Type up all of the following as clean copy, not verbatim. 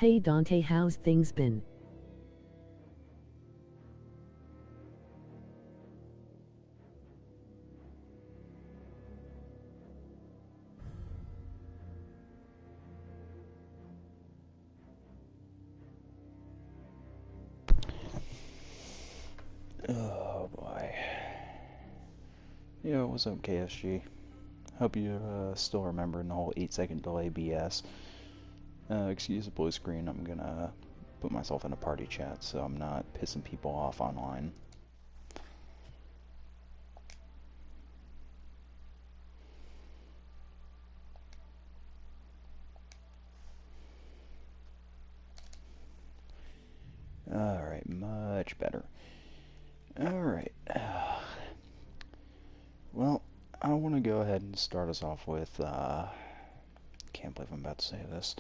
Hey Dante, how's things been? Oh boy. Yo, what's up, KSG? Hope you're still remembering the whole 8-second delay BS. Excuse the blue screen, I'm gonna put myself in a party chat so I'm not pissing people off online. Alright, much better. Alright. Well, I want to go ahead and start us off with, can't believe I'm about to say this.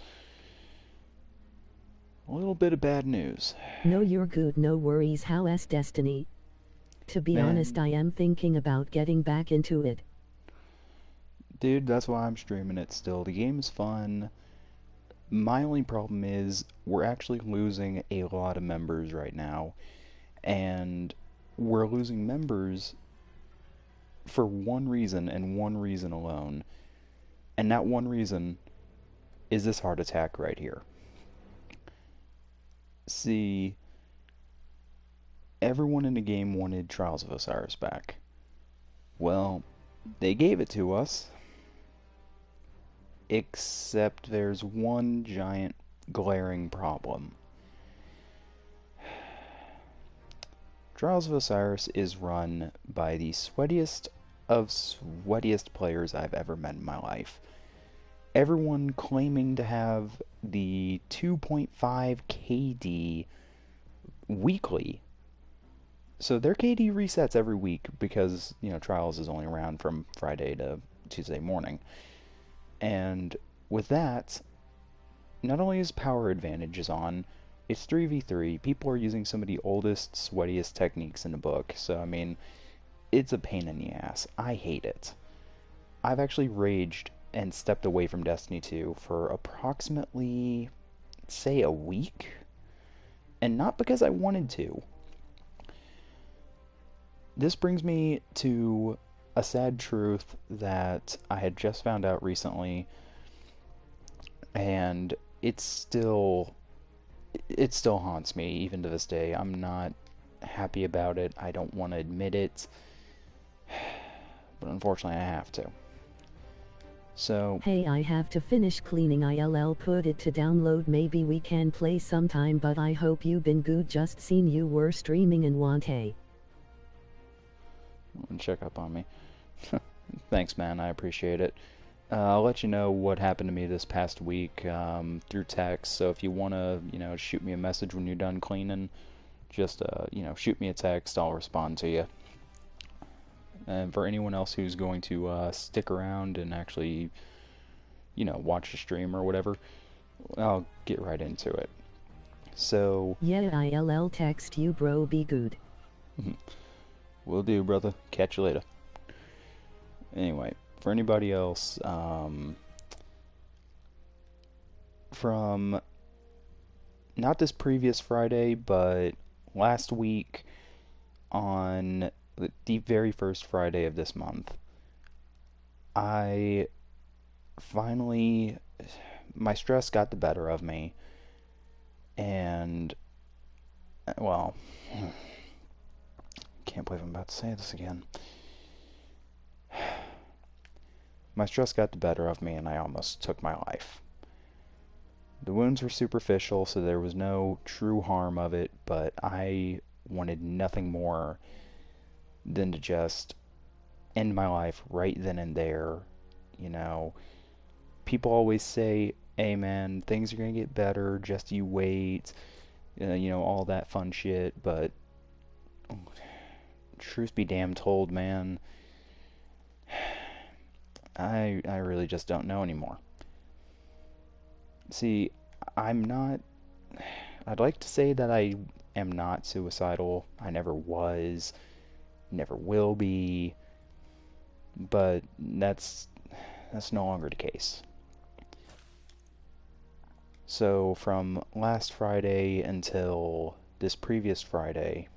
A little bit of bad news. No, you're good, no worries. How's Destiny? To be honest, Man, I am thinking about getting back into it. dude, that's why I'm streaming it still. The game's fun. My only problem is we're actually losing a lot of members right now, and we're losing members for one reason and one reason alone, and that one reason is this heart attack right here. See, everyone in the game wanted Trials of Osiris back. Well, they gave it to us, except there's one giant glaring problem. Trials of Osiris is run by the sweatiest of sweatiest players I've ever met in my life. Everyone claiming to have the 2.5 KD weekly. So their KD resets every week because, Trials is only around from Friday to Tuesday morning. And with that, not only is power advantages on, it's 3v3. People are using some of the oldest, sweatiest techniques in the book. So, I mean, it's a pain in the ass. I hate it. I've actually raged and stepped away from Destiny 2 for approximately, say, a week. And not because I wanted to. This brings me to a sad truth that I had just found out recently. And it still haunts me even to this day. I'm not happy about it. I don't want to admit it, but unfortunately I have to. So, Hey, I have to finish cleaning. I'll put it to download. Maybe we can play sometime, but I hope you been good. Just seen you were streaming and want hey. check up on me. Thanks, man. I appreciate it. I'll let you know what happened to me this past week through text. So if you want to, shoot me a message when you're done cleaning, just, shoot me a text. I'll respond to you. And for anyone else who's going to stick around and actually, watch the stream or whatever, I'll get right into it. So, Yeah, I'll text you, bro. Be good. will do, brother. Catch you later. Anyway, for anybody else, from not this previous Friday, but last week on the very first Friday of this month, I finally, my stress got the better of me, and, well, can't believe I'm about to say this again. My stress got the better of me, and I almost took my life. The wounds were superficial, so there was no true harm of it, but I wanted nothing more than to just end my life right then and there. You know, people always say, hey man, things are gonna get better, just you wait, all that fun shit, but truth be damn told, man, I really just don't know anymore. See, I'd like to say that I am not suicidal. I never was, never will be, but that's no longer the case. So from last Friday until this previous Friday,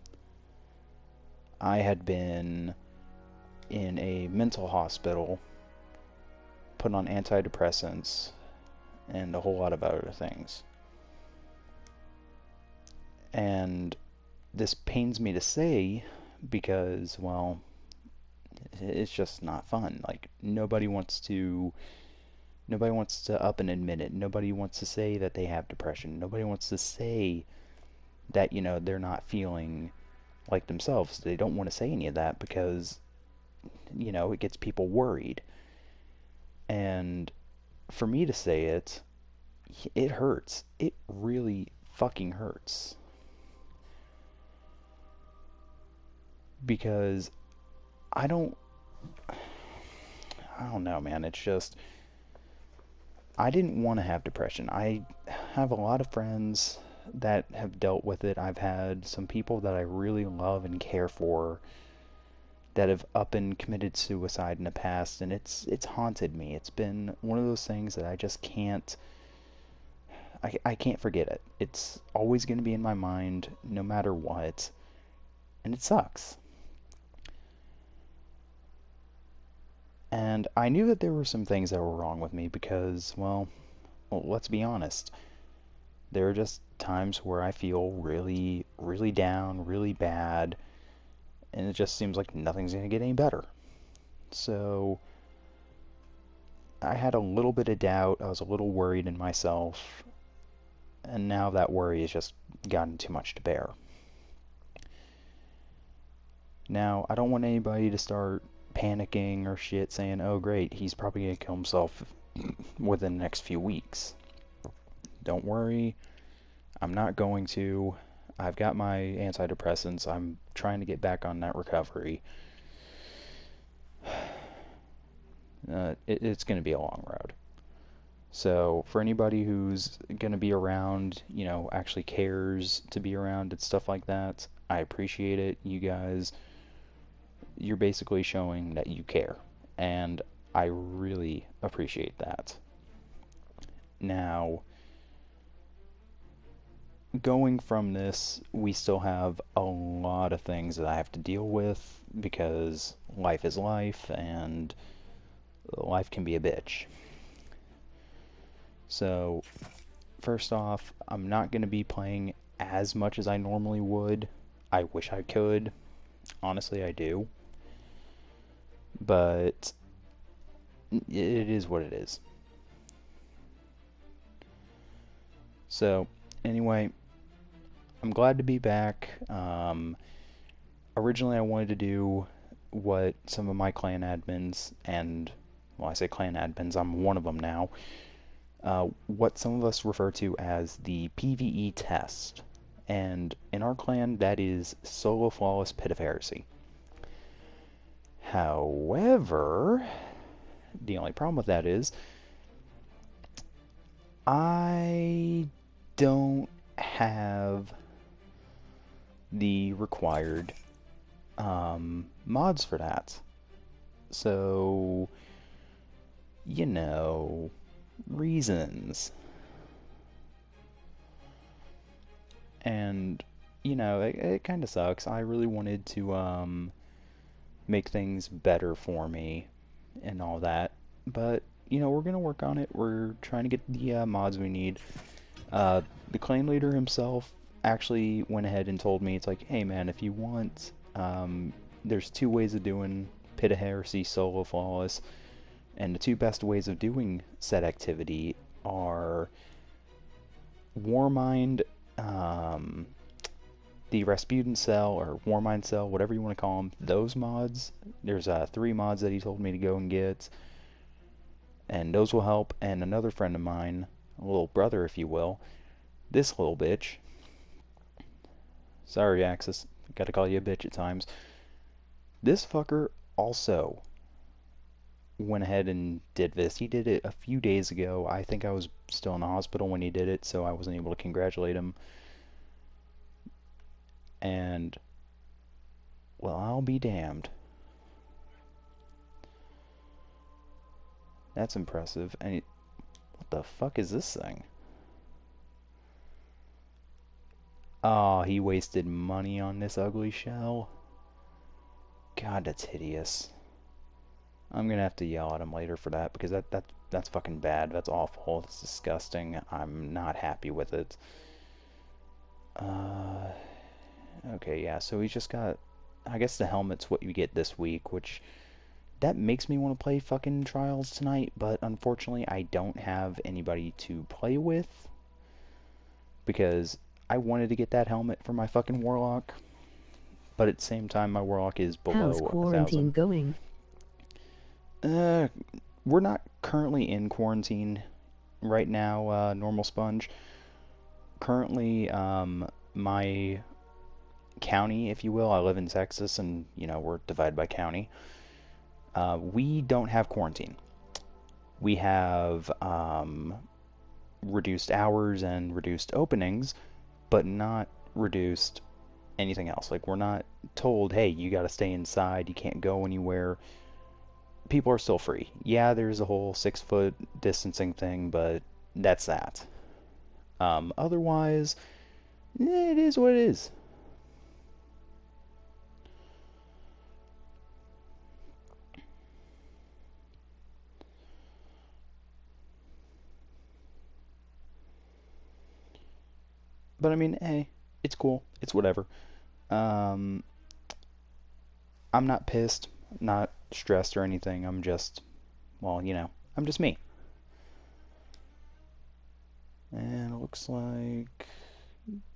I had been in a mental hospital, put on antidepressants, and a whole lot of other things. And this pains me to say because, well, it's just not fun. Like, nobody wants to up and admit it. Nobody wants to say that they have depression. Nobody wants to say that, they're not feeling like themselves. They don't want to say any of that because, it gets people worried. And for me to say it, it hurts. It really fucking hurts. Because I don't I don't know, man. It's just I didn't want to have depression. I have a lot of friends that have dealt with it. I've had some people that I really love and care for that have up and committed suicide in the past, and it's haunted me. It's been one of those things that I just I can't forget it. It's always going to be in my mind no matter what, and it sucks. And I knew that there were some things that were wrong with me because, well, let's be honest. There are just times where I feel really, really down, really bad, and it just seems like nothing's going to get any better. So I had a little bit of doubt. I was a little worried in myself, and now that worry has just gotten too much to bear. Now, I don't want anybody to start panicking or shit saying, oh great, he's probably going to kill himself within the next few weeks. Don't worry, I'm not going to. I've got my antidepressants. I'm trying to get back on that recovery. It's going to be a long road. So, for anybody who's going to be around, actually cares to be around and stuff like that, I appreciate it. You guys, you're basically showing that you care. And I really appreciate that. Now, going from this, we still have a lot of things that I have to deal with because life is life and life can be a bitch. So, first off, I'm not going to be playing as much as I normally would. I wish I could. Honestly, I do. But it is what it is. So, anyway, I'm glad to be back. Originally, I wanted to do what some of my clan admins, and, well, I say clan admins, I'm one of them now, what some of us refer to as the PvE test. And in our clan, that is Solo Flawless Pit of Heresy. However, the only problem with that is I don't have the required mods for that. So, reasons. And, it kind of sucks. I really wanted to make things better for me and all that. But, we're going to work on it. We're trying to get the mods we need. The clan leader himself actually went ahead and told me, it's like, hey man, if you want, there's two ways of doing Pit of Heresy Solo Flawless, and the two best ways of doing said activity are Warmind, the Rasputin Cell, or Warmind Cell, whatever you want to call them, those mods. There's 3 mods that he told me to go and get, and those will help. And another friend of mine, a little brother if you will, this little bitch, sorry Axis, gotta call you a bitch at times, this fucker also went ahead and did this. He did it a few days ago. I think I was still in the hospital when he did it, so I wasn't able to congratulate him. And, well, I'll be damned. That's impressive. And what the fuck is this thing? Oh, he wasted money on this ugly shell. God, that's hideous. I'm gonna have to yell at him later for that because that's fucking bad. That's awful. It's disgusting. I'm not happy with it. Okay, yeah. So he's just got. I guess the helmet's what you get this week, which that makes me want to play fucking Trials tonight. But unfortunately, I don't have anybody to play with because I wanted to get that helmet for my fucking Warlock. But at the same time, my Warlock is How's below 1,000. quarantine going? We're not currently in quarantine right now, Normal Sponge. Currently, my county, if you will, I live in Texas, and, we're divided by county. We don't have quarantine. We have reduced hours and reduced openings, but not reduced anything else. Like, we're not told, hey, you gotta stay inside, you can't go anywhere. People are still free. Yeah, there's a whole 6-foot distancing thing, but that's that. Otherwise, it is what it is. But I mean, hey, it's cool. It's whatever. Um, I'm not pissed, not stressed or anything. I'm just, well, I'm just me. And it looks like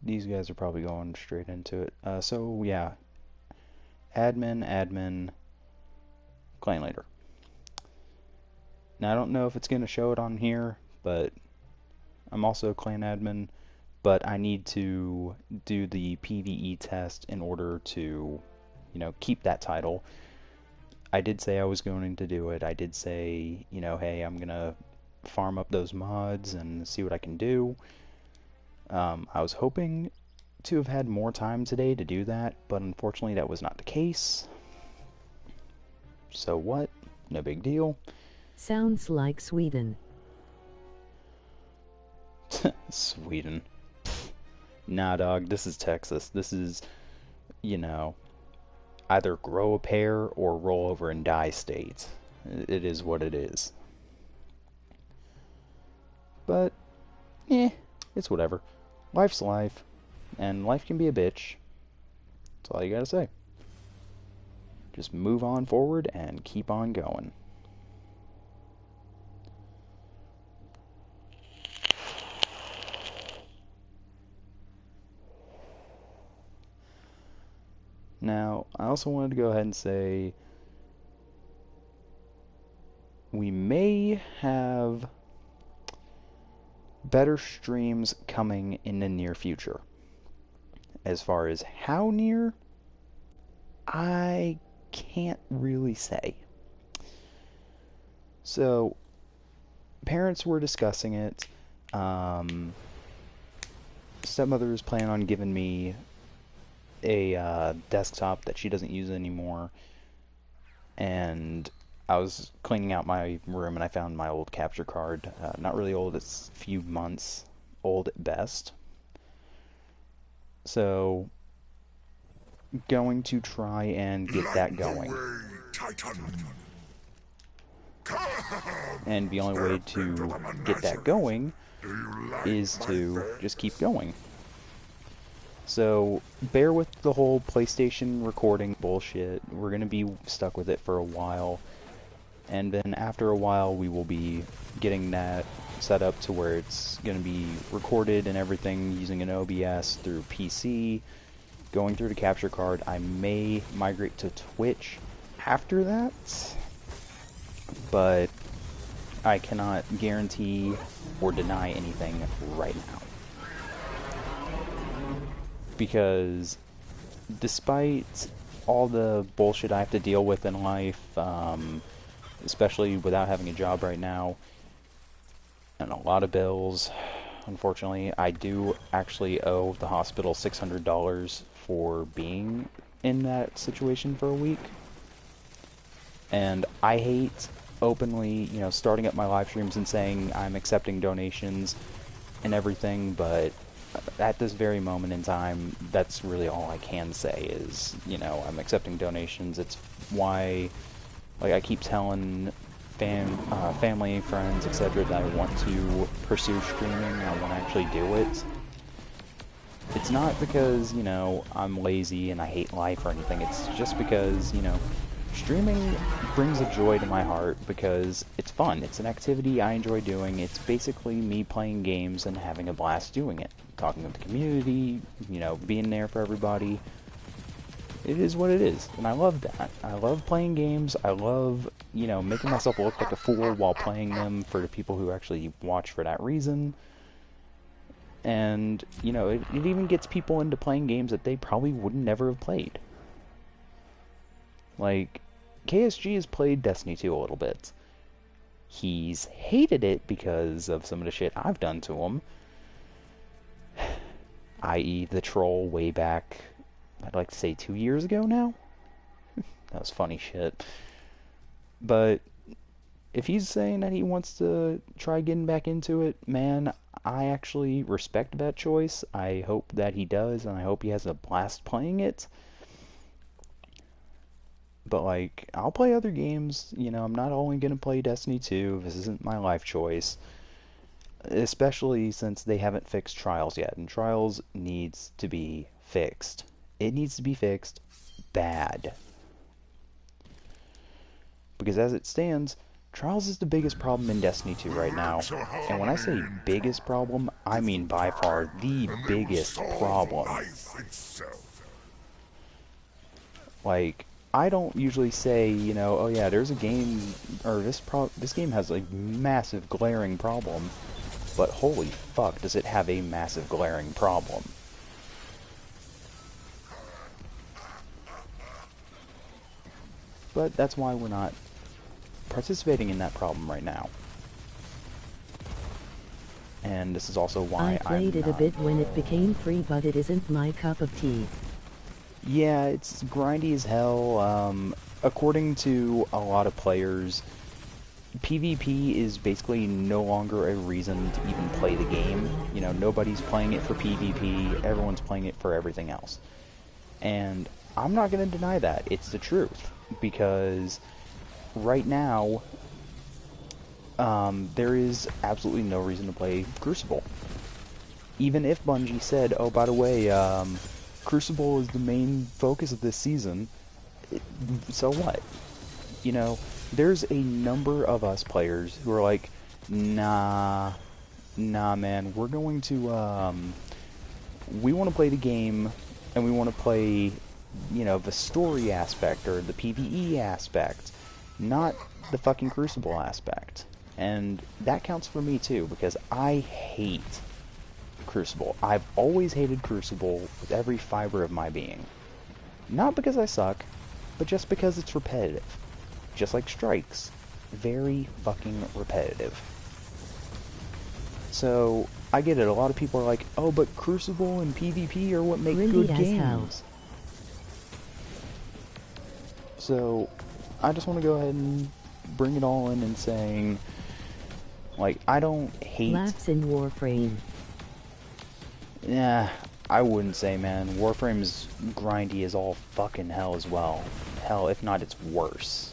these guys are probably going straight into it. So yeah, admin, clan leader. Now I don't know if it's going to show it on here, but I'm also clan admin, but I need to do the PvE test in order to, keep that title. I did say I was going to do it. I did say, hey, I'm going to farm up those mods and see what I can do. I was hoping to have had more time today to do that, but unfortunately that was not the case. So what? No big deal. Sounds like Sweden. Sweden. Nah, dog, this is Texas. This is, either grow a pair or roll over and die state. It is what it is. But, it's whatever. Life's life, and life can be a bitch. That's all you gotta say. Just move on forward and keep on going. Now, I also wanted to go ahead and say we may have better streams coming in the near future. As far as how near, I can't really say. So, parents were discussing it. Stepmother is planning on giving me a desktop that she doesn't use anymore, and I was cleaning out my room and I found my old capture card. Not really old, it's a few months old at best. So, going to try and get that going. And the only way to get that going is to just keep going. So, bear with the whole PlayStation recording bullshit. We're going to be stuck with it for a while. And then after a while, we will be getting that set up to where it's going to be recorded and everything using an OBS through PC, going through the capture card. I may migrate to Twitch after that, but I cannot guarantee or deny anything right now. Because despite all the bullshit I have to deal with in life, especially without having a job right now, and a lot of bills, unfortunately, I do actually owe the hospital $600 for being in that situation for a week. And I hate openly, starting up my live streams and saying I'm accepting donations and everything, but at this very moment in time, that's really all I can say is, I'm accepting donations. It's why, like, I keep telling family, friends, etc., that I want to pursue streaming. I want to actually do it. It's not because, I'm lazy and I hate life or anything. It's just because, streaming brings a joy to my heart because it's fun. It's an activity I enjoy doing. It's basically me playing games and having a blast doing it. Talking with the community, being there for everybody. It is what it is, and I love that. I love playing games. I love, making myself look like a fool while playing them for the people who actually watch for that reason. And, it even gets people into playing games that they probably would never have played. Like, KSG has played Destiny 2 a little bit. He's hated it because of some of the shit I've done to him. I.e. the troll way back, I'd like to say 2 years ago now? That was funny shit. But if he's saying that he wants to try getting back into it, man, I actually respect that choice. I hope that he does, and I hope he has a blast playing it. But, like, I'll play other games. I'm not only going to play Destiny 2. This isn't my life choice. Especially since they haven't fixed Trials yet. And Trials needs to be fixed. It needs to be fixed bad. Because as it stands, Trials is the biggest problem in Destiny 2 right now. And when I say biggest problem, I mean by far the biggest problem. Like, I don't usually say, oh yeah, there's a game, or this game has a massive glaring problem. But holy fuck, does it have a massive glaring problem. But that's why we're not participating in that problem right now. And this is also why I played it a bit when it became free, but it isn't my cup of tea. Yeah, it's grindy as hell. According to a lot of players, PvP is basically no longer a reason to even play the game. Nobody's playing it for PvP, everyone's playing it for everything else. And I'm not going to deny that. It's the truth. Because right now, there is absolutely no reason to play Crucible. Even if Bungie said, oh, by the way, Crucible is the main focus of this season, so what? There's a number of us players who are like, nah man, we're going to, we want to play the game, and we want to play, the story aspect, or the PvE aspect, not the fucking Crucible aspect. And that counts for me too, because I hate Crucible. I've always hated Crucible with every fiber of my being. Not because I suck, but just because it's repetitive. Just like Strikes. Very fucking repetitive. So, I get it. A lot of people are like, oh, but Crucible and PvP are what make good games. So, I just want to go ahead and bring it all in and saying, like, I don't hate... Laughs in Warframe. Yeah, I wouldn't say, man. Warframe's grindy as all fucking hell as well. Hell, if not, it's worse.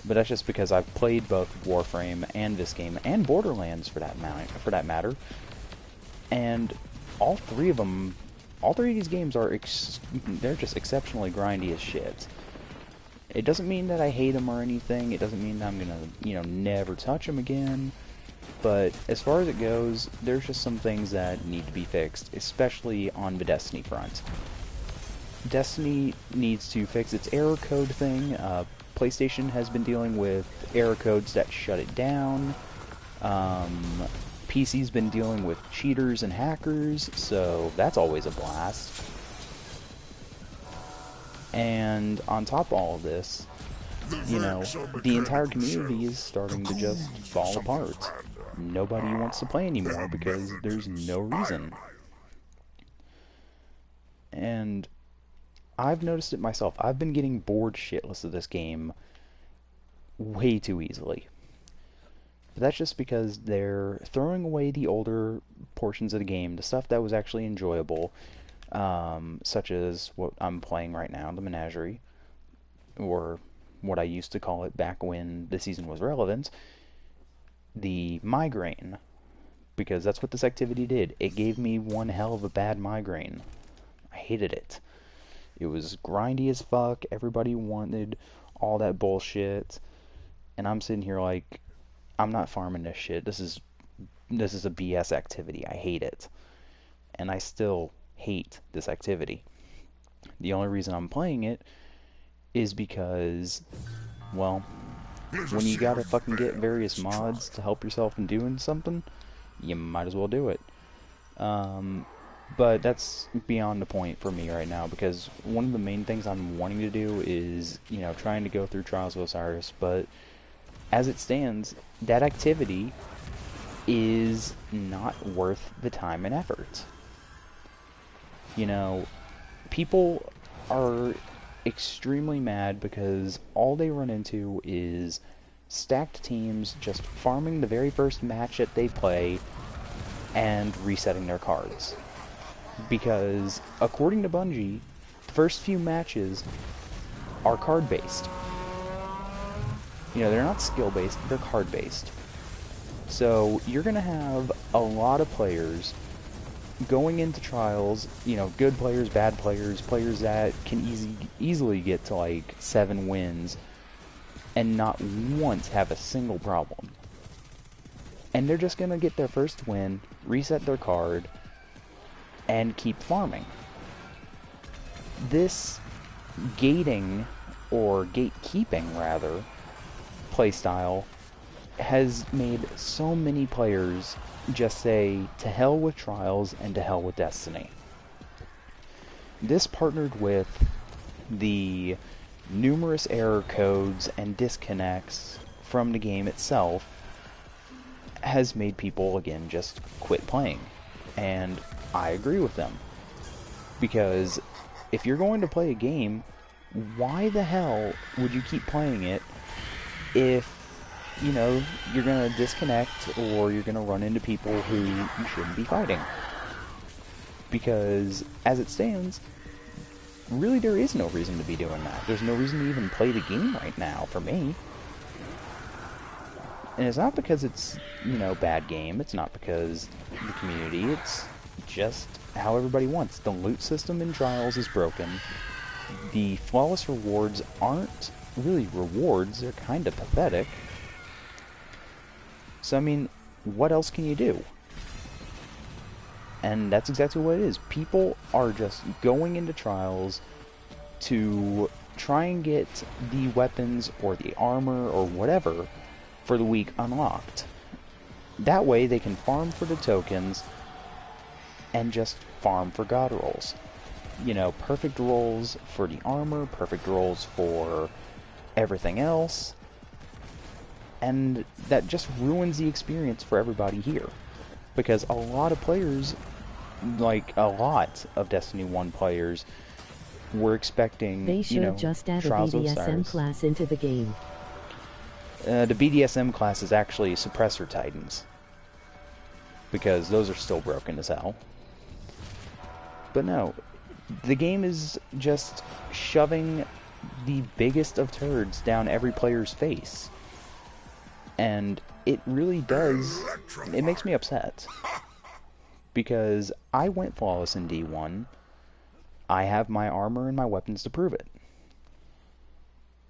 But that's just because I've played both Warframe and this game, and Borderlands for that matter. And all three of these games are they're just exceptionally grindy as shit. It doesn't mean that I hate them or anything. It doesn't mean that I'm gonna, never touch them again. But as far as it goes, there's just some things that need to be fixed, especially on the Destiny front. Destiny needs to fix its error code thing. PlayStation has been dealing with error codes that shut it down. PC's been dealing with cheaters and hackers, so that's always a blast. And on top of all of this, the entire community is starting to just fall apart. Nobody wants to play anymore because there's no reason. And I've noticed it myself. I've been getting bored shitless of this game way too easily. But that's just because they're throwing away the older portions of the game, the stuff that was actually enjoyable, such as what I'm playing right now, the Menagerie, or what I used to call it back when the season was relevant, the migraine, because that's what this activity did. It gave me one hell of a bad migraine. I hated it. It was grindy as fuck. Everybody wanted all that bullshit, and I'm sitting here like, I'm not farming this shit. This is a BS activity. I hate it, and I still hate this activity. The only reason I'm playing it is because, well, when you gotta fucking get various mods to help yourself in doing something, you might as well do it. But that's beyond the point for me right now, because one of the main things I'm wanting to do is, trying to go through Trials of Osiris, but as it stands, that activity is not worth the time and effort. People are extremely mad because all they run into is stacked teams just farming the very first match that they play and resetting their cards. Because, according to Bungie, the first few matches are card-based. They're not skill-based, they're card-based. So, you're going to have a lot of players going into trials, good players, bad players, players that can easily get to like 7 wins and not once have a single problem. And they're just going to get their first win, reset their card, and keep farming. This gating, or gatekeeping rather, playstyle has made so many players just say to hell with Trials and to hell with Destiny. This, partnered with the numerous error codes and disconnects from the game itself, has made people again just quit playing. And I agree with them. Because if you're going to play a game, why the hell would you keep playing it if you're going to disconnect or you're going to run into people who you shouldn't be fighting? Because, as it stands, really there is no reason to be doing that. There's no reason to even play the game right now, for me. And it's not because it's, bad game. It's not because the community. It's just how everybody wants. The loot system in Trials is broken. The flawless rewards aren't really rewards. They're kind of pathetic. So, what else can you do? And that's exactly what it is. People are just going into Trials to try and get the weapons or the armor or whatever for the week unlocked. That way they can farm for the tokens and just farm for god rolls. Perfect rolls for the armor, perfect rolls for everything else. And that just ruins the experience for everybody here. Because a lot of players, like a lot of Destiny 1 players, were expecting, they should just add a BDSM class into the game. The BDSM class is actually Suppressor Titans. Because those are still broken as hell. But no, the game is just shoving the biggest of turds down every player's face. And it really does, it makes me upset. Because I went flawless in D1. I have my armor and my weapons to prove it.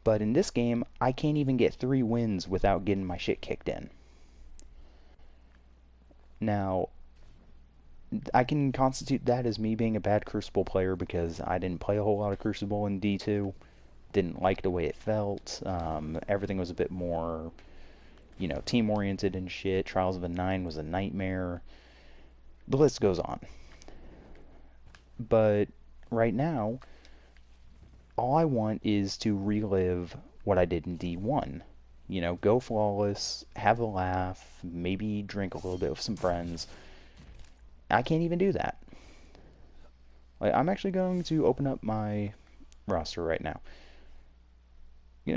But in this game, I can't even get 3 wins without getting my shit kicked in. Now, I can constitute that as me being a bad Crucible player because I didn't play a whole lot of Crucible in D2. Didn't like the way it felt. Everything was a bit more, team-oriented and shit. Trials of the Nine was a nightmare. The list goes on. But right now, all I want is to relive what I did in D1. Go flawless, have a laugh, maybe drink a little bit with some friends. I can't even do that. I'm actually going to open up my roster right now.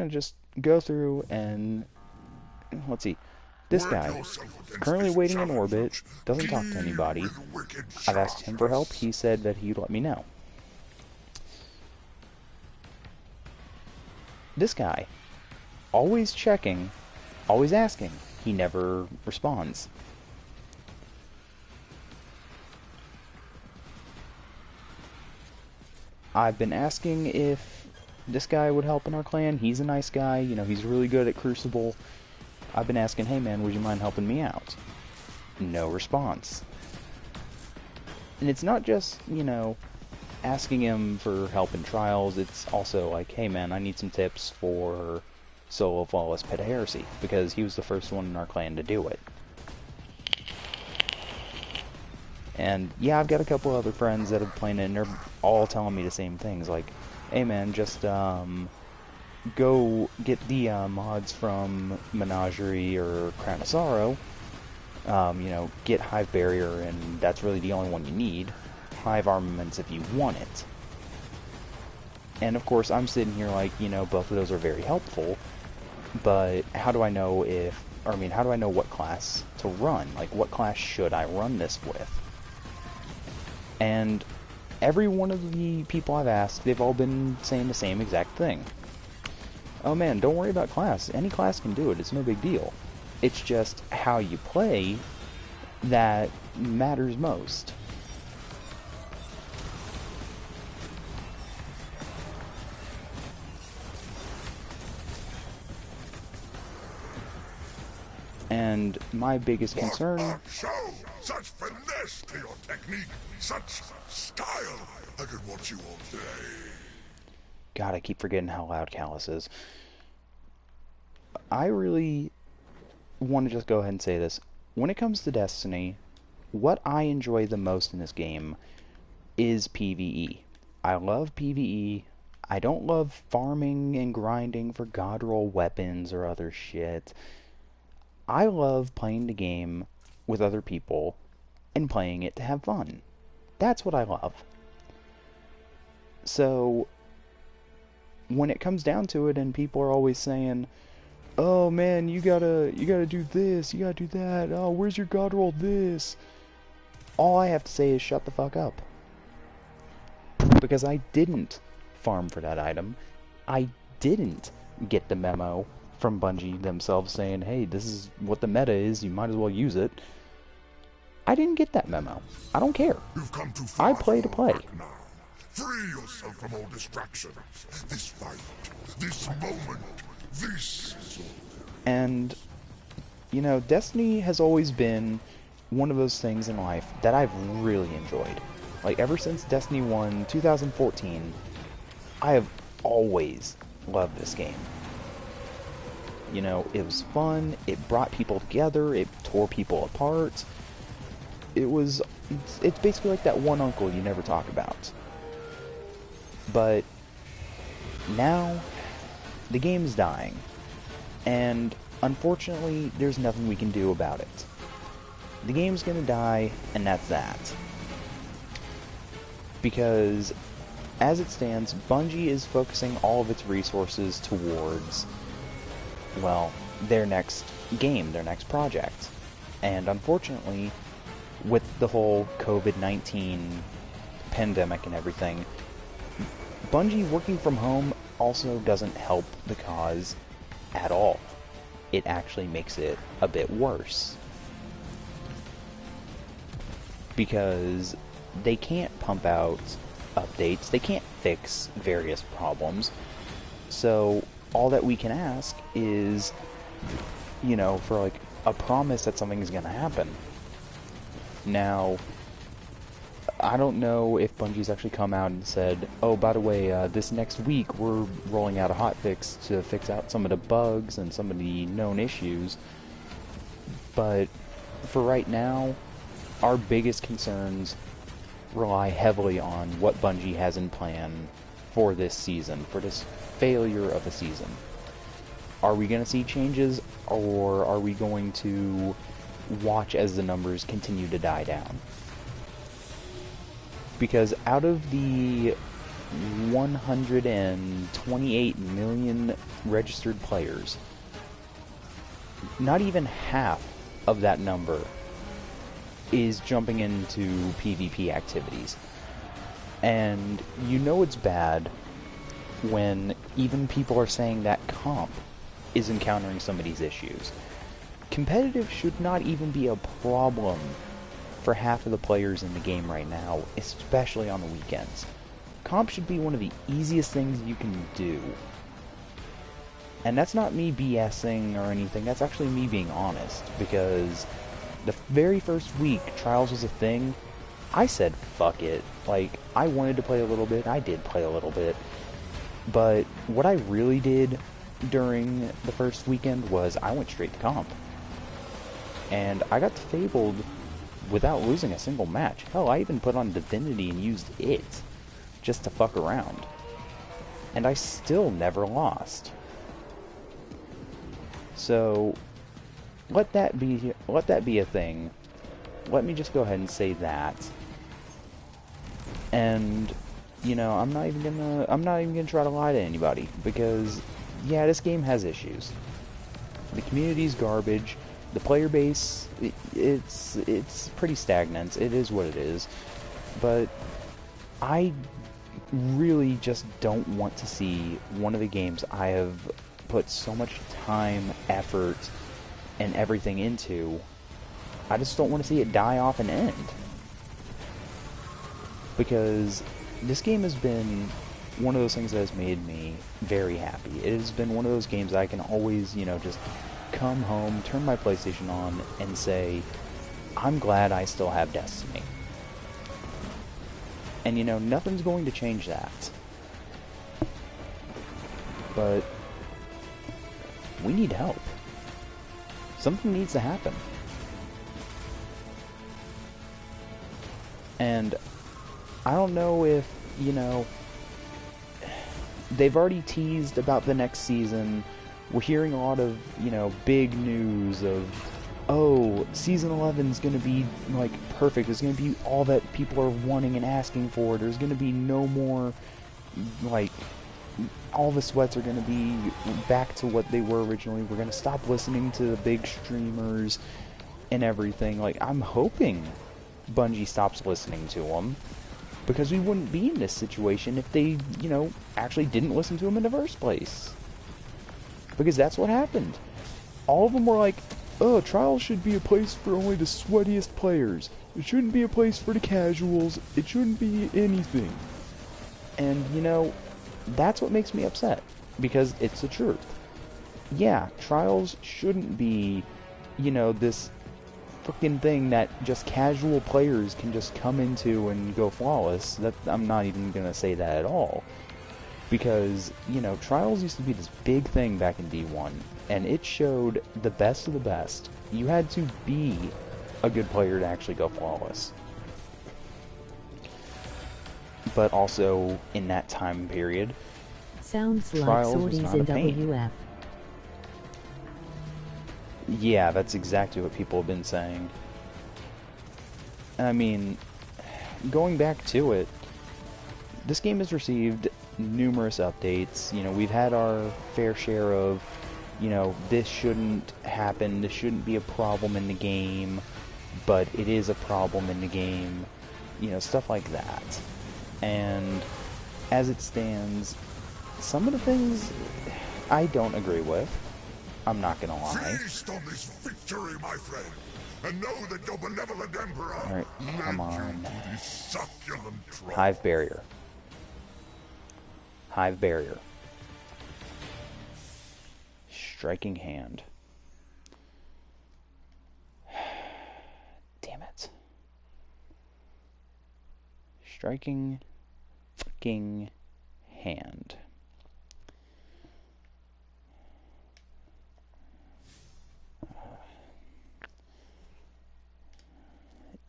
Just go through and, let's see, This guy, currently waiting in orbit, doesn't talk to anybody. I've asked him for help. He said that he'd let me know. This guy, always checking, always asking. He never responds. I've been asking if this guy would help in our clan. He's a nice guy, you know, he's really good at Crucible. I've been asking, hey man, would you mind helping me out? No response. And it's not just, you know, asking him for help in trials, it's also like, hey man, I need some tips for solo flawless Pit of Heresy, because he was the first one in our clan to do it. And yeah, I've got a couple other friends that have played it, and they're all telling me the same things, like, hey man, just go get the mods from Menagerie or Crown of Sorrow, you know, get Hive Barrier, and that's really the only one you need. Hive Armaments if you want it. And of course, I'm sitting here like, you know, both of those are very helpful, but how do I know if, or I mean, how do I know what class to run? Like, what class should I run this with? And every one of the people I've asked, they've all been saying the same exact thing. Oh man, don't worry about class. Any class can do it. It's no big deal. It's just how you play that matters most. And my biggest concern... Show such finesse to your technique, such style. I could watch you all day. God, I keep forgetting how loud Callus is. I really want to just go ahead and say this. When it comes to Destiny, what I enjoy the most in this game is PvE. I love PvE. I don't love farming and grinding for god roll weapons or other shit. I love playing the game with other people and playing it to have fun. That's what I love. So, when it comes down to it and people are always saying, oh man, you gotta do this, you gotta do that, oh, where's your god roll this? All I have to say is shut the fuck up. Because I didn't farm for that item. I didn't get the memo from Bungie themselves saying, hey, this is what the meta is, you might as well use it. I didn't get that memo. I don't care. You've come too far. I play to play. Now. Free yourself from all distractions. This fight, this moment, this is all. And, you know, Destiny has always been one of those things in life that I've really enjoyed. Like, ever since Destiny 1, 2014, I have always loved this game. You know, it was fun, it brought people together, it tore people apart. It's basically like that one uncle you never talk about. But now, the game is dying. And unfortunately, there's nothing we can do about it. The game's gonna die, and that's that. Because, as it stands, Bungie is focusing all of its resources towards, well, their next game, their next project. And unfortunately, with the whole COVID-19 pandemic and everything, Bungie working from home also doesn't help the cause at all. It actually makes it a bit worse. Because they can't pump out updates, they can't fix various problems, so all that we can ask is, you know, for like a promise that something's gonna happen. Now, I don't know if Bungie's actually come out and said, oh, by the way, this next week we're rolling out a hotfix to fix out some of the bugs and some of the known issues, but for right now, our biggest concerns rely heavily on what Bungie has in plan for this season, for this failure of a season. Are we going to see changes, or are we going to watch as the numbers continue to die down? Because out of the 128 million registered players, not even half of that number is jumping into PvP activities. And you know it's bad when even people are saying that comp is encountering some of these issues. Competitive should not even be a problem for half of the players in the game right now, especially on the weekends. Comp should be one of the easiest things you can do. And that's not me BSing or anything, that's actually me being honest, because the very first week Trials was a thing, I said fuck it. Like, I wanted to play a little bit, I did play a little bit, but what I really did during the first weekend was I went straight to comp. And I got Fabled without losing a single match. Hell, I even put on Divinity and used it just to fuck around. And I still never lost. So, let that be a thing. Let me just go ahead and say that. And, you know, I'm not even gonna try to lie to anybody, because yeah, this game has issues. The community's garbage. The player base, it's pretty stagnant. It is what it is. But I really just don't want to see one of the games I have put so much time, effort, and everything into. I just don't want to see it die off and end. Because this game has been one of those things that has made me very happy. It has been one of those games I can always, you know, just come home, turn my PlayStation on, and say, I'm glad I still have Destiny. And you know, nothing's going to change that. But we need help. Something needs to happen. And I don't know if, you know, they've already teased about the next season. We're hearing a lot of, you know, big news of, oh, Season 11 is going to be, like, perfect. It's going to be all that people are wanting and asking for. There's going to be no more, like, all the sweats are going to be back to what they were originally. We're going to stop listening to the big streamers and everything. Like, I'm hoping Bungie stops listening to them, because we wouldn't be in this situation if they, you know, actually didn't listen to them in the first place. Because that's what happened. All of them were like, oh, Trials should be a place for only the sweatiest players. It shouldn't be a place for the casuals. It shouldn't be anything. And, you know, that's what makes me upset. Because it's the truth. Yeah, Trials shouldn't be, you know, this fucking thing that just casual players can just come into and go flawless. That, I'm not even gonna say that at all. Because, you know, Trials used to be this big thing back in D1, and it showed the best of the best. You had to be a good player to actually go flawless. But also, in that time period, sounds like Trials was sorties not in a pain. WF. Yeah, that's exactly what people have been saying. I mean, going back to it, this game has received numerous updates. You know, we've had our fair share of, you know, this shouldn't happen, this shouldn't be a problem in the game, but it is a problem in the game. You know, stuff like that. And as it stands, some of the things I don't agree with. I'm not gonna lie. Feast on this victory, my friend, and know that your benevolent emperor Alright, come on. led you to this succulent trough. Hive barrier. Hive barrier. Striking hand. Damn it. Striking fucking hand.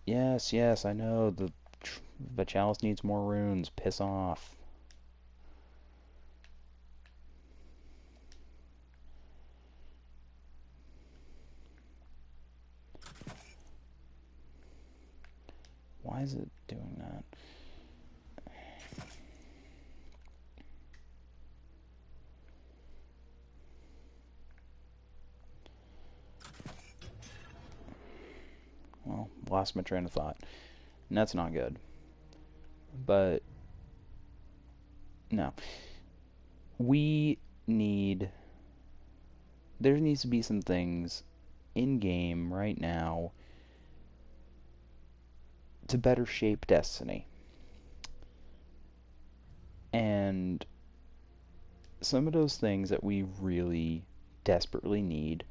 Yes, yes, I know. The chalice needs more runes. Piss off. Why is it doing that? lost my train of thought. And that's not good. But, no. There needs to be some things in-game right now to better shape Destiny. And some of those things that we really desperately need,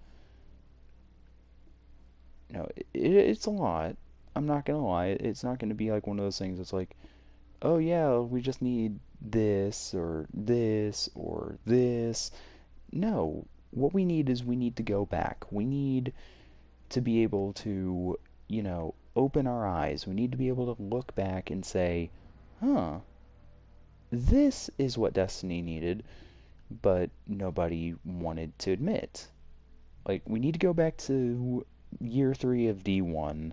it's a lot. I'm not gonna lie. It's not gonna be like one of those things that's like, oh yeah, we just need this or this or this. No. What we need is we need to go back. We need to be able to, open our eyes. We need to be able to look back and say, huh, this is what Destiny needed, but nobody wanted to admit. Like, we need to go back to year 3 of D1,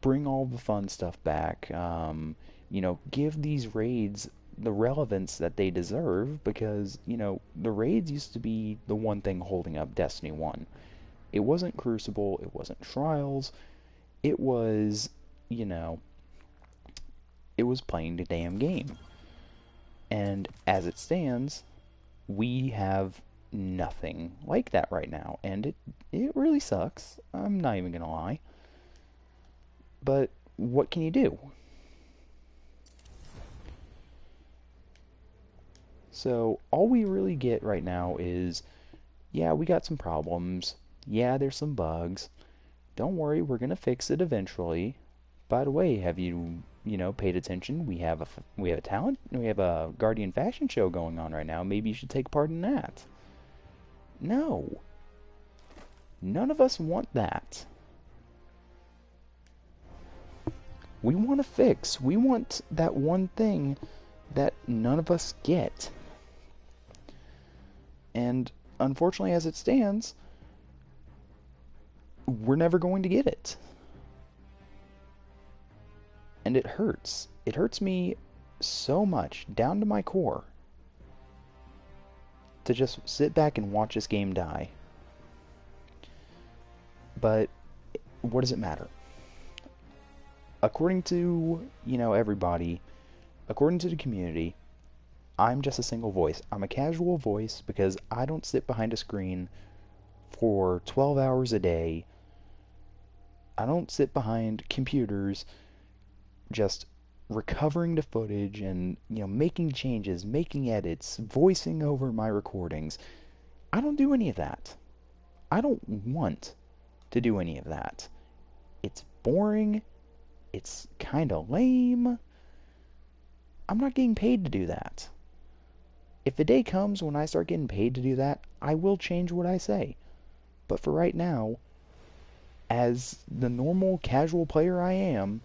bring all the fun stuff back, give these raids the relevance that they deserve, because, the raids used to be the one thing holding up Destiny 1. It wasn't Crucible, it wasn't Trials, it was, it was playing the damn game. And as it stands, we have nothing like that right now, and it really sucks. I'm not even gonna lie. But what can you do? So all we really get right now is, yeah, we got some problems. Yeah, there's some bugs. Don't worry, we're gonna fix it eventually. By the way, have you, paid attention? We have a talent. We have a Guardian fashion show going on right now. Maybe you should take part in that. No. None of us want that. We want to fix. We want that one thing that none of us get. And unfortunately, as it stands, we're never going to get it. And it hurts. It hurts me so much, down to my core, to just sit back and watch this game die. But what does it matter? According to, everybody, according to the community, I'm just a single voice. I'm a casual voice because I don't sit behind a screen for 12 hours a day. I don't sit behind computers just recovering the footage and, making changes, making edits, voicing over my recordings. I don't do any of that. I don't want to do any of that. It's boring. It's kind of lame. I'm not getting paid to do that. If the day comes when I start getting paid to do that, I will change what I say. But for right now, as the normal casual player I am,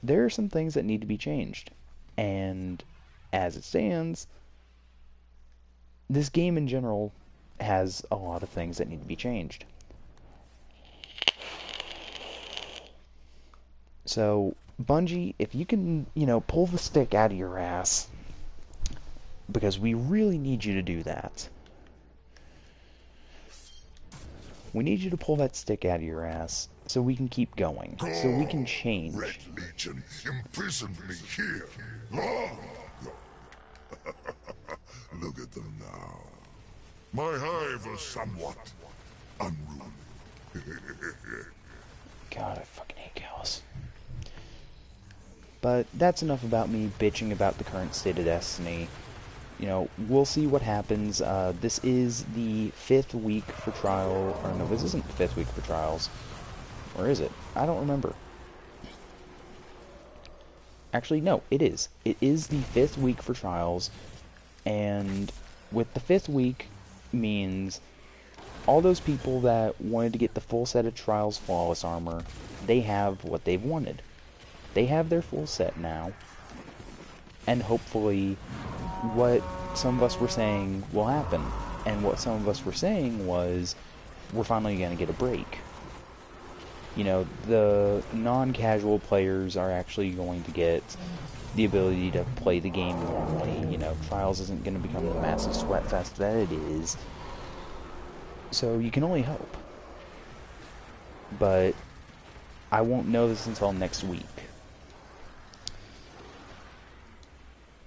there are some things that need to be changed. And as it stands, this game in general has a lot of things that need to be changed. So, Bungie, if you can, pull the stick out of your ass, because we really need you to do that. We need you to pull that stick out of your ass so we can keep going, so we can change. Red Legion imprisoned me here long ago. Look at them now. My hive is somewhat unruly. God, I fucking hate Callus. But that's enough about me bitching about the current state of Destiny. We'll see what happens. This is the 5th week for trial. Or no, this isn't the 5th week for trials. Or is it? I don't remember. Actually, no, it is. It is the 5th week for trials. And with the 5th week means all those people that wanted to get the full set of Trials Flawless armor, they have what they've wanted. They have their full set now. And hopefully what some of us were saying will happen. And what some of us were saying was, we're finally going to get a break. The non-casual players are actually going to get the ability to play the game normally. Trials isn't going to become the massive sweat fest that it is. So you can only hope. But I won't know this until next week.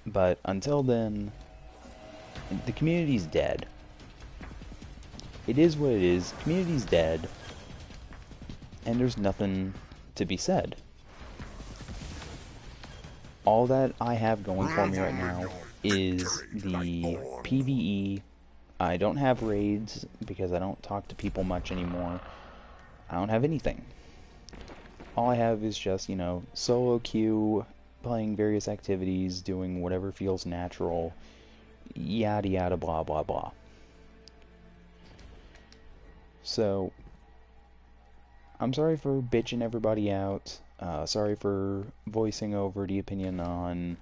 But until then, the community's dead. It is what it is. The community's dead. And there's nothing to be said. All that I have going for me right now is the PvE. I don't have raids because I don't talk to people much anymore. I don't have anything. All I have is just, you know, solo queue, playing various activities, doing whatever feels natural, yada yada blah blah blah. So, I'm sorry for bitching everybody out. Sorry for voicing over the opinion on,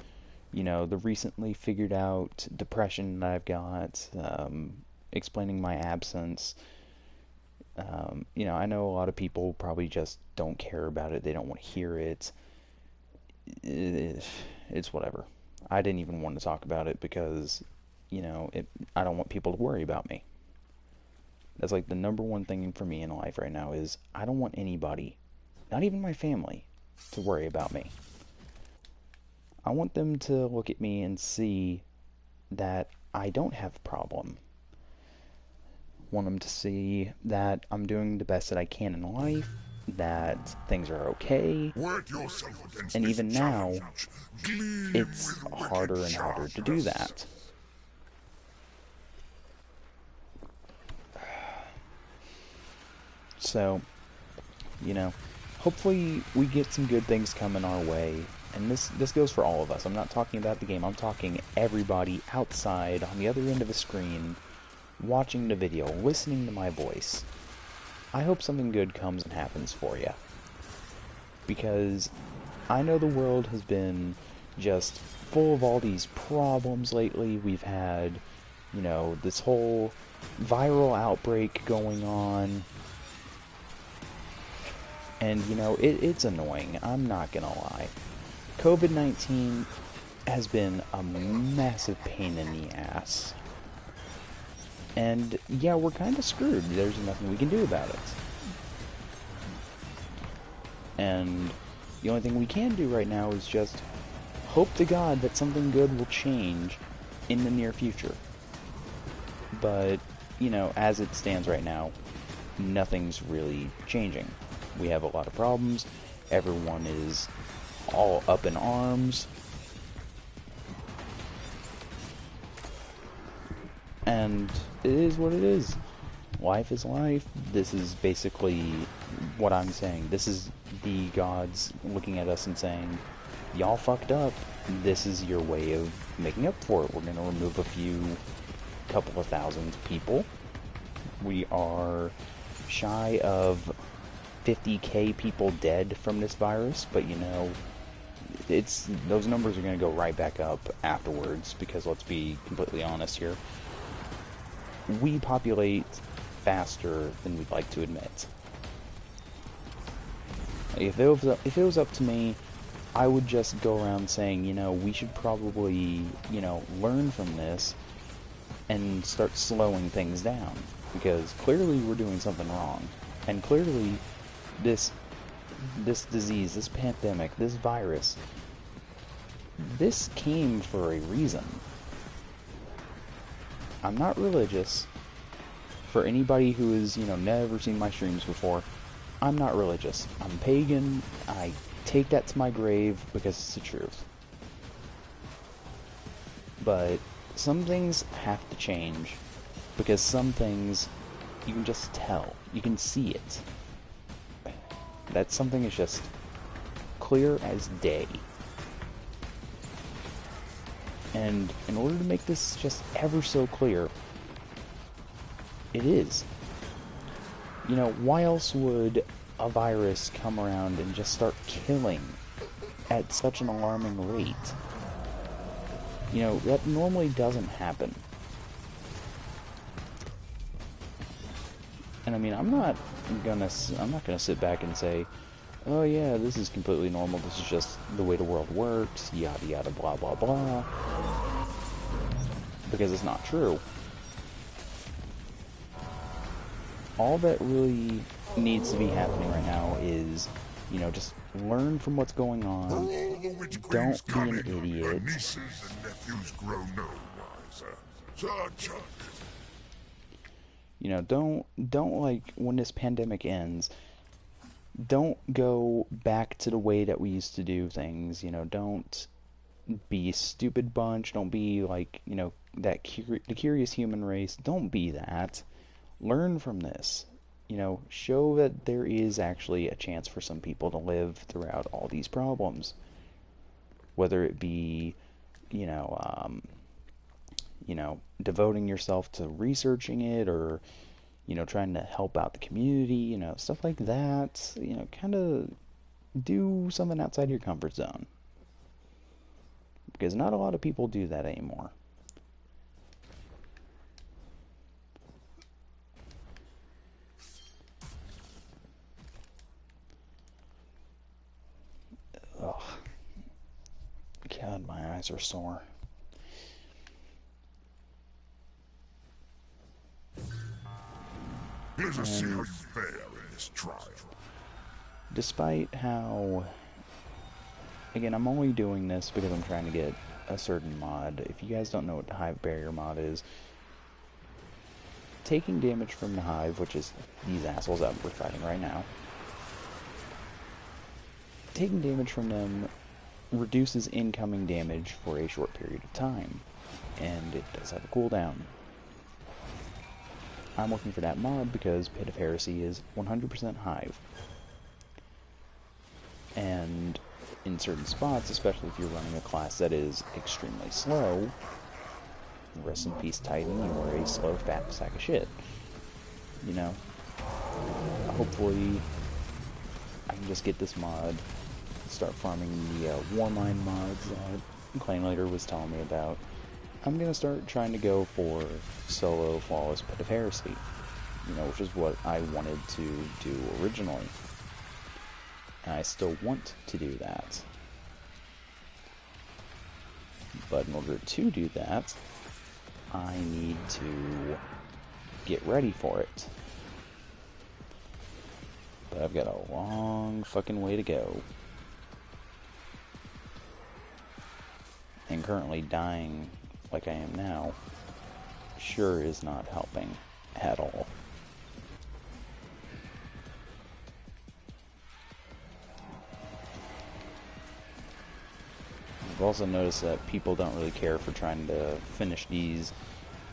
you know, the recently figured out depression that I've got, explaining my absence. You know, I know a lot of people probably just don't care about it. They don't want to hear it. It's whatever. I didn't even want to talk about it because, you know, I don't want people to worry about me. That's like the number one thing for me in life right now is I don't want anybody, not even my family, to worry about me. I want them to look at me and see that I don't have a problem. I want them to see that I'm doing the best that I can in life, that things are okay. And even now, it's harder and harder to do that. So, you know, hopefully we get some good things coming our way. And this goes for all of us. I'm not talking about the game. I'm talking everybody outside on the other end of a screen, watching the video, listening to my voice. I hope something good comes and happens for you. Because I know the world has been just full of all these problems lately. We've had, you know, this whole viral outbreak going on. And, you know, it's annoying. I'm not gonna lie. COVID-19 has been a massive pain in the ass. And, yeah, we're kind of screwed. There's nothing we can do about it. And the only thing we can do right now is just hope to God that something good will change in the near future. But, you know, as it stands right now, nothing's really changing. We have a lot of problems. Everyone is all up in arms. And it is what it is. Life is life. This is basically what I'm saying. This is the gods looking at us and saying, y'all fucked up. This is your way of making up for it. We're going to remove a couple of thousand people. We are shy of 50,000 people dead from this virus, but you know, those numbers are going to go right back up afterwards, because let's be completely honest here, we populate faster than we'd like to admit. If it was up to me, I would just go around saying, you know, we should probably, you know, learn from this and start slowing things down, because clearly we're doing something wrong, and clearly this disease, this pandemic, this virus, this came for a reason. I'm not religious. For anybody who has, you know, never seen my streams before, I'm not religious. I'm pagan. I take that to my grave because it's the truth. But some things have to change, because some things you can just tell. You can see it. That something is just clear as day. And in order to make this just ever so clear, it is. You know, why else would a virus come around and just start killing at such an alarming rate? You know, that normally doesn't happen. And I mean, I'm not gonna sit back and say, oh yeah, this is completely normal, this is just the way the world works, yada yada blah blah blah. Because it's not true. All that really needs to be happening right now is You know, just learn from what's going on. All the witch queens Don't be an coming, idiot. her nieces and nephews grow no wiser. Such a... You know, don't like, when this pandemic ends, don't go back to the way that we used to do things. You know, don't be a stupid bunch. Don't be like, you know, the curious human race. Don't be that. Learn from this. You know, show that there is actually a chance for some people to live throughout all these problems. Whether it be, you know, devoting yourself to researching it, or, you know, trying to help out the community, you know, stuff like that. You know, kind of do something outside your comfort zone. Because not a lot of people do that anymore. Ugh. God, my eyes are sore. Let us see how you fare in this trial. Despite how... Again, I'm only doing this because I'm trying to get a certain mod. If you guys don't know what the Hive Barrier mod is, taking damage from the Hive, which is these assholes that we're fighting right now, taking damage from them reduces incoming damage for a short period of time, and it does have a cooldown. I'm looking for that mod because Pit of Heresy is 100% Hive. And in certain spots, especially if you're running a class that is extremely slow, rest in peace Titan, you are a slow fat sack of shit. You know? Hopefully I can just get this mod, start farming the Warmind mods that Clan Leader was telling me about. I'm gonna start trying to go for solo flawless Pit of Heresy, you know, which is what I wanted to do originally. And I still want to do that. But in order to do that, I need to get ready for it. But I've got a long fucking way to go. And currently dying like I am now sure is not helping at all. I've also noticed that people don't really care for trying to finish these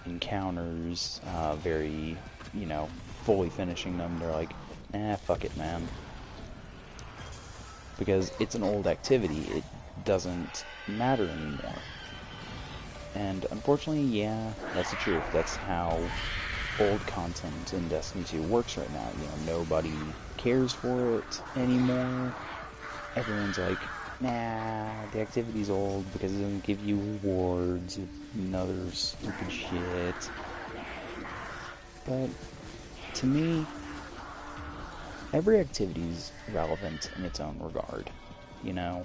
encounters very, you know, fully finishing them. They're like, fuck it, man. Because it's an old activity. It doesn't matter anymore. And unfortunately, yeah, that's the truth. That's how old content in Destiny 2 works right now. You know, nobody cares for it anymore. Everyone's like, nah, the activity's old because it doesn't give you rewards and other stupid shit. But to me, every activity's relevant in its own regard, you know?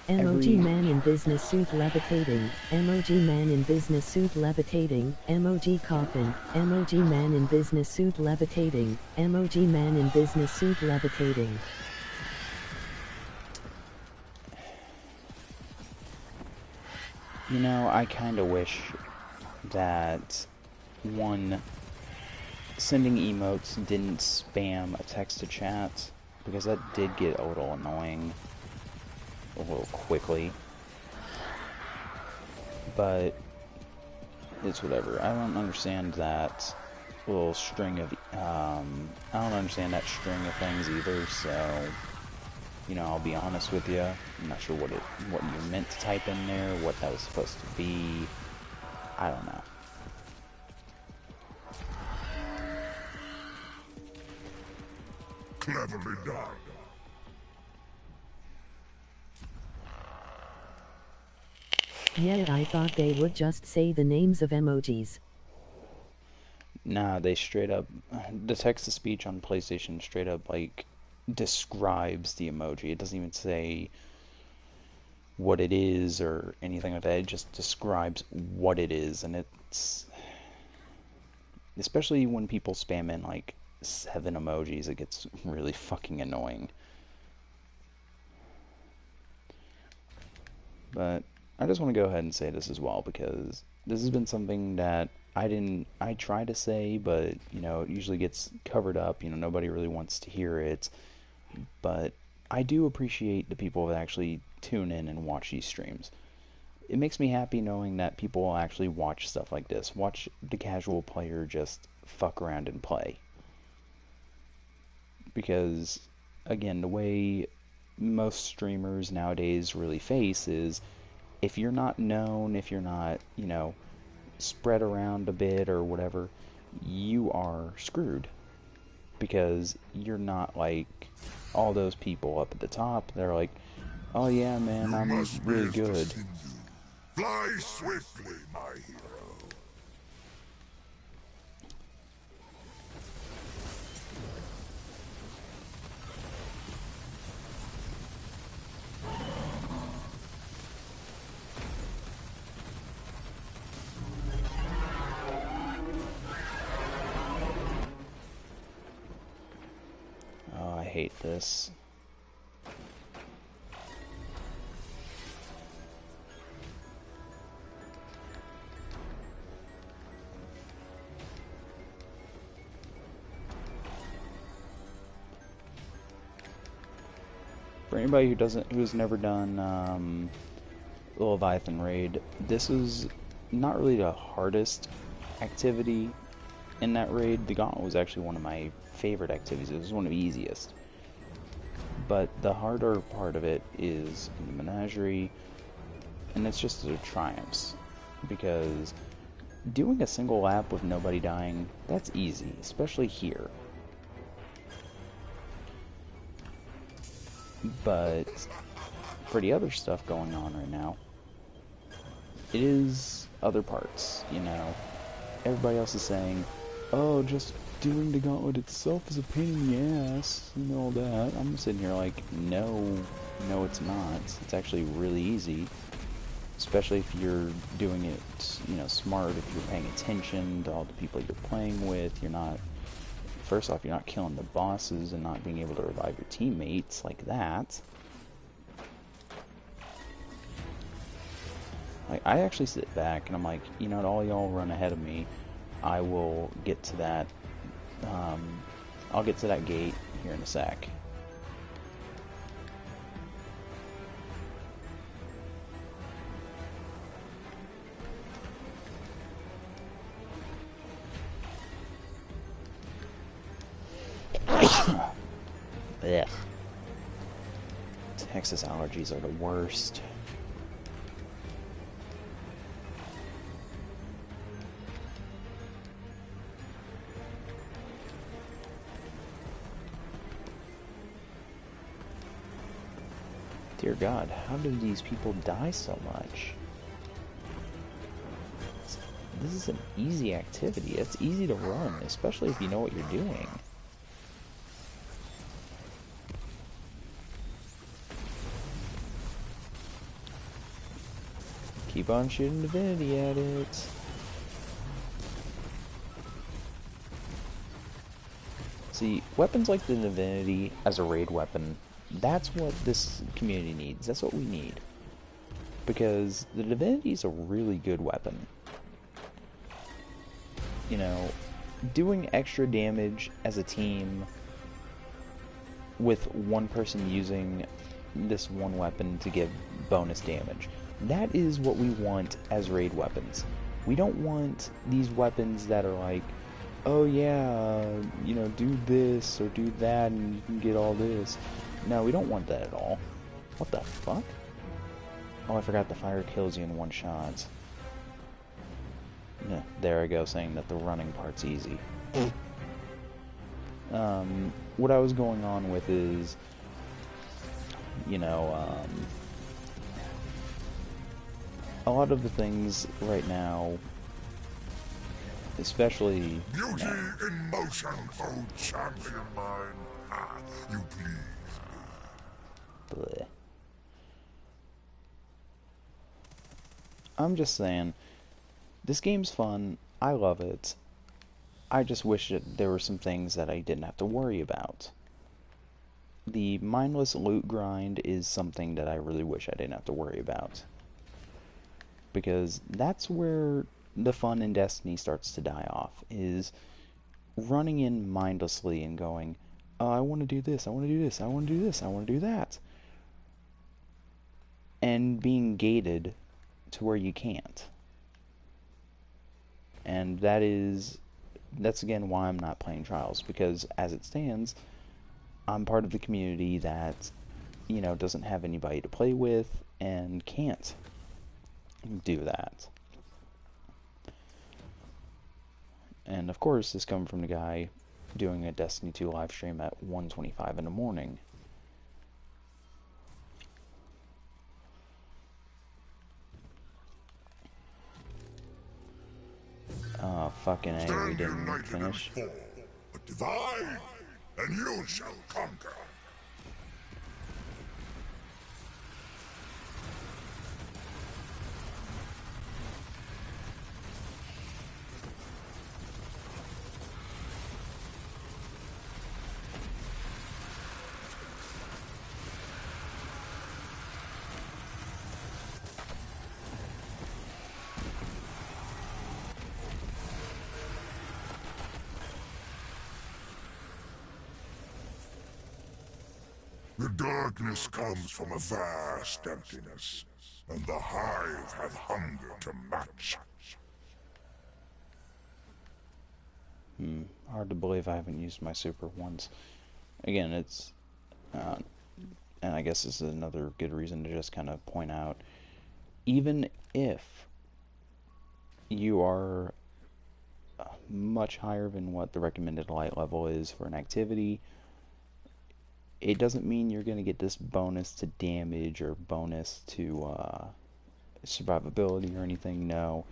Emoji man in business suit levitating, emoji man in business suit levitating, emoji coffin, emoji man in business suit levitating, emoji man in business suit levitating. You know, I kind of wish that, one, sending emotes didn't spam a text-to-chat, because that did get a little annoying a little quickly. But it's whatever. I don't understand that little string of I don't understand that string of things either, so you know, I'll be honest with you. I'm not sure what you meant to type in there, what that was supposed to be. I don't know. Cleverly done. Yeah, I thought they would just say the names of emojis. Nah, they straight up, the text-to-speech on PlayStation straight up, like, describes the emoji. It doesn't even say what it is or anything like that. It just describes what it is, and it's, especially when people spam in like 7 emojis, it gets really fucking annoying. But I just want to go ahead and say this as well, because this has been something that I try to say, but, you know, it usually gets covered up, you know, nobody really wants to hear it. But I do appreciate the people that actually tune in and watch these streams. It makes me happy knowing that people will actually watch stuff like this, watch the casual player just fuck around and play. Because, again, the way most streamers nowadays really face is, if you're not known, if you're not, you know, spread around a bit or whatever, you are screwed. Because you're not like all those people up at the top. They're like, oh yeah, man, I'm really good. Fly swiftly, my hero. Oh, I hate this. For anybody who's never done the Leviathan raid, this is not really the hardest activity in that raid. The Gauntlet was actually one of my favorite activities. It was one of the easiest. But the harder part of it is in the menagerie, and it's just the triumphs. Because doing a single lap with nobody dying, that's easy, especially here. But for the other stuff going on right now, it is other parts, you know. Everybody else is saying, oh, just doing the gauntlet itself is a pain in the ass, and all that. I'm sitting here like, no, it's not. It's actually really easy, especially if you're doing it, you know, smart, if you're paying attention to all the people you're playing with. You're not, first off, you're not killing the bosses and not being able to revive your teammates like that. Like, I actually sit back and I'm like, you know what, all y'all run ahead of me. I will get to that, I'll get to that gate here in a sec. Ugh. Texas allergies are the worst. Dear God, how do these people die so much? This is an easy activity. It's easy to run, especially if you know what you're doing. Keep on shooting Divinity at it. See, weapons like the Divinity as a raid weapon, that's what this community needs. That's what we need. Because the Divinity is a really good weapon. You know, doing extra damage as a team with one person using this one weapon to give bonus damage. That is what we want as raid weapons. We don't want these weapons that are like, oh yeah, you know, do this or do that and you can get all this. No, we don't want that at all. What the fuck? Oh, I forgot the fire kills you in one shot. Yeah, there I go, saying that the running part's easy. What I was going on with is, you know, a lot of the things right now, especially... Beauty in motion, oh champion mine. Ah, you please me. Bleh. I'm just saying, this game's fun, I love it. I just wish that there were some things that I didn't have to worry about. The mindless loot grind is something that I really wish I didn't have to worry about. because that's where the fun in Destiny starts to die off, is running in mindlessly and going, oh, I want to do this, I want to do this, I want to do this, I want to do that, and being gated to where you can't. And that's again why I'm not playing Trials, because as it stands, I'm part of the community that, you know, doesn't have anybody to play with and can't do that. And of course, this comes from the guy doing a Destiny 2 live stream at 1:25 in the morning. Oh, fucking A, we didn't finish. But divide, and you shall conquer. The darkness comes from a vast emptiness, and the Hive have hunger to match. Hard to believe I haven't used my super once. Again, it's, and I guess this is another good reason to just kind of point out, even if you are much higher than what the recommended light level is for an activity, it doesn't mean you're going to get this bonus to damage or bonus to survivability or anything. No,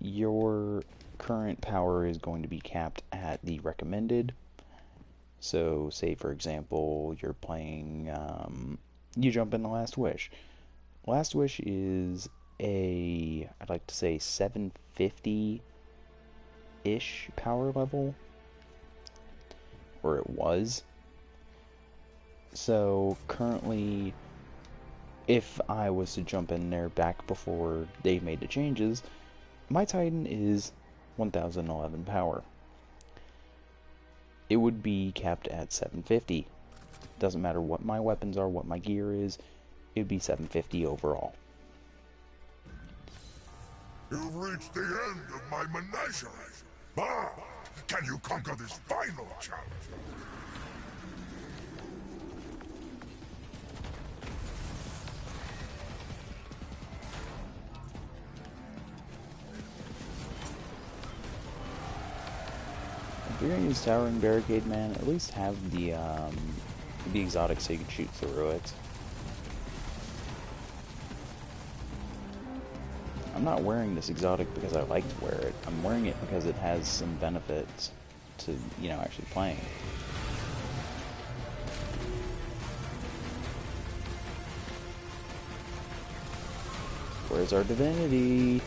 your current power is going to be capped at the recommended. So say for example you're playing, you jump in the Last Wish. Last Wish is I'd like to say 750-ish power level, or it was. So currently, if I was to jump in there back before they made the changes, my Titan is 1011 power. It would be capped at 750. Doesn't matter what my weapons are, what my gear is, it would be 750 overall. You've reached the end of my menagerie. Ah, can you conquer this final challenge? If you're gonna use Towering Barricade, man, at least have the exotic so you can shoot through it. I'm not wearing this exotic because I like to wear it. I'm wearing it because it has some benefits to, you know, actually playing. Where's our divinity?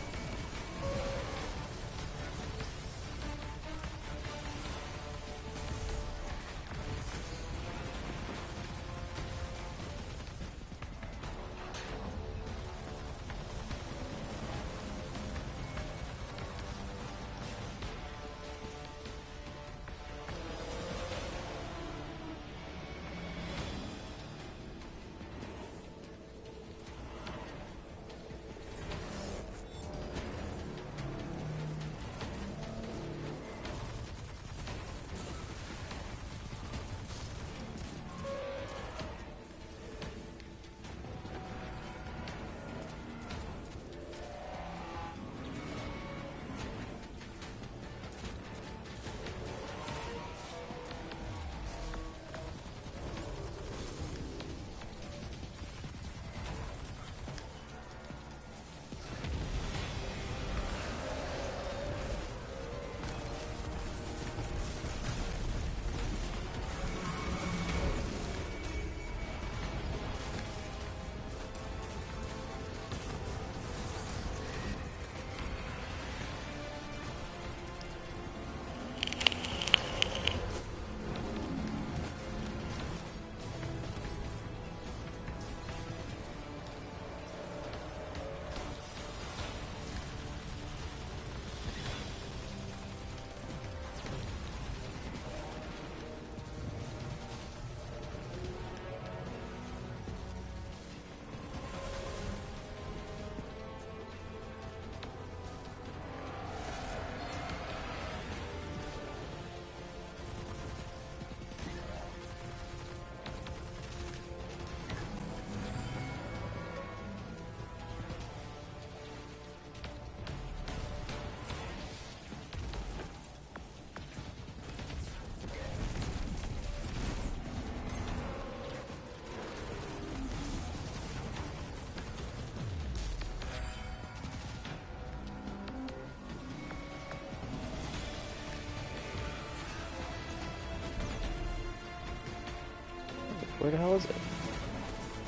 Where the hell is it?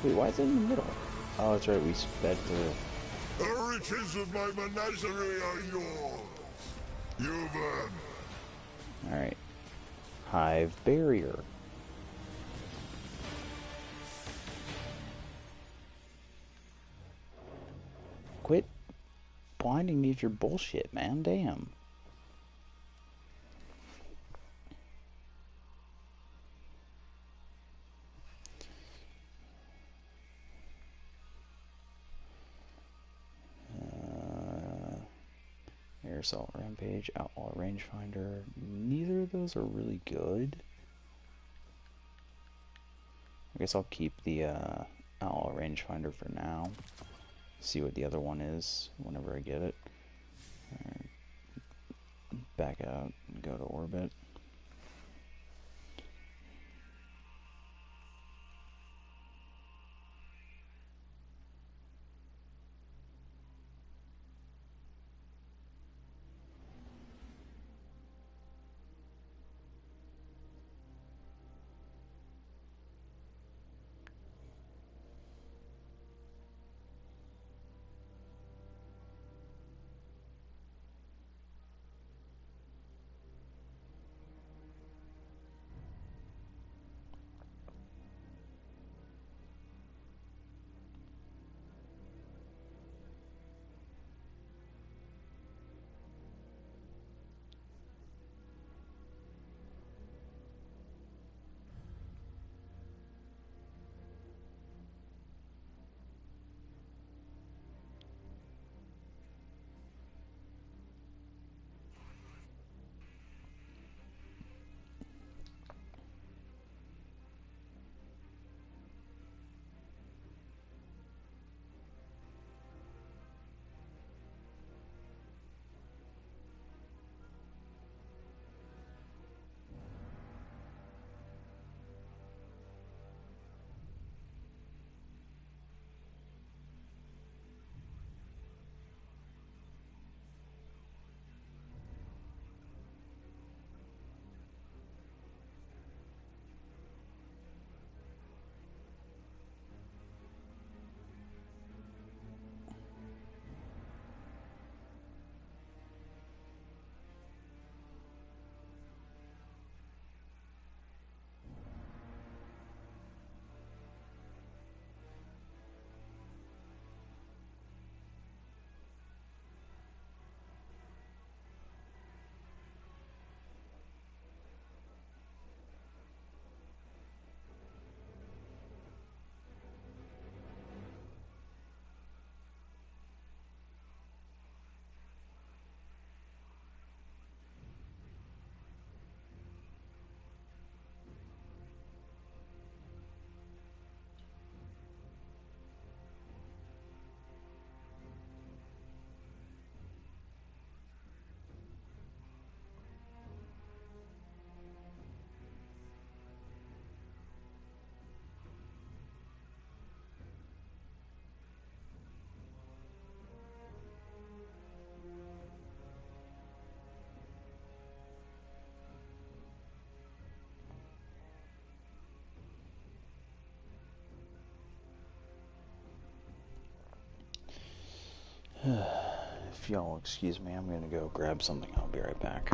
Wait, why is it in the middle? Oh, that's right, we sped to... The riches of my menagerie are yours. You then. Alright. Hive barrier. Quit blinding me with your bullshit, man. Damn. Air Assault Rampage, Outlaw Rangefinder. Neither of those are really good. I guess I'll keep the Outlaw Rangefinder for now. See what the other one is whenever I get it. Right. Back out and go to orbit. If y'all excuse me, I'm gonna go grab something. I'll be right back.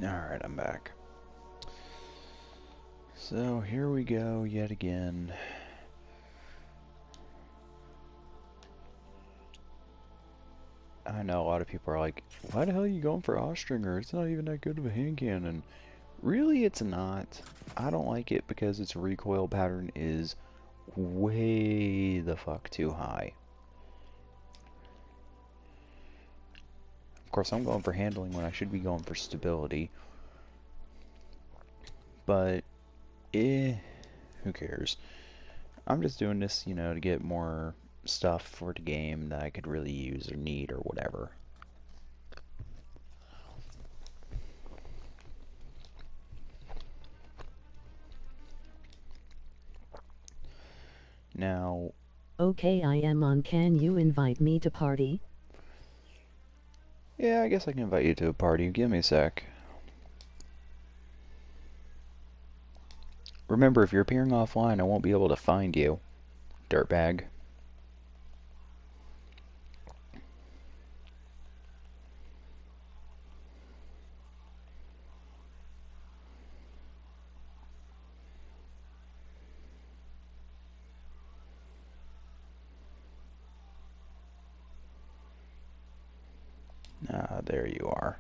Alright, I'm back. So here we go yet again. I know a lot of people are like, why the hell are you going for Ostringer? It's not even that good of a hand cannon. Really, it's not. I don't like it because its recoil pattern is way the fuck too high. Of course, I'm going for handling when I should be going for stability. But, who cares? I'm just doing this, you know, to get more stuff for the game that I could really use or need or whatever. Now... Okay, I am on. Can you invite me to party? Yeah, I guess I can invite you to a party. Give me a sec. Remember, if you're appearing offline, I won't be able to find you, dirtbag. Ah, there you are.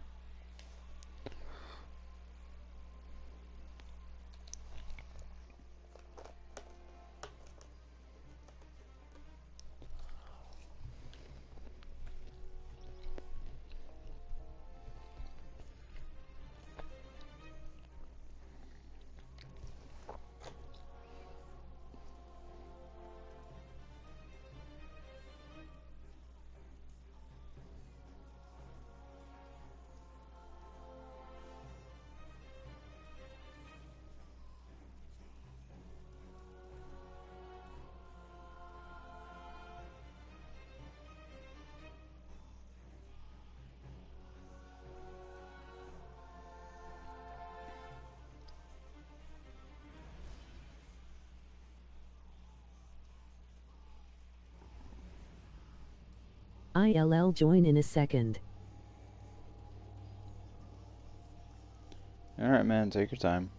ILL join in a second. Alright, man, take your time.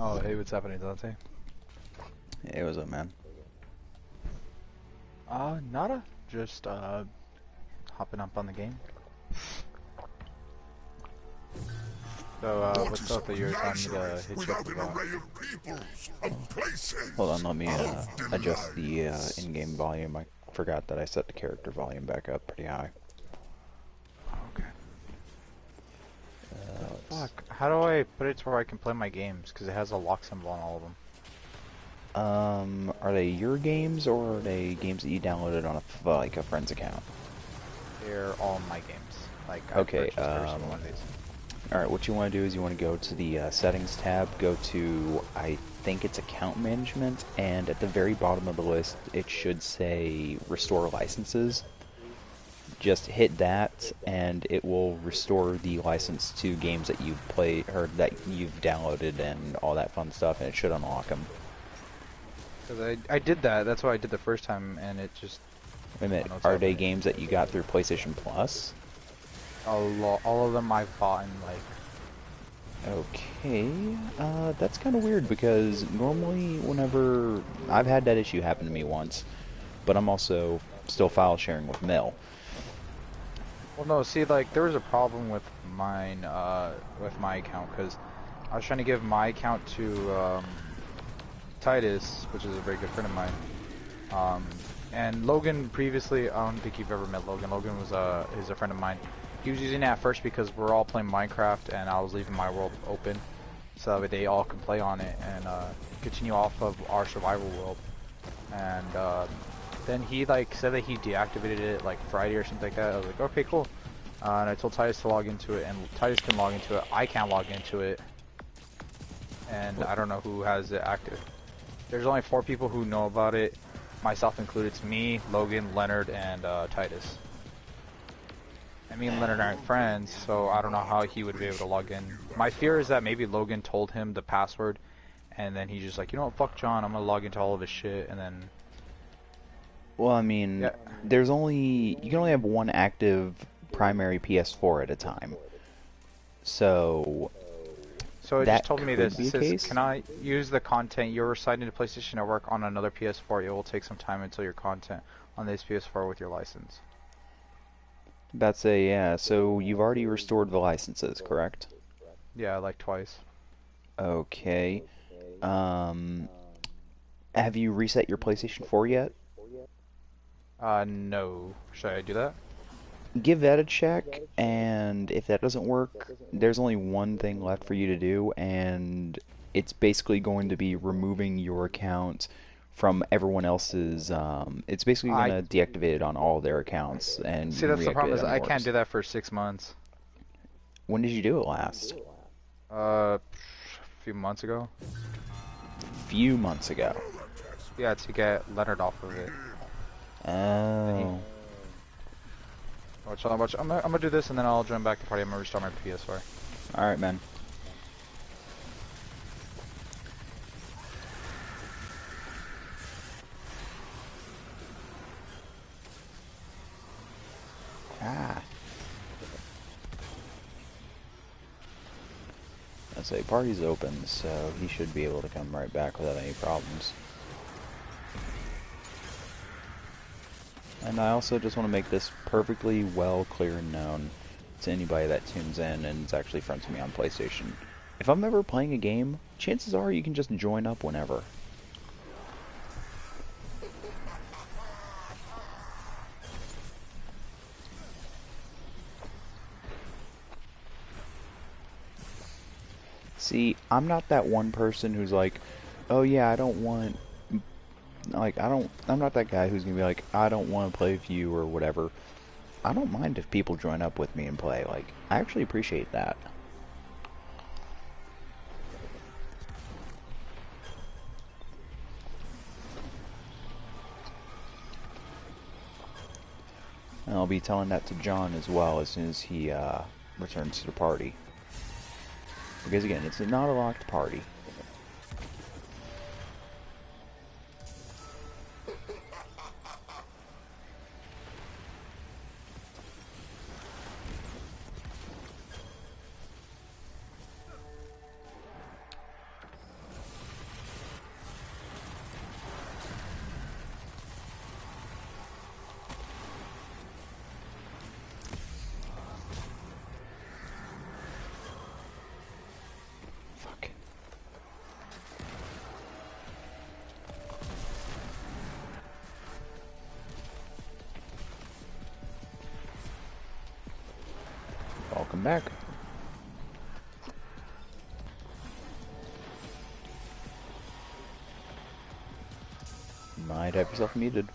Oh, hey, what's happening, Dante? Hey, what's up, man? Nada. Just, hopping up on the game. So, what's up that you're telling me to hit you up about? Hold on, let me adjust the in-game volume. I forgot that I set the character volume back up pretty high. Okay. Fuck. How do I put it to where I can play my games? Because it has a lock symbol on all of them. Are they your games or are they games that you downloaded on a friend's account? They're all my games. Like, I Okay, purchased every single one of these. Alright, what you want to do is you want to go to the settings tab, go to, I think it's account management, and at the very bottom of the list it should say restore licenses. Just hit that and it will restore the license to games that you've played or that you've downloaded and all that fun stuff, and it should unlock them. Because I did that. That's what I did the first time, and it just... Wait a minute, are they games that you got through PlayStation Plus? All of them I've bought in, like... Okay, that's kind of weird because normally whenever... I've had that issue happen to me once, but I'm also still file sharing with Mill. Well, no, see, like, there was a problem with mine, with my account, because I was trying to give my account to, Titus, which is a very good friend of mine. And Logan previously, I don't think you've ever met Logan. Logan was, is a friend of mine. He was using it at first because we're all playing Minecraft, and I was leaving my world open, so that they all can play on it, and, continue off of our survival world. And, then he, like, said that he deactivated it, like, Friday or something like that. I was like, okay, cool. And I told Titus to log into it, and Titus can log into it. I can't log into it. And I don't know who has it active. There's only 4 people who know about it, myself included. It's me, Logan, Leonard, and Titus. And me and Leonard aren't friends, so I don't know how he would be able to log in. My fear is that maybe Logan told him the password, and then he's just like, you know what, fuck John, I'm gonna log into all of his shit, and then... Well, I mean, Yeah. you can only have one active primary PS4 at a time. So So it that just told me could this. be It a says, case. can I use the content you're reciting to PlayStation Network on another PS4? It will take some time until your content on this PS4 with your license. About to say, yeah, so you've already restored the licenses, correct? Yeah, like twice. Okay. Um, have you reset your PlayStation 4 yet? No. Should I do that? Give that a check, and if that doesn't work, there's only one thing left for you to do, and it's basically going to be removing your account from everyone else's, it's basically going I to deactivate it on all their accounts and see. That's the problem reactivate it is on I can't yours. do that for 6 months. When did you do it last? A few months ago. Few months ago. Yeah, to get Leonard off of it. Oh. Watch. I'm gonna do this and then I'll join back the party. I'm gonna restart my PS4. Alright, man. Ah. I say party's open, so he should be able to come right back without any problems. And I also just want to make this perfectly well clear and known to anybody that tunes in and is actually friends with me on PlayStation. If I'm ever playing a game, chances are you can just join up whenever. See, I'm not that one person who's like, oh yeah, I don't want, like, I'm not that guy who's gonna be like, I don't want to play with you or whatever. I don't mind if people join up with me and play, like, I actually appreciate that. And I'll be telling that to John as well as soon as he returns to the party. Because again, it's not a locked party. Fuck. Welcome back. Might have yourself muted.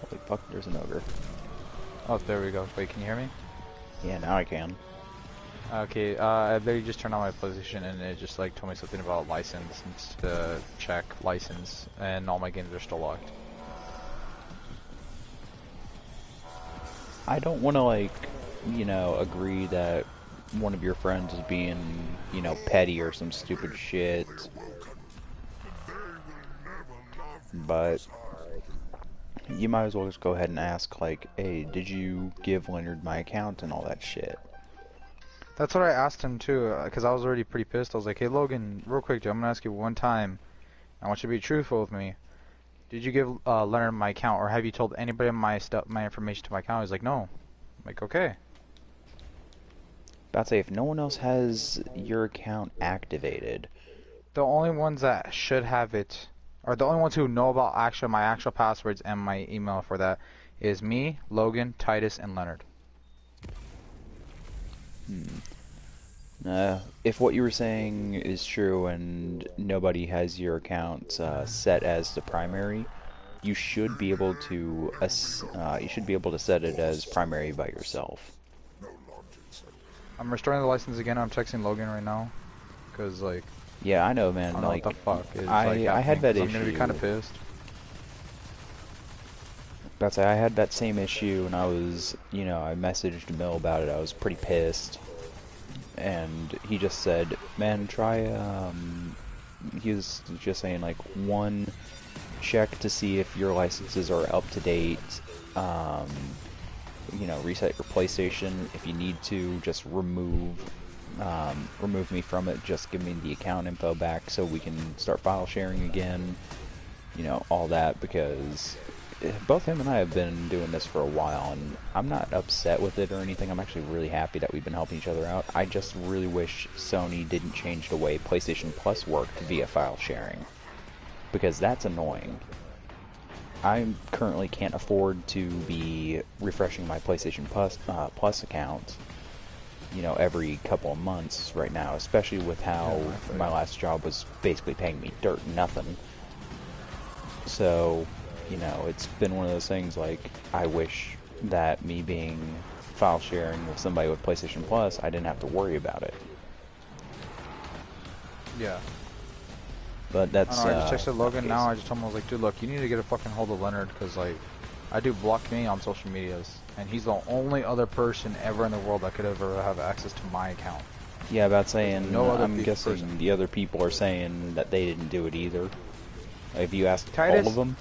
Holy fuck, there's an ogre. Oh, there we go. Wait, can you hear me? Yeah, now I can. Okay, I literally just turned on my PlayStation and it just like told me something about license and to check license, and all my games are still locked. I don't want to, like, you know, agree that one of your friends is being, you know, petty or some stupid shit. But you might as well just go ahead and ask, like, hey, did you give Leonard my account and all that shit? That's what I asked him too, because I was already pretty pissed. I was like, hey Logan, real quick, dude, I'm gonna ask you one time. I want you to be truthful with me. Did you give Leonard my account, or have you told anybody my information to my account? He's like, no. I'm like, okay. About to say, if no one else has your account activated, The only ones that should have it, or the only ones who know about my actual passwords and my email for that, is me, Logan, Titus, and Leonard. if what you were saying is true and nobody has your account set as the primary, you should be able to set it as primary by yourself. I'm restoring the license again. I'm texting Logan right now, cause like. Yeah, I know, man. I don't know like, what the fuck is I had that issue. I'm gonna be kind of pissed. About to say, I had that same issue, and I was, I messaged Mill about it. I was pretty pissed, and he just said, "Man, try." He was just saying like, one, check to see if your licenses are up to date. Reset your PlayStation. If you need to, just remove me from it. Just give me the account info back so we can start file sharing again. All that, because both him and I have been doing this for a while, and I'm not upset with it or anything. I'm actually really happy that we've been helping each other out. I just really wish Sony didn't change the way PlayStation Plus worked via file sharing, because that's annoying. I currently can't afford to be refreshing my PlayStation Plus account, every couple of months right now, especially with how my last job was basically paying me dirt nothing. So, it's been one of those things, like, I wish that me being file sharing with somebody with PlayStation Plus, I didn't have to worry about it. Yeah. But that's, I just texted Logan now. I just told him, I was like, dude, look, you need to get a fucking hold of Leonard, because, like, I do block me on social medias, and he's the only other person ever in the world that could ever have access to my account. Yeah, about saying, no other I'm guessing person. the other people are saying that they didn't do it either. Have you asked Titus, all of them?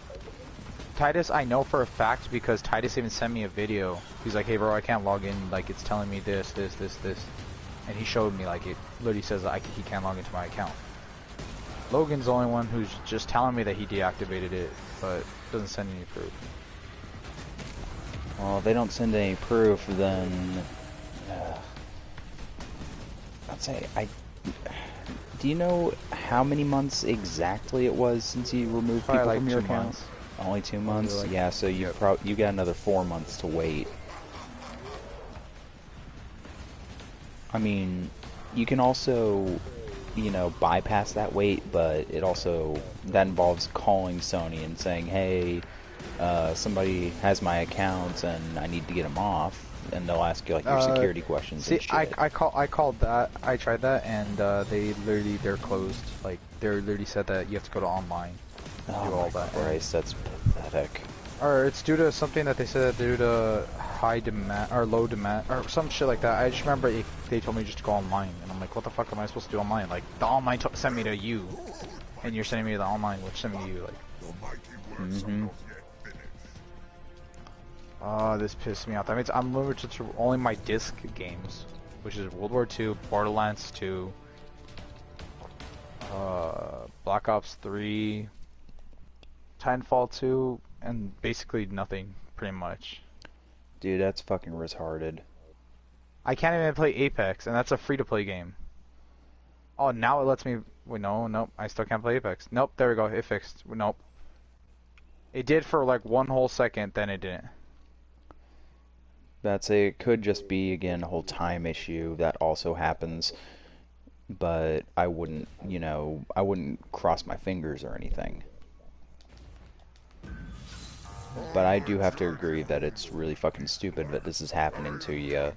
Titus, I know for a fact, because Titus even sent me a video. He's like, hey bro, I can't log in, like, it's telling me this. And he showed me, like, it literally says that he can't log into my account. Logan's the only one who's just telling me that he deactivated it, but doesn't send any proof. Well, if they don't send any proof, then I'd say do you know how many months exactly it was since you removed Probably people like from your 2 account? months. Only 2 months? Like, yeah, so you you got another 4 months to wait. I mean, you can also, bypass that wait, but that involves calling Sony and saying, hey, somebody has my accounts and I need to get them off, and they'll ask you like your security questions. See, and shit. I called that. I tried that, and they're closed. Like, they literally said that you have to go to online. Oh do all that. Christ, that's pathetic. Or it's due to something that they said due to high demand or low demand or some shit like that. I just remember they told me just to go online, and I'm like, what the fuck am I supposed to do online? Like, the online sent me to you, and you're sending me to the online, which sent me to you. Like, this pissed me off. That means I'm limited to only my disc games, which is World War II, Borderlands 2, Black Ops 3, Titanfall 2, and basically nothing, pretty much. Dude, that's fucking retarded. I can't even play Apex, and that's a free-to-play game. Oh, now it lets me... Wait, nope, I still can't play Apex. Nope, there we go, it fixed. Nope. It did for like 1 whole second, then it didn't. It could just be, again, a whole time issue that also happens, but I wouldn't, I wouldn't cross my fingers or anything. But I do have to agree that it's really fucking stupid that this is happening to you.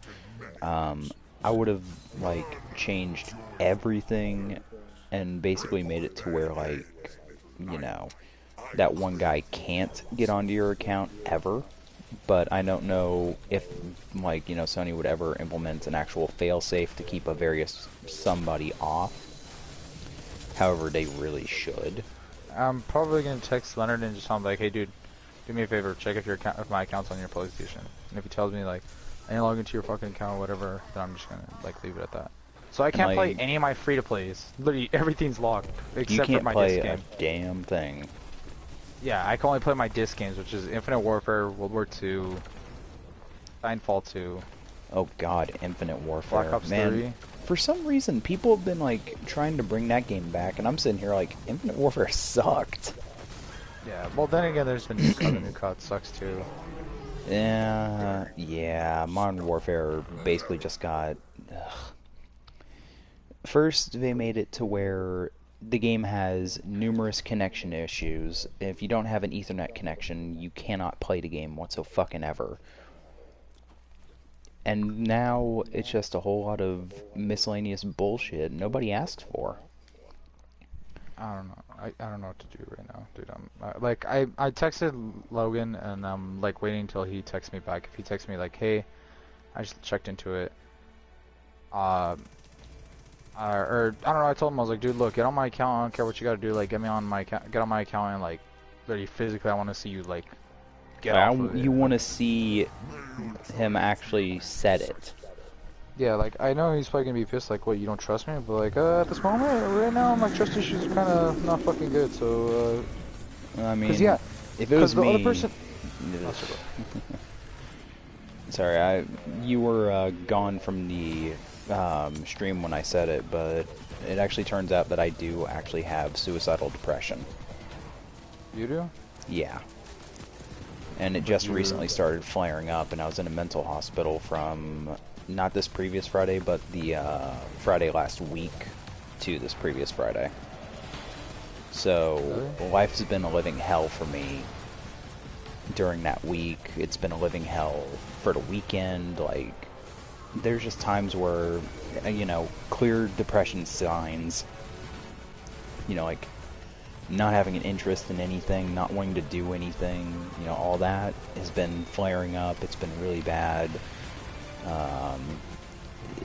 I would have, like, changed everything and basically made it to where, like, that one guy can't get onto your account ever. But I don't know if, like, Sony would ever implement an actual failsafe to keep a various somebody off. However, they really should. I'm probably gonna text Leonard and just tell him like, hey dude, do me a favor, check if my account's on your PlayStation. And if he tells me like, and log into your fucking account or whatever, then I'm just gonna like leave it at that. So I can't play any of my free-to-plays. Literally everything's locked except for my disc game. You can't play a damn thing. Yeah, I can only play my disc games, which is Infinite Warfare, World War II, Titanfall 2. Oh god, Infinite Warfare. Black Ops Man, 3. for some reason, people have been like trying to bring that game back, and I'm sitting here like, Infinite Warfare sucked. Yeah, well then again, there's the new cut. The new cut sucks too. Yeah, Modern Warfare basically just got... Ugh. First, they made it to where the game has numerous connection issues. If you don't have an Ethernet connection, you cannot play the game whatsoever. And now it's just a whole lot of miscellaneous bullshit nobody asked for. I don't know. I don't know what to do right now, dude. Like I texted Logan and I'm like waiting until he texts me back. If he texts me like, hey, I just checked into it. Or I don't know. I told him, I was like, dude, look, get on my account. I don't care what you gotta do. Like, get me on my account. Get on my account and like, literally physically, I want to see you like get off of it. You want to see him actually set it. Yeah, like, I know he's probably gonna be pissed, like, what, you don't trust me? But, like, at this moment, right now, my trust issues are kind of not fucking good, so, I mean, cause, yeah, if it was the me... other person... Sorry, you were gone from the stream when I said it, but it actually turns out that I do actually have suicidal depression. You do? Yeah. And it just recently started flaring up, and I was in a mental hospital from... not this previous Friday, but the Friday last week to this previous Friday. So, life has been a living hell for me during that week. It's been a living hell for the weekend. Like, there's just times where, you know, clear depression signs, you know, like not having an interest in anything, not wanting to do anything, you know, all that has been flaring up. It's been really bad.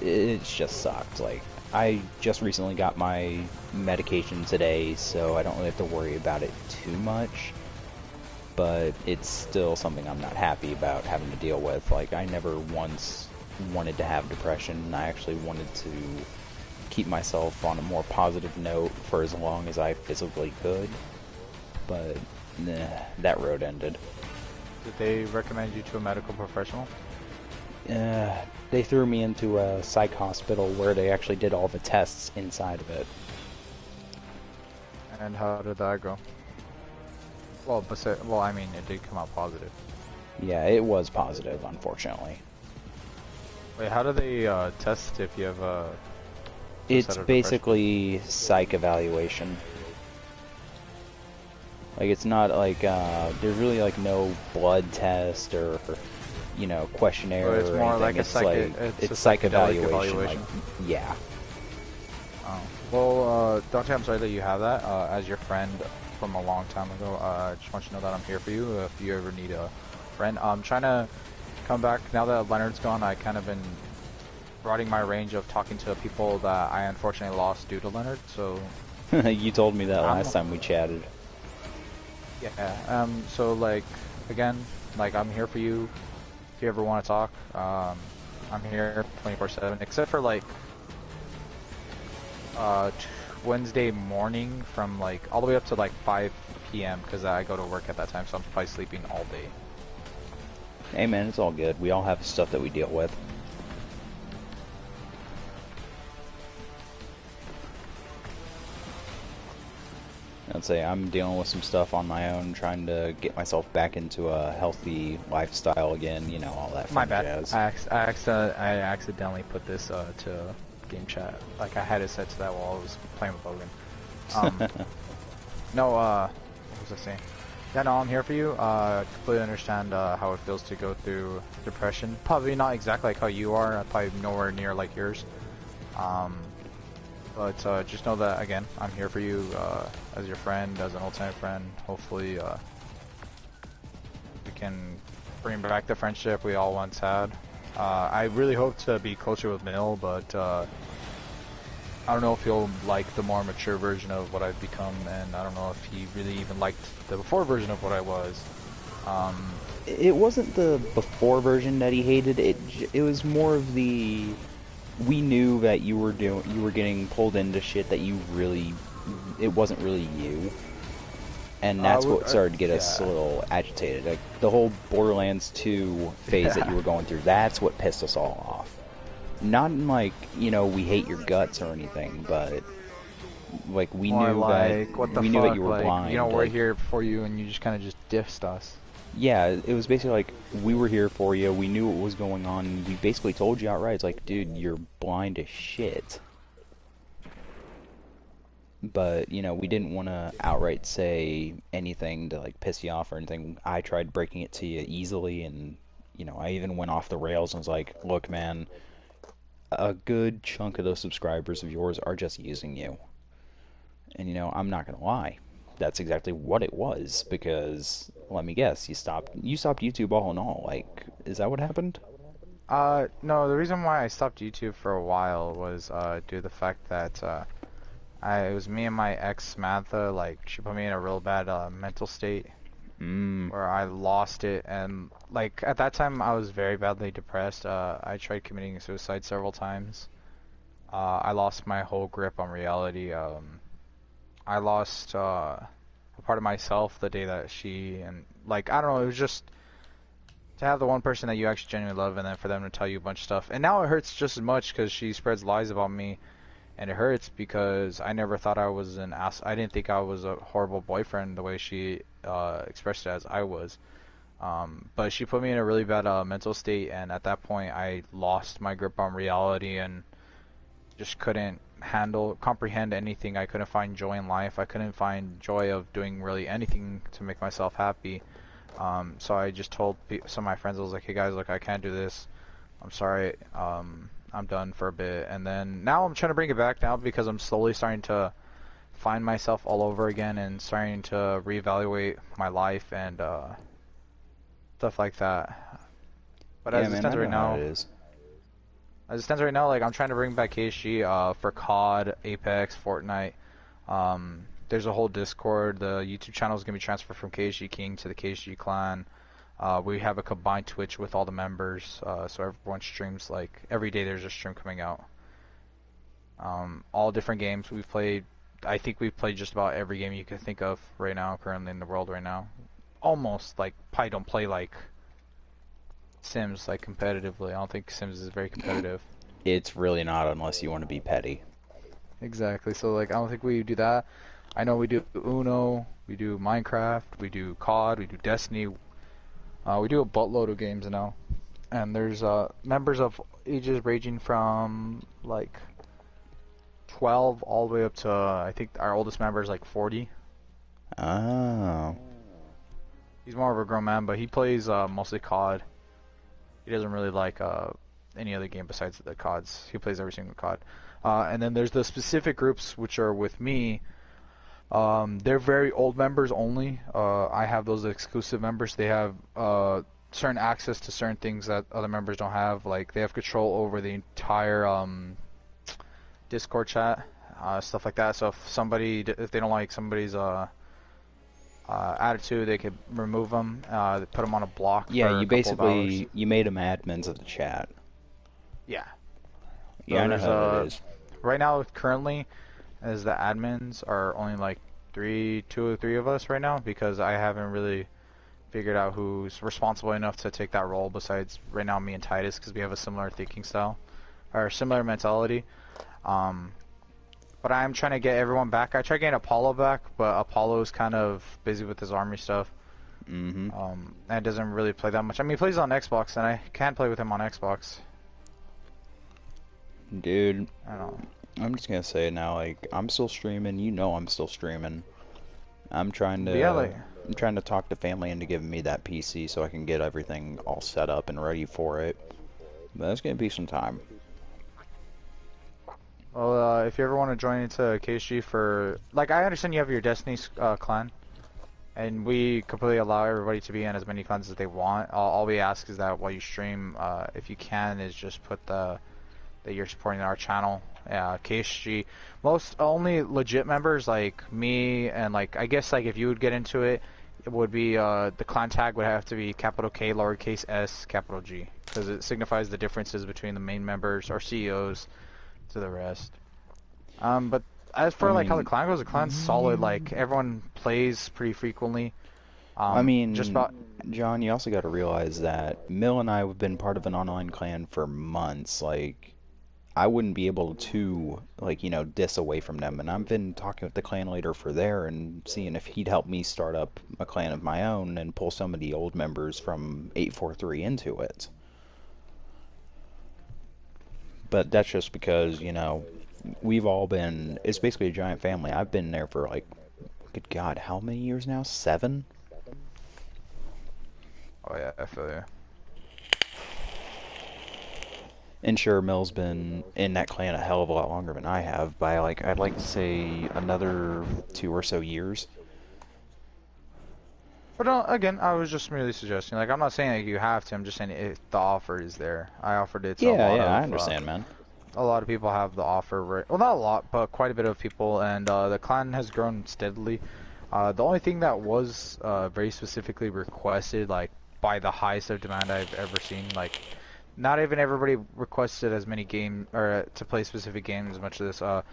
It's just sucked. Like, I just recently got my medication today, so I don't really have to worry about it too much, but it's still something I'm not happy about having to deal with. Like, I never once wanted to have depression. I actually wanted to keep myself on a more positive note for as long as I physically could, but that road ended. Did they recommend you to a medical professional? They threw me into a psych hospital where they actually did all the tests inside of it. And how did that go? Well, I mean, it did come out positive. Yeah, it was positive, unfortunately. Wait, how do they test if you have a... It's basically psych evaluation. Like, it's not like, there's really like no blood test or you know, questionnaire or anything. More like it's a psych evaluation. Like, yeah. Oh. Well, Dante, I'm sorry that you have that. As your friend from a long time ago, I just want you to know that I'm here for you if you ever need a friend. I'm trying to come back. Now that Leonard's gone, I kind of been broadening my range of talking to people that I unfortunately lost due to Leonard, so... You told me that last time we chatted. Yeah, so, like, again, like, I'm here for you. If you ever want to talk, I'm here 24/7, except for like Wednesday morning from like all the way up to like 5 p.m. because I go to work at that time, so I'm probably sleeping all day. Hey man, it's all good. We all have stuff that we deal with. I'd say I'm dealing with some stuff on my own, trying to get myself back into a healthy lifestyle again, you know, all that fun jazz. I accidentally put this to game chat. Like, I had it set to that while I was playing with Logan. No, what was I saying? Yeah, no, I'm here for you. Completely understand how it feels to go through depression. Probably not exactly like how you are, probably nowhere near like yours. But just know that, again, I'm here for you as your friend, as an old-time friend. Hopefully we can bring back the friendship we all once had. I really hope to be closer with Mill, but I don't know if he'll like the more mature version of what I've become, and I don't know if he really even liked the before version of what I was. It wasn't the before version that he hated. It was more of the, we knew that you were getting pulled into shit that you really, it wasn't really you. And that's what started to get us a little agitated. Like, the whole Borderlands 2 phase that you were going through, that's what pissed us all off. Not in, like, you know, we hate your guts or anything, but, like, we knew that you were blind. You know, we're here for you, and you just kind of just dissed us. Yeah, it was basically like, we were here for you, we knew what was going on, we basically told you outright, it's like, dude, you're blind as shit. But, you know, we didn't want to outright say anything to, like, piss you off or anything. I tried breaking it to you easily, and, you know, I even went off the rails and was like, look, man, a good chunk of those subscribers of yours are just using you. And, you know, I'm not going to lie. That's exactly what it was, because, let me guess, you stopped YouTube all in all. Like, is that what happened? No, the reason why I stopped YouTube for a while was, due to the fact that, it was me and my ex Samantha, like, she put me in a real bad mental state where I lost it, and, like, at that time I was very badly depressed. I tried committing suicide several times. I lost my whole grip on reality. I lost a part of myself the day that and, like, I don't know, it was just to have the one person that you actually genuinely love, and then for them to tell you a bunch of stuff. And now it hurts just as much because she spreads lies about me. And it hurts because I never thought I was an ass. I didn't think I was a horrible boyfriend the way she expressed it as I was. But she put me in a really bad mental state, and at that point I lost my grip on reality and just couldn't comprehend anything. I couldn't find joy in life. I couldn't find joy of doing really anything to make myself happy. So I just told some of my friends, I was like, hey guys, look, I can't do this. I'm sorry. I'm done for a bit. And then now I'm trying to bring it back now because I'm slowly starting to find myself all over again and starting to reevaluate my life and stuff like that. But yeah, as it stands right now, like, I'm trying to bring back KSG for COD, Apex, Fortnite. There's a whole Discord. The YouTube channel is gonna be transferred from KSG King to the KSG Clan. We have a combined Twitch with all the members, so everyone streams, like, every day there's a stream coming out. All different games we've played. I think we've played just about every game you can think of right now, currently in the world right now. Almost, like, probably don't play, like, Sims, like, competitively. I don't think Sims is very competitive. It's really not, unless you want to be petty. Exactly, so, like, I don't think we do that. I know we do Uno, we do Minecraft, we do COD, we do Destiny. We do a buttload of games now, and there's members of ages ranging from, like, 12 all the way up to, I think our oldest member is like 40. Oh. He's more of a grown man, but he plays mostly COD. He doesn't really like any other game besides the CODs. He plays every single COD. And then there's the specific groups which are with me. They're very old members only. I have those exclusive members. They have certain access to certain things that other members don't have. Like, they have control over the entire Discord chat, stuff like that. So if they don't like somebody's attitude, they could remove them. Put them on a block. Yeah, you made them admins of the chat. Yeah. Yeah, I know how it is. Right now, currently, as the admins are only like 2 or 3 of us right now, because I haven't really figured out who's responsible enough to take that role besides right now me and Titus, because we have a similar thinking style or similar mentality. But I'm trying to get everyone back. I tried getting Apollo back, but Apollo's kind of busy with his army stuff. And doesn't really play that much. I mean, he plays on Xbox, and I can play with him on Xbox. Dude, I don't know. I'm just gonna say it now, like, I'm still streaming, you know I'm still streaming. I'm trying to I'm trying to talk the family into giving me that PC so I can get everything all set up and ready for it. But that's gonna be some time. Well, if you ever want to join into KSG for, like, I understand you have your Destiny clan, and we completely allow everybody to be in as many clans as they want. All we ask is that while you stream, if you can, is just put that you're supporting our channel. KSG, most only legit members like me, and, like, I guess, like, if you would get into it, it would be the clan tag would have to be capital K, lowercase s, capital G, because it signifies the differences between the main members or CEOs to the rest. But as for like how the clan goes, the clan's solid. Like everyone plays pretty frequently. I mean, just about. John, you also got to realize that Mill and I have been part of an online clan for months. Like, I wouldn't be able to, like, you know, diss away from them. And I've been talking with the clan leader for there and seeing if he'd help me start up a clan of my own and pull some of the old members from 843 into it. But that's just because, you know, we've all been, it's basically a giant family. I've been there for, like, good God, how many years now? 7? Oh yeah, I feel you. And sure, Mill's been in that clan a hell of a lot longer than I have, by like, I'd like to say another 2 or so years. But again, I was just merely suggesting. Like, I'm not saying that you have to. I'm just saying if the offer is there. I offered it to a lot of... Yeah, I understand, man. A lot of people have the offer, right? Well, not a lot, but quite a bit of people, and the clan has grown steadily. The only thing that was very specifically requested, like, by the highest of demand I've ever seen, like, not even everybody requested as many games, or to play specific games as much as this,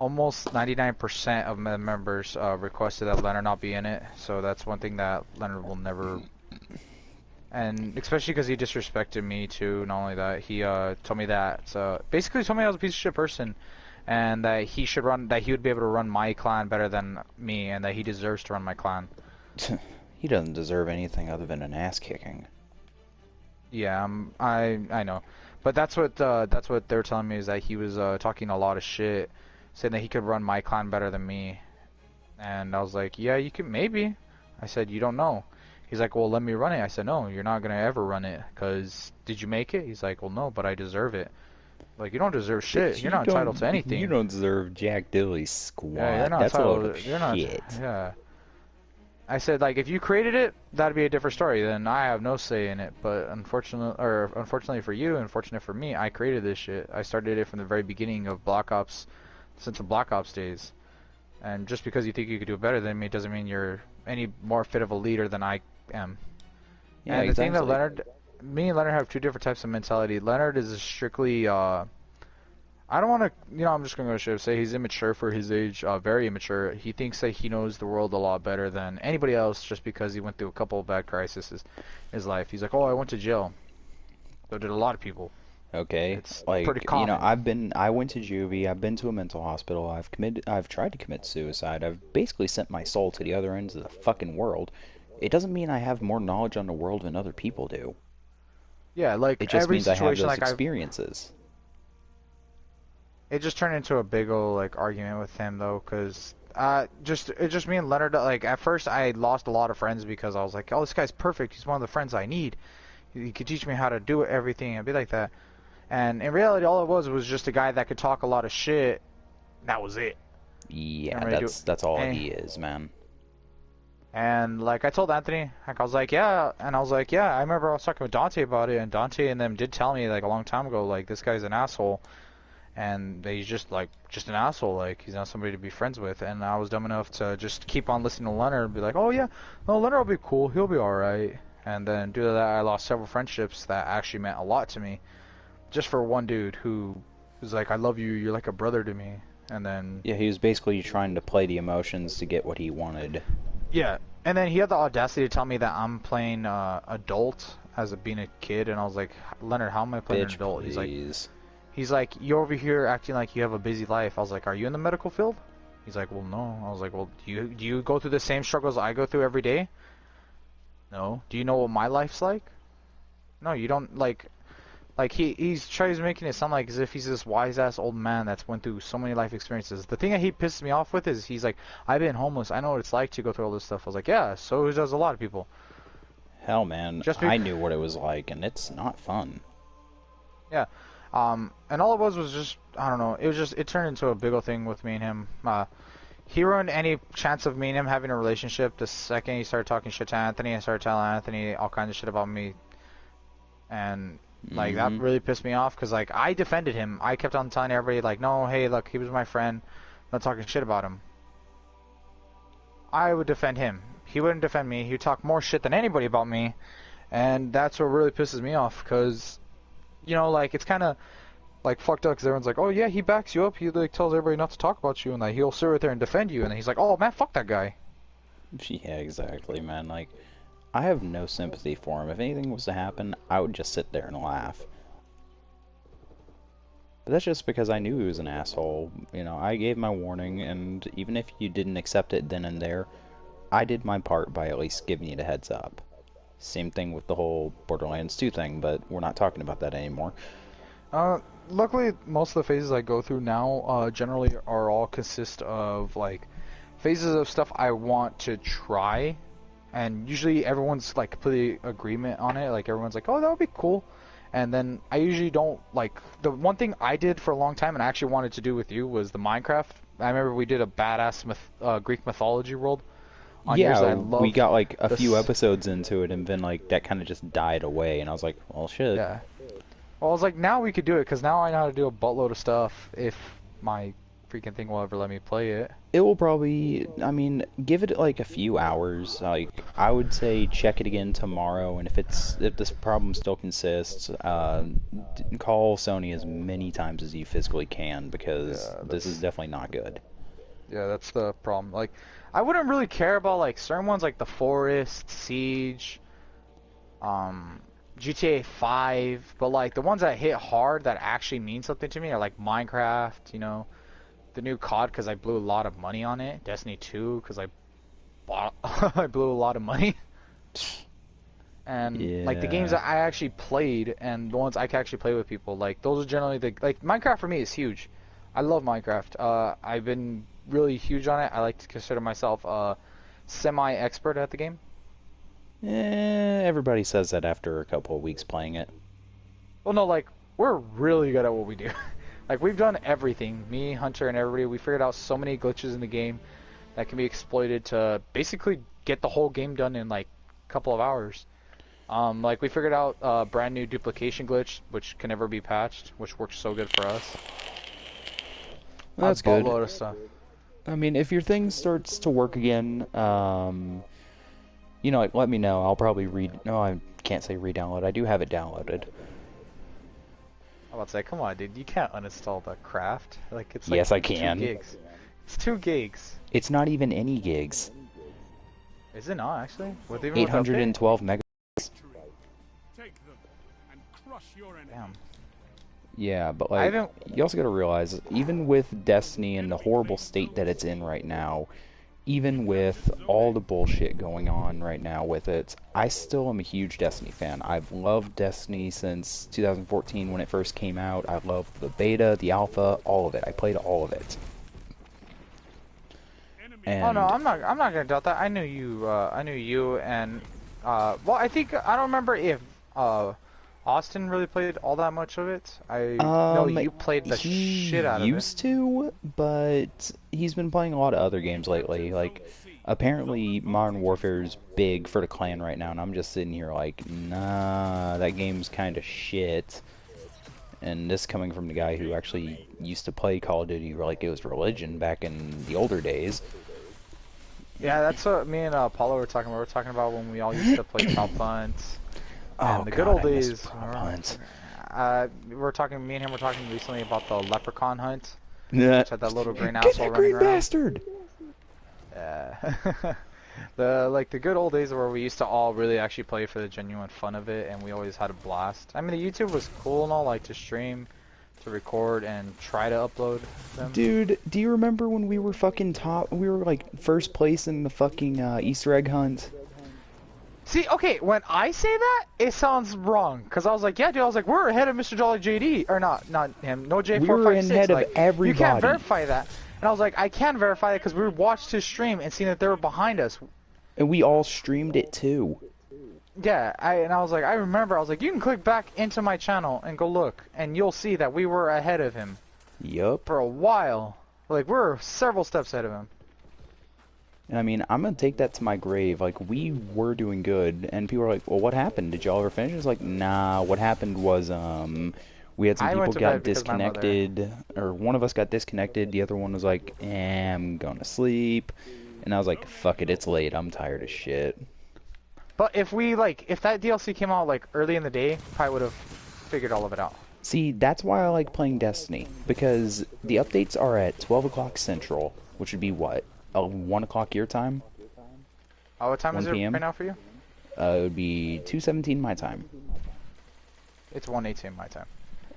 almost 99% of members requested that Leonard not be in it, so that's one thing that Leonard will never... And especially because he disrespected me too. Not only that, he told me that basically told me I was a piece of shit person, and that he would be able to run my clan better than me, and that he deserves to run my clan. He doesn't deserve anything other than an ass kicking. Yeah, I know, but that's what they're telling me, is that he was talking a lot of shit, saying that he could run my clan better than me, and I was like, yeah, you can maybe. I said, you don't know. He's like, well, let me run it. I said, no, you're not going to ever run it, because did you make it? He's like, well, no, but I deserve it. Like, you don't deserve shit. You're not entitled to anything. You don't deserve Jack Dilly's squad. Yeah, you're not That's entitled, a load of shit. Yeah. I said, like, if you created it, that'd be a different story. Then I have no say in it. But unfortunately for you, unfortunate for me, I created this shit. I started it from the very beginning of Black Ops, since the Black Ops days. And just because you think you could do it better than me doesn't mean you're any more fit of a leader than I am. Yeah, and the exactly. thing that me and Leonard have two different types of mentality. Leonard is strictly, I don't want to, you know, I'm just going to go straight up say he's immature for his age, very immature. He thinks that he knows the world a lot better than anybody else just because he went through a couple of bad crises in his life. He's like, oh, I went to jail. So did a lot of people. Okay, It's like, pretty common. you know, I went to juvie, I've been to a mental hospital, I've tried to commit suicide, I've basically sent my soul to the other ends of the fucking world. It doesn't mean I have more knowledge on the world than other people do. Yeah, like, It just every means I have situation, those like, experiences. It just turned into a big old, like, argument with him, though, because just me and Leonard, like, at first I lost a lot of friends because I was like, oh, this guy's perfect, he's one of the friends I need. He could teach me how to do everything and be like that. And in reality, all it was just a guy that could talk a lot of shit. That was it. Yeah, that's all he is, man. And, like, I told Anthony, like, I was like, yeah, I remember I was talking with Dante about it, and Dante and them did tell me, like, a long time ago, like, this guy's an asshole, and he's just an asshole, like, he's not somebody to be friends with, and I was dumb enough to just keep on listening to Leonard and be like, oh, yeah, no, Leonard will be cool, he'll be alright, and then due to that, I lost several friendships that actually meant a lot to me, just for one dude who was like, I love you, you're like a brother to me, and then... Yeah, he was basically trying to play the emotions to get what he wanted. Yeah, and then he had the audacity to tell me that I'm playing adult as being a kid, and I was like, Leonard, how am I playing an adult? Please. He's like, you're over here acting like you have a busy life. I was like, are you in the medical field? He's like, well, no. I was like, well, do you go through the same struggles I go through every day? No. Do you know what my life's like? No, you don't, like he's tries making it sound like as if he's this wise ass old man that's went through so many life experiences. The thing that he pisses me off with is he's like, I've been homeless, I know what it's like to go through all this stuff. I was like, yeah, so does a lot of people. Hell, man, I knew what it was like, and it's not fun. Yeah, and all it was just, I don't know, it turned into a big old thing with me and him. He ruined any chance of me and him having a relationship the second he started talking shit to Anthony. I started telling Anthony all kinds of shit about me, and like, that really pissed me off, because, like, I defended him. I kept on telling everybody, like, no, hey, look, he was my friend. I'm not talking shit about him. I would defend him. he wouldn't defend me. He would talk more shit than anybody about me, and that's what really pisses me off. Cause, you know, like it's kind of like fucked up. Cause everyone's like, oh yeah, he backs you up. He like tells everybody not to talk about you, and like he'll sit right there and defend you. And then he's like, oh man, fuck that guy. Yeah, exactly, man. Like, I have no sympathy for him. If anything was to happen, I would just sit there and laugh. But that's just because I knew he was an asshole. You know, I gave my warning, and even if you didn't accept it then and there, I did my part by at least giving you the heads up. Same thing with the whole Borderlands 2 thing, but we're not talking about that anymore. Luckily, most of the phases I go through now generally are all consist of like phases of stuff I want to try, and usually everyone's like completely agreement on it. Like everyone's like, oh, that would be cool. And then I usually don't like the one thing I did for a long time and I actually wanted to do with you was the Minecraft. I remember we did a badass Greek mythology world. On yours. Yeah, we got like a few episodes into it, and then like that kind of just died away, and I was like, well, shit. Yeah. Well, I was like, now we could do it because now I know how to do a buttload of stuff. If my freaking thing will ever let me play it. It will probably, I mean, give it like a few hours. Like, I would say check it again tomorrow, and if this problem still consists, call Sony as many times as you physically can, because this is definitely not good. Yeah, that's the problem. Like, I wouldn't really care about like certain ones like The Forest, Siege, GTA 5, but like the ones that hit hard that actually mean something to me are like Minecraft, you know. The new COD because I blew a lot of money on it. Destiny 2 because I blew a lot of money. And like the games that I actually played and the ones I can actually play with people, like those are generally like Minecraft for me is huge. I love Minecraft. I've been really huge on it. I like to consider myself semi-expert at the game. Everybody says that after a couple of weeks playing it. Well, no, like we're really good at what we do. Like, we've done everything. Me, Hunter, and everybody, we figured out so many glitches in the game that can be exploited to basically get the whole game done in, like, a couple of hours. Like, we figured out a brand new duplication glitch, which can never be patched, which works so good for us. Well, that's good. A lot of stuff. I mean, if your thing starts to work again, you know, like, let me know. I'll probably no, I can't say re-download. I do have it downloaded. I was about to say, come on, dude, you can't uninstall the craft. Like, it's like yes, I can. 2 gigs. It's 2 gigs. It's not even any gigs. Is it not, actually? 812 megabytes. Damn. Yeah, but like, you also gotta realize, even with Destiny and the horrible state that it's in right now, even with all the bullshit going on right now with it, I still am a huge Destiny fan. I've loved Destiny since 2014 when it first came out. I loved the beta, the alpha, all of it. I played all of it. And oh no, I'm not gonna doubt that. I knew you, and well, I think I don't remember if Austin really played all that much of it. I know you played the shit out of it. He used to, but he's been playing a lot of other games lately. Like, apparently Modern Warfare is big for the clan right now, and I'm just sitting here like, nah, that game's kind of shit. And this coming from the guy who actually used to play Call of Duty like it was religion back in the older days. Yeah, that's what me and Paulo were talking about. We were talking about when we all used to play Top Hunt. And the good old days. We're talking. Me and him were talking recently about the leprechaun hunt. Yeah. Which had that little green asshole running around. Bastard. Yeah. the good old days where we used to all really actually play for the genuine fun of it, and we always had a blast. I mean, the YouTube was cool and all, like to stream, to record, and try to upload them. Dude, do you remember when we were fucking top? We were like first place in the fucking Easter egg hunt. See, okay, when I say that, it sounds wrong. Because I was like, yeah, dude, I was like, we're ahead of Mr. Jolly JD. Or not him, no J456. We were ahead of everybody. You can't verify that. And I was like, I can verify it because we watched his stream and seen that they were behind us. And we all streamed it too. Yeah, and I was like, I remember, I was like, you can click back into my channel and go look. And you'll see that we were ahead of him. Yup. For a while. Like, we're several steps ahead of him. And I mean, I'm gonna take that to my grave. Like, we were doing good, and people are like, well, what happened? Did y'all ever finish? It's like, nah, what happened was, we had some people got disconnected, or one of us got disconnected, the other one was like, I'm gonna sleep. And I was like, fuck it, it's late. I'm tired of shit. But if we if that DLC came out like early in the day, probably would have figured all of it out. See, that's why I like playing Destiny, because the updates are at 12 o'clock Central, which would be what? 1 o'clock your time? What time 1 is it p.m.? right now for you? It would be 2:17 my time. It's 1:18 my time.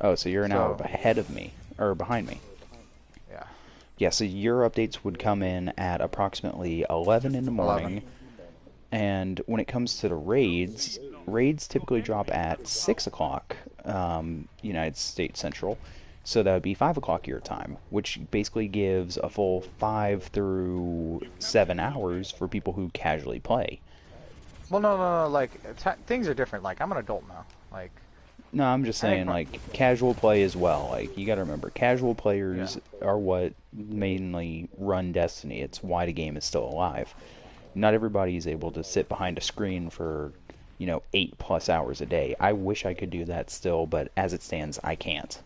Oh, so you're an hour ahead of me, or behind me. Yeah. Yeah, so your updates would come in at approximately 11 in the morning. 11. And when it comes to the raids, raids typically drop at 6 o'clock United States Central. So that would be 5 o'clock your time, which basically gives a full 5 through 7 hours for people who casually play. Well, no, like, things are different. Like, I'm an adult now. Like... No, I'm just saying, like, casual play as well. Like, you gotta remember, casual players are what mainly run Destiny. It's why the game is still alive. Not everybody is able to sit behind a screen for, 8+ hours a day. I wish I could do that still, but as it stands, I can't.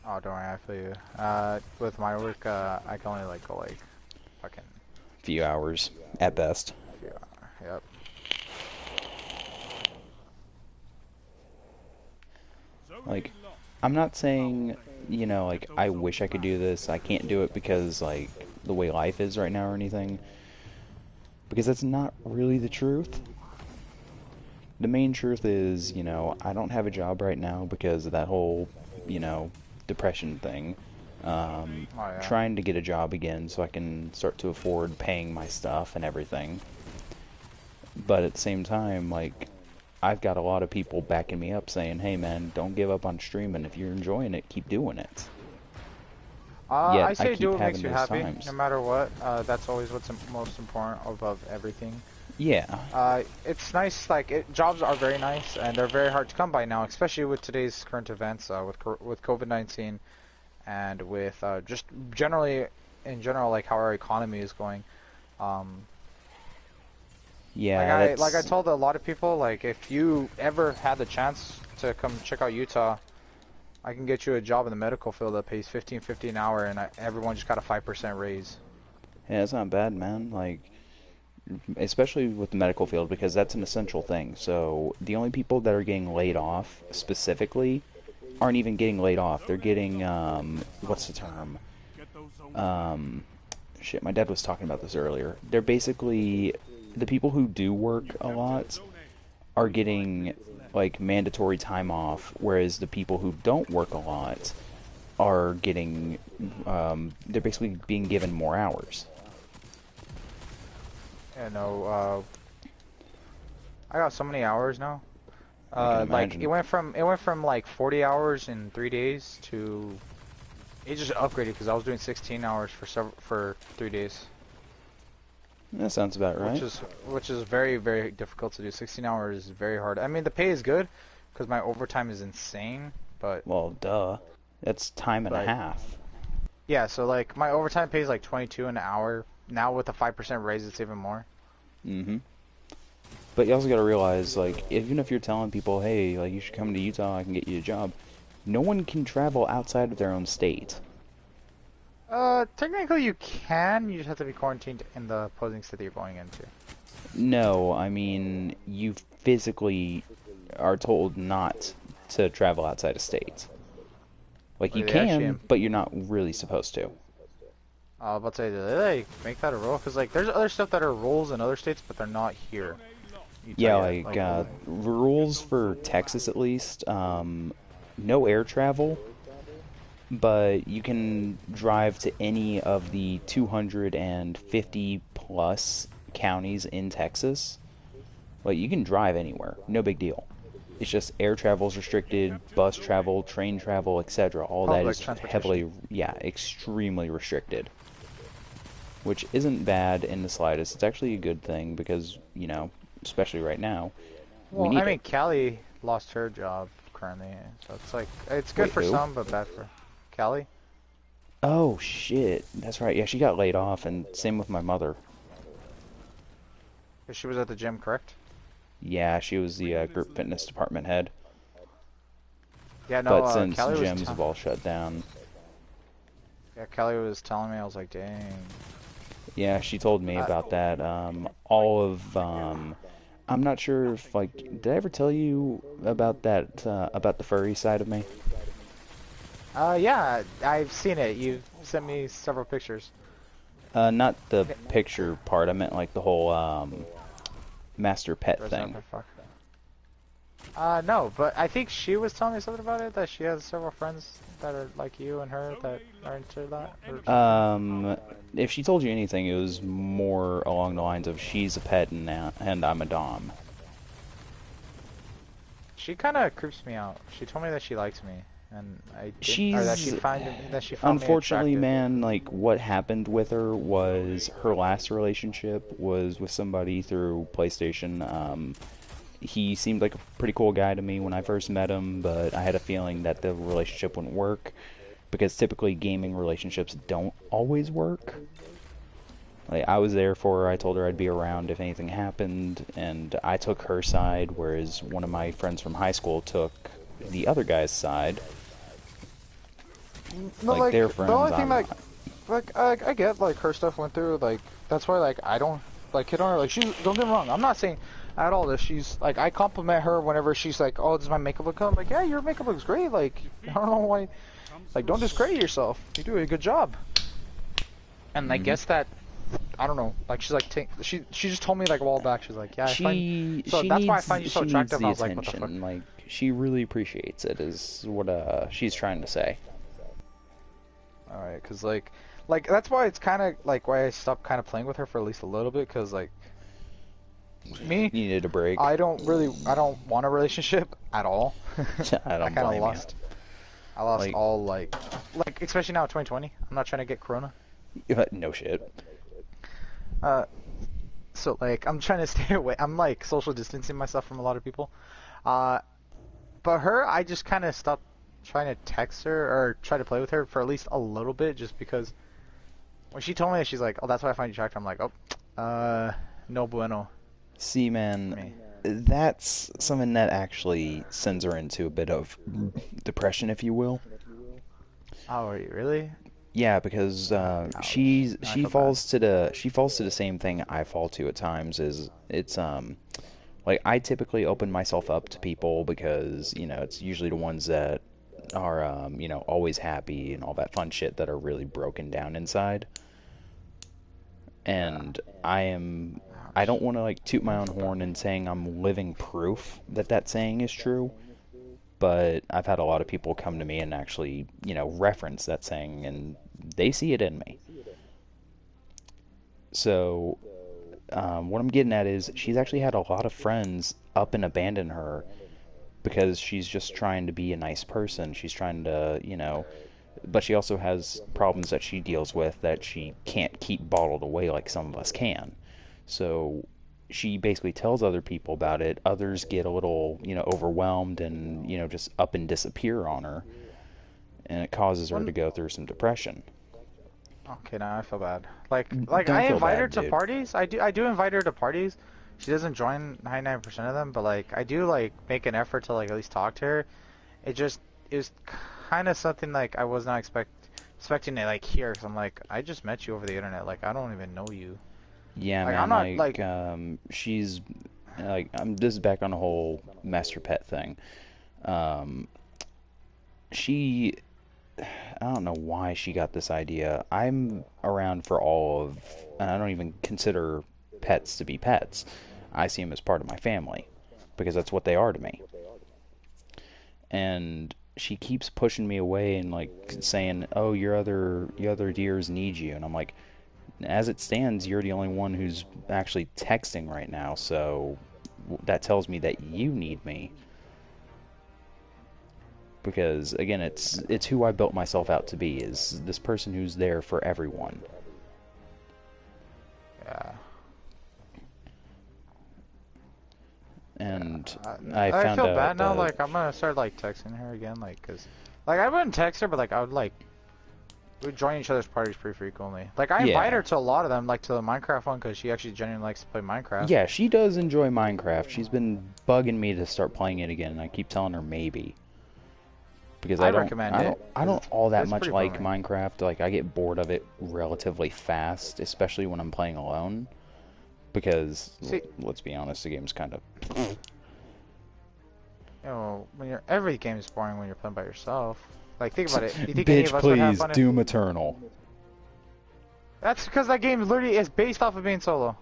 Oh, don't worry, I feel you. With my work, I can only, go, fucking... Few hours, at best. Yep. Like, I'm not saying, I wish I could do this. I can't do it because, the way life is right now or anything. Because that's not really the truth. The main truth is, I don't have a job right now because of that whole, depression thing. Trying to get a job again so I can start to afford paying my stuff and everything. But at the same time, I've got a lot of people backing me up saying, hey man, don't give up on streaming. If you're enjoying it, keep doing it. I say do what makes you happy, no matter what. That's always what's most important above everything. Yeah. It's nice, jobs are very nice, and they're very hard to come by now, especially with today's current events, with COVID-19, and with just generally, in general, how our economy is going. Yeah. I told a lot of people, if you ever had the chance to come check out Utah, I can get you a job in the medical field that pays $15.50 an hour, and everyone just got a 5% raise. Yeah, it's not bad, man. Especially with the medical field, because that's an essential thing. So the only people that are getting laid off specifically aren't even getting laid off. They're getting what's the term? Shit, my dad was talking about this earlier. They're basically the people who do work a lot are getting mandatory time off, whereas the people who don't work a lot are getting they're basically being given more hours. Yeah, no, I got so many hours now. It went from 40 hours in 3 days to it just upgraded because I was doing 16 hours for 3 days. That sounds about right. Which is very, very difficult to do. 16 hours is very hard. I mean, the pay is good because my overtime is insane, but well, duh, that's time and a half. Yeah, so my overtime pays 22 an hour. Now with a 5% raise, it's even more. Mm-hmm. But you also got to realize, even if you're telling people, hey, you should come to Utah, I can get you a job, no one can travel outside of their own state. Technically you can. You just have to be quarantined in the opposing state that you're going into. No, I mean, you physically are told not to travel outside of state. You can, but you're not really supposed to. I was about to say, do they make that a rule? Because there's other stuff that are rules in other states, but they're not here. Yeah, rules for Texas at least. No air travel, but you can drive to any of the 250 plus counties in Texas. You can drive anywhere, no big deal. It's just air travel is restricted, bus travel, train travel, etc. All that is heavily, extremely restricted. Which isn't bad in the slightest. It's actually a good thing because, especially right now, well, I mean, Callie lost her job currently, so it's good for some, but bad for Callie. Oh shit, that's right. Yeah, she got laid off, and same with my mother. She was at the gym, correct? Yeah, she was the group fitness department head. Yeah, no. But since Callie gyms have all shut down. Yeah, Callie was telling me, I was like, dang. Yeah, she told me about that. All of I'm not sure if like did I ever tell you about that about the furry side of me? Yeah, I've seen it. You've sent me several pictures. Not the Okay. picture part. I meant like the whole master pet Dressing up thing. and fuck. No, but I think she was telling me something about it, that she has several friends that are like you and her that are into that or something. If she told you anything, it was more along the lines of she's a pet and I'm a dom. She kind of creeps me out. She told me that she likes me, and I didn't, or She's that she found me unfortunately, attractive. man, like what happened with her was her last relationship was with somebody through PlayStation. He seemed like a pretty cool guy to me when I first met him, but I had a feeling that the relationship wouldn't work because typically gaming relationships don't always work. Like I was there for her, I told her I'd be around if anything happened, and I took her side, whereas one of my friends from high school took the other guy's side. No, Like like they're the friends, only thing I'm not. I get like her stuff went through, like that's why like I don't like hit on her. Like she, don't get me wrong, I'm not saying at all that she's like, I compliment her whenever she's like, oh, does my makeup look good? I'm like, yeah, your makeup looks great. Like I don't know why, like don't discredit yourself. You do a good job. And I Hmm. guess that I don't know. Like she's like she just told me like a while back. She's like, yeah, I find so She that's why I needs find you so attractive. the I was like, what the fuck? attention. Like she really appreciates it. Is what she's trying to say. All right, cause like that's why it's kind of like why I stopped kind of playing with her for at least a little bit. Cause like me, You needed a break. I don't want a relationship at all. I I don't kind of blame you. lost. I lost Like all like especially now 2020. I'm not trying to get corona. no shit. Uh, so like I'm trying to stay away. I'm like social distancing myself from a lot of people. Uh, but her, I just kind of stopped trying to text her or try to play with her for at least a little bit, just because when she told me that, she's like, "Oh, that's why I find you attractive." I'm like, "Oh, no bueno See, for man, me." that's something that actually sends her into a bit of depression, if you will. Oh, really? Yeah, because Ouch. Now I feel bad. she falls to the same thing I fall to at times. Is it's like I typically open myself up to people because it's usually the ones that are always happy and all that fun shit that are really broken down inside. Yeah. And I Ouch. don't want to like toot my own horn and saying I'm living proof that that saying is true, but I've had a lot of people come to me and actually reference that saying and they see it in me. So what I'm getting at is she's actually had a lot of friends up and abandon her because she's just trying to be a nice person. She's trying to, but she also has problems that she deals with that she can't keep bottled away like some of us can. So she basically tells other people about it. Others get a little, overwhelmed and, just up and disappear on her. And it causes her to When go through some depression. Okay, now I feel bad. Like Don't I feel invite her bad, to dude. parties. I do invite her to parties. She doesn't join 99% of them, but like I do like make an effort to like at least talk to her. It just is kind of something like I was not expecting to like hear. Cause I'm like, I just met you over the internet. Like I don't even know you. Yeah, Like I'm man, not like, like she's, like, this is back on the whole master pet thing. Um, she I don't know why she got this idea. I'm around for all of, and I don't even consider pets to be pets. I see them as part of my family because that's what they are to me. And she keeps pushing me away and like saying, "Oh, your other deers need you," and I'm like, as it stands, you're the only one who's actually texting right now, so that tells me that you need me because again it's who I built myself out to be is this person who's there for everyone. yeah. And I I found feel out bad now. that Like I'm gonna start like texting her again. Like cause like I wouldn't text her, but like I would like we join each other's parties pretty frequently. Like I invite yeah, her to a lot of them, like to the Minecraft one, cause she actually genuinely likes to play Minecraft. yeah, she does enjoy Minecraft. She's been bugging me to start playing it again and I keep telling her maybe because I recommend it. I don't all that it's much pretty like booming. Minecraft. Like I get bored of it relatively fast, especially when I'm playing alone. Because See, let's be honest, the game's kind of. you know, every game is boring when you're playing by yourself. Like, think about it. Do you think any Bitch, of us would have please, fun if... Doom Eternal. That's because that game literally is based off of being solo.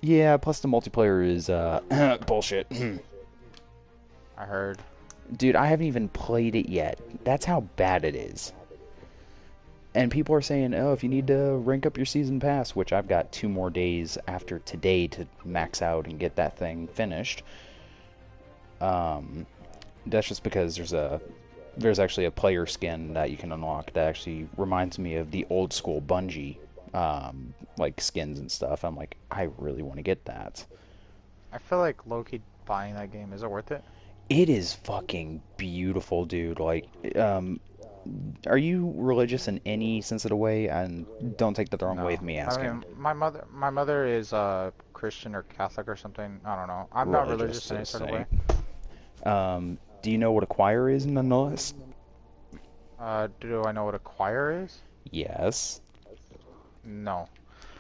Yeah, plus the multiplayer is bullshit. I heard. Dude, I haven't even played it yet. That's how bad it is. And people are saying, oh, if you need to rank up your season pass, which I've got 2 more days after today to max out and get that thing finished. That's just because there's actually a player skin that you can unlock that actually reminds me of the old school Bungie, like skins and stuff. I'm like, I really want to get that. I feel like low-key buying that game. Is it worth it? It is fucking beautiful, dude. Like, are you religious in any sense of the way? And don't take that the wrong way with me asking. I mean, my mother is Christian or Catholic or something. I don't know. I'm not religious in any sort of way. Do you know what a choir is, nonetheless? Do I know what a choir is? Yes. No.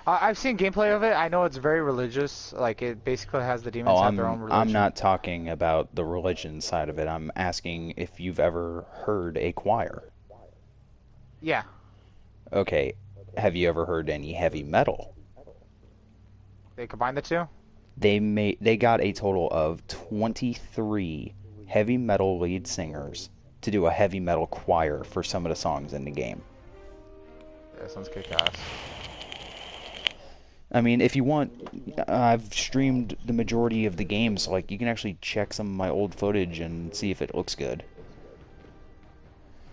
I've seen gameplay of it. I know it's very religious. Like, it basically has the demons have their own religion. I'm not talking about the religion side of it. I'm asking if you've ever heard a choir. Yeah. Okay. Have you ever heard any heavy metal? They combine the two? They got a total of 23 heavy metal lead singers to do a heavy metal choir for some of the songs in the game. That sounds kick-ass. I mean, if you want, I've streamed the majority of the games, so like you can actually check some of my old footage and see if it looks good.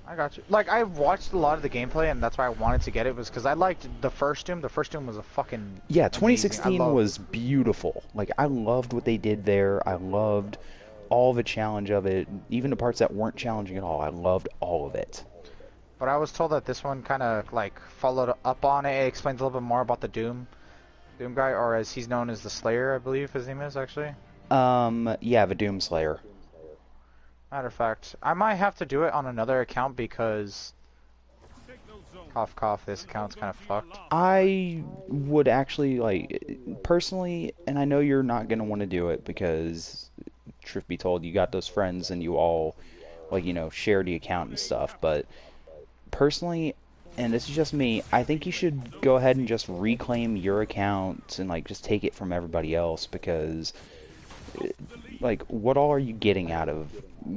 I got you. Like, I watched a lot of the gameplay, and that's why I wanted to get it, was because I liked the first Doom. The first Doom was a fucking Yeah, 2016 was beautiful. Like, I loved what they did there. I loved all the challenge of it, even the parts that weren't challenging at all. I loved all of it. But I was told that this one kind of, like, followed up on it. It explains a little bit more about the Doom guy, or as he's known as the Slayer, I believe his name is, actually. Yeah, the Doom Slayer. Matter of fact, I might have to do it on another account because... Cough, cough, this account's kind of fucked. I would actually, like, personally, and I know you're not going to want to do it because, truth be told, you got those friends and you all, like, you know, share the account and stuff, but personally, and this is just me, I think you should go ahead and just reclaim your account and, like, just take it from everybody else because, like, what all are you getting out of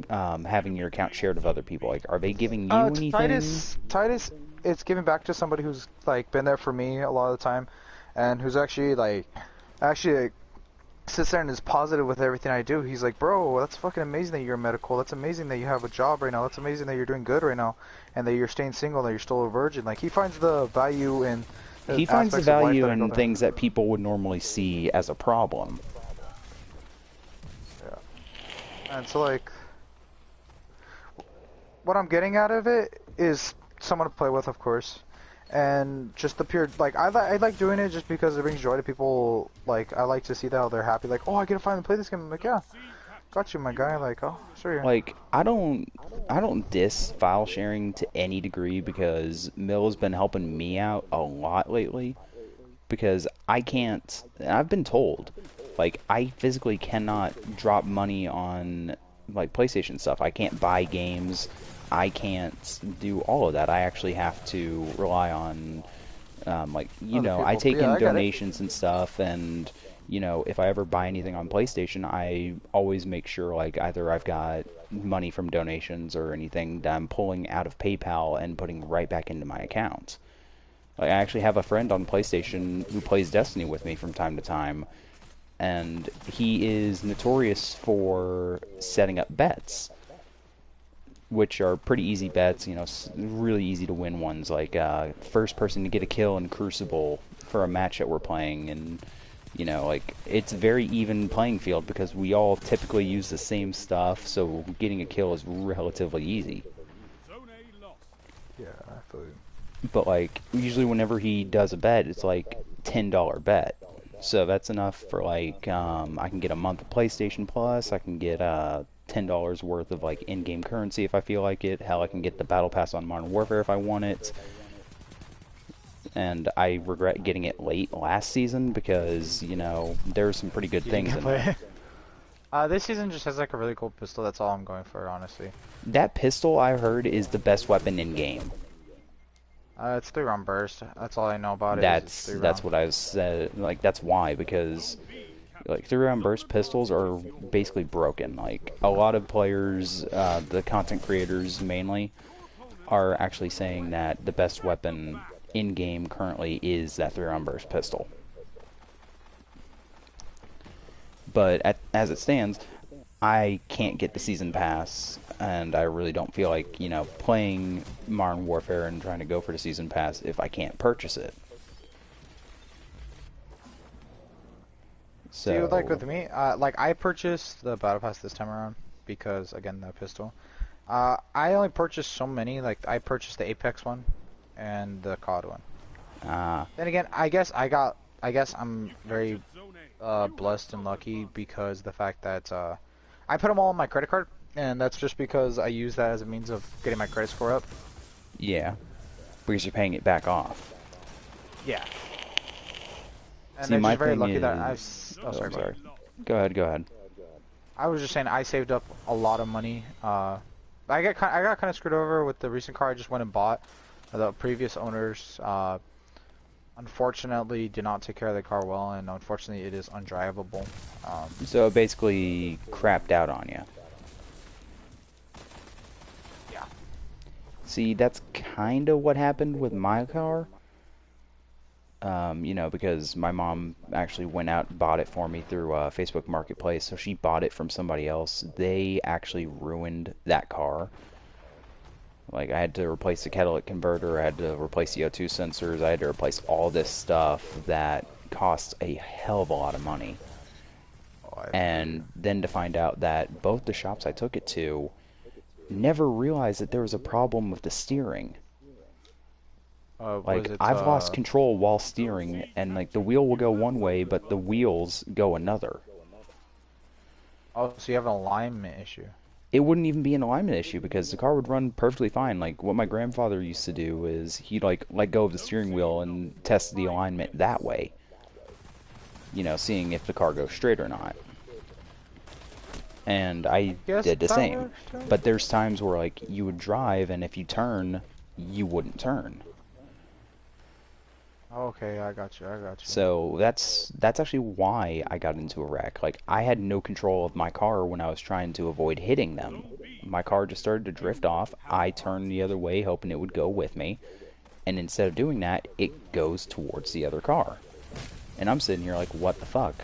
having your account shared with other people? Like, are they giving you anything? Titus, it's giving back to somebody who's, like, been there for me a lot of the time, and who's actually, like, sits there and is positive with everything I do. He's like, bro, that's fucking amazing that you're medical. That's amazing that you have a job right now. That's amazing that you're doing good right now, and that you're staying single, that you're still a virgin. Like, he finds the value in... He finds the value in things that people would normally see as a problem. Yeah. And so, like... What I'm getting out of it is someone to play with, of course. And just the pure, like, I like doing it just because it brings joy to people. Like, I like to see that how they're happy. Like, oh, I get to finally play this game. I'm like, yeah, got you, my guy. Like, oh, sure. Like, I don't diss file sharing to any degree because Mill's been helping me out a lot lately. Because I can't, I've been told, like, I physically cannot drop money on, like, PlayStation stuff. I can't buy games. I can't do all of that. I actually have to rely on, like, you know, I take in donations and stuff, and, you know, if I ever buy anything on PlayStation, I always make sure, like, either I've got money from donations or anything that I'm pulling out of PayPal and putting right back into my account. Like, I actually have a friend on PlayStation who plays Destiny with me from time to time, and he is notorious for setting up bets, which are pretty easy bets, you know, really easy to win ones, like first person to get a kill in Crucible for a match that we're playing, and, you know, like, it's very even playing field because we all typically use the same stuff, so getting a kill is relatively easy. Yeah, I feel you. But, like, usually whenever he does a bet, it's like $10 bet. So that's enough for, like, I can get a month of PlayStation Plus, I can get $10 worth of like in-game currency if I feel like it. Hell, I can get the battle pass on Modern Warfare if I want it. And I regret getting it late last season because, you know, there were some pretty good things in there. This season just has like a really cool pistol. That's all I'm going for, honestly. That pistol, I heard, is the best weapon in-game. It's 3-round burst. That's all I know about it. That's what I said. Like, that's why, because like 3-round burst pistols are basically broken. Like, a lot of players, the content creators mainly, are actually saying that the best weapon in-game currently is that 3-round burst pistol. But as it stands, I can't get the season pass, and I really don't feel like, you know, playing Modern Warfare and trying to go for the season pass if I can't purchase it. So, see, like with me, like I purchased the battle pass this time around because, again, the pistol. I only purchased so many. Like I purchased the Apex one and the COD one. Then again, I guess I'm very blessed and lucky because the fact that I put them all on my credit card, and that's just because I use that as a means of getting my credit score up. yeah, because you're paying it back off. Yeah. And See, I'm my just very thing lucky is... that I've... Oh, sorry. Go ahead. I was just saying I saved up a lot of money. I got kind of screwed over with the recent car I just went and bought. The previous owners, unfortunately, did not take care of the car well, and unfortunately, it is undrivable. So it basically crapped out on you. Yeah. See, that's kind of what happened with my car. You know, because my mom actually went out and bought it for me through Facebook Marketplace, so she bought it from somebody else. They actually ruined that car. Like, I had to replace the catalytic converter, I had to replace the O2 sensors, I had to replace all this stuff that costs a hell of a lot of money. And then to find out that both the shops I took it to never realized that there was a problem with the steering. Like, I've lost control while steering, and like the wheel will go one way, but the wheels go another. Oh, so you have an alignment issue. It wouldn't even be an alignment issue because the car would run perfectly fine. Like, what my grandfather used to do is he'd like let go of the steering wheel and test the alignment that way. You know, seeing if the car goes straight or not. And I did the same. But there's times where like you would drive, and if you turn, you wouldn't turn. Okay, I got you. So that's actually why I got into a wreck. Like, I had no control of my car when I was trying to avoid hitting them. My car just started to drift off. I turned the other way, hoping it would go with me. And instead of doing that, it goes towards the other car. And I'm sitting here like, what the fuck?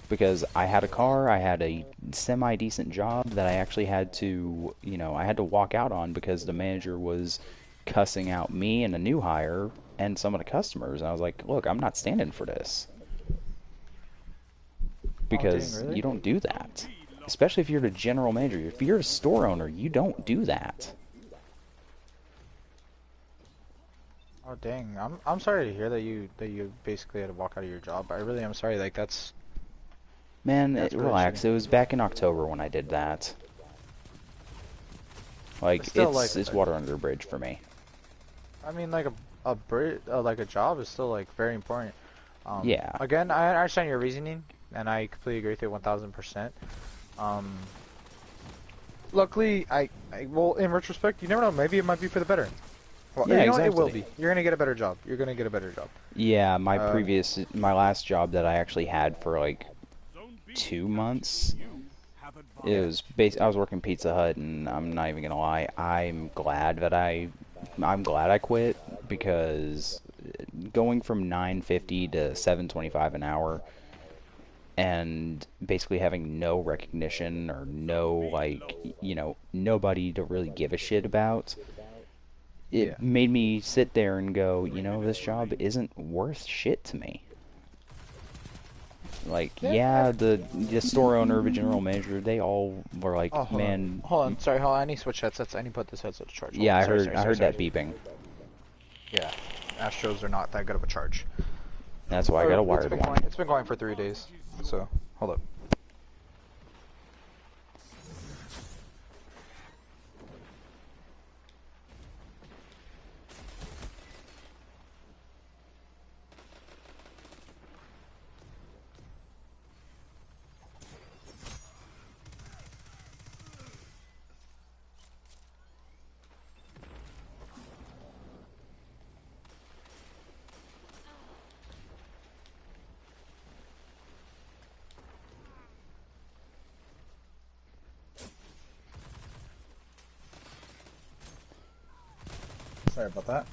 Because I had a car, I had a semi-decent job that I actually had to, you know, I had to walk out on because the manager was cussing out me and a new hire and some of the customers. And I was like, look, I'm not standing for this. Because you don't do that. Especially if you're the general manager. If you're a store owner, you don't do that. Oh dang, I'm sorry to hear that you basically had to walk out of your job. I really am sorry. Like that's... Man, relax. It was back in October when I did that. Like, it's water under a bridge for me. I mean, like like a job is still like very important. Yeah. Again, I understand your reasoning, and I completely agree with you 1000%. Luckily, well, in retrospect, you never know. Maybe it might be for the better. Well, yeah, you know, exactly. It will be. You're gonna get a better job. Yeah, my last job that I actually had for like 2 months. It was I was working Pizza Hut, and I'm not even gonna lie. I'm glad I quit, because going from $9.50 to $7.25 an hour, and basically having no recognition or no, like, you know, nobody to really give a shit about, it made me sit there and go, you know, this job isn't worth shit to me. Like, yeah, the store owner, the general manager, they all were like, man... Hold on, sorry, I need to switch headsets. I need to put this headset to charge. Yeah, I heard that beeping. Yeah, Astros are not that good of a charge. That's why I got a wired one. It's been going for 3 days, so, hold up. Sorry about that.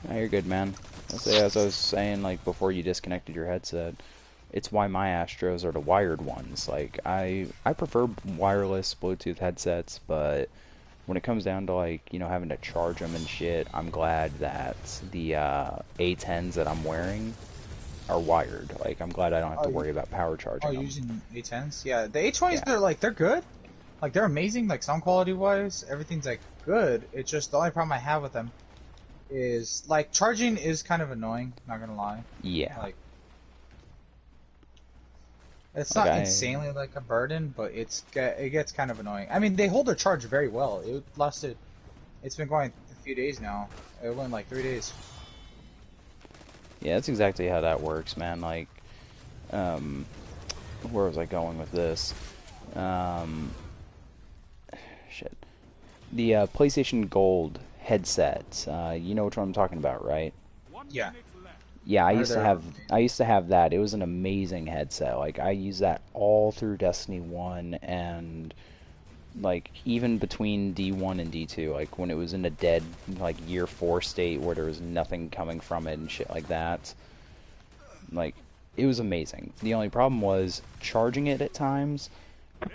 No, you're good, man. As I was saying, like, before you disconnected your headset, it's why my Astros are the wired ones. Like, I prefer wireless Bluetooth headsets, but when it comes down to, like, you know, having to charge them and shit, I'm glad that the A10s that I'm wearing are wired. Like, I'm glad I don't have to worry about power charging them. Using A10s? Yeah, the A20s, Yeah. they're good. Like, they're amazing, like, sound quality-wise. Everything's, like, good. It's just the only problem I have with them is, like, charging is kind of annoying, not gonna lie. Yeah. Like, it's Like not insanely like a burden, but it gets kind of annoying. I mean, they hold their charge very well. It's been going a few days now. It went like 3 days. Yeah, that's exactly how that works, man. Like, where was I going with this? Shit. The PlayStation Gold headset. You know which one I'm talking about, right? Yeah. Yeah, I used to have that. It was an amazing headset. Like, I used that all through Destiny 1 and like even between D1 and D2, like when it was in a dead like year 4 state where there was nothing coming from it and shit like that. Like, it was amazing. The only problem was charging it at times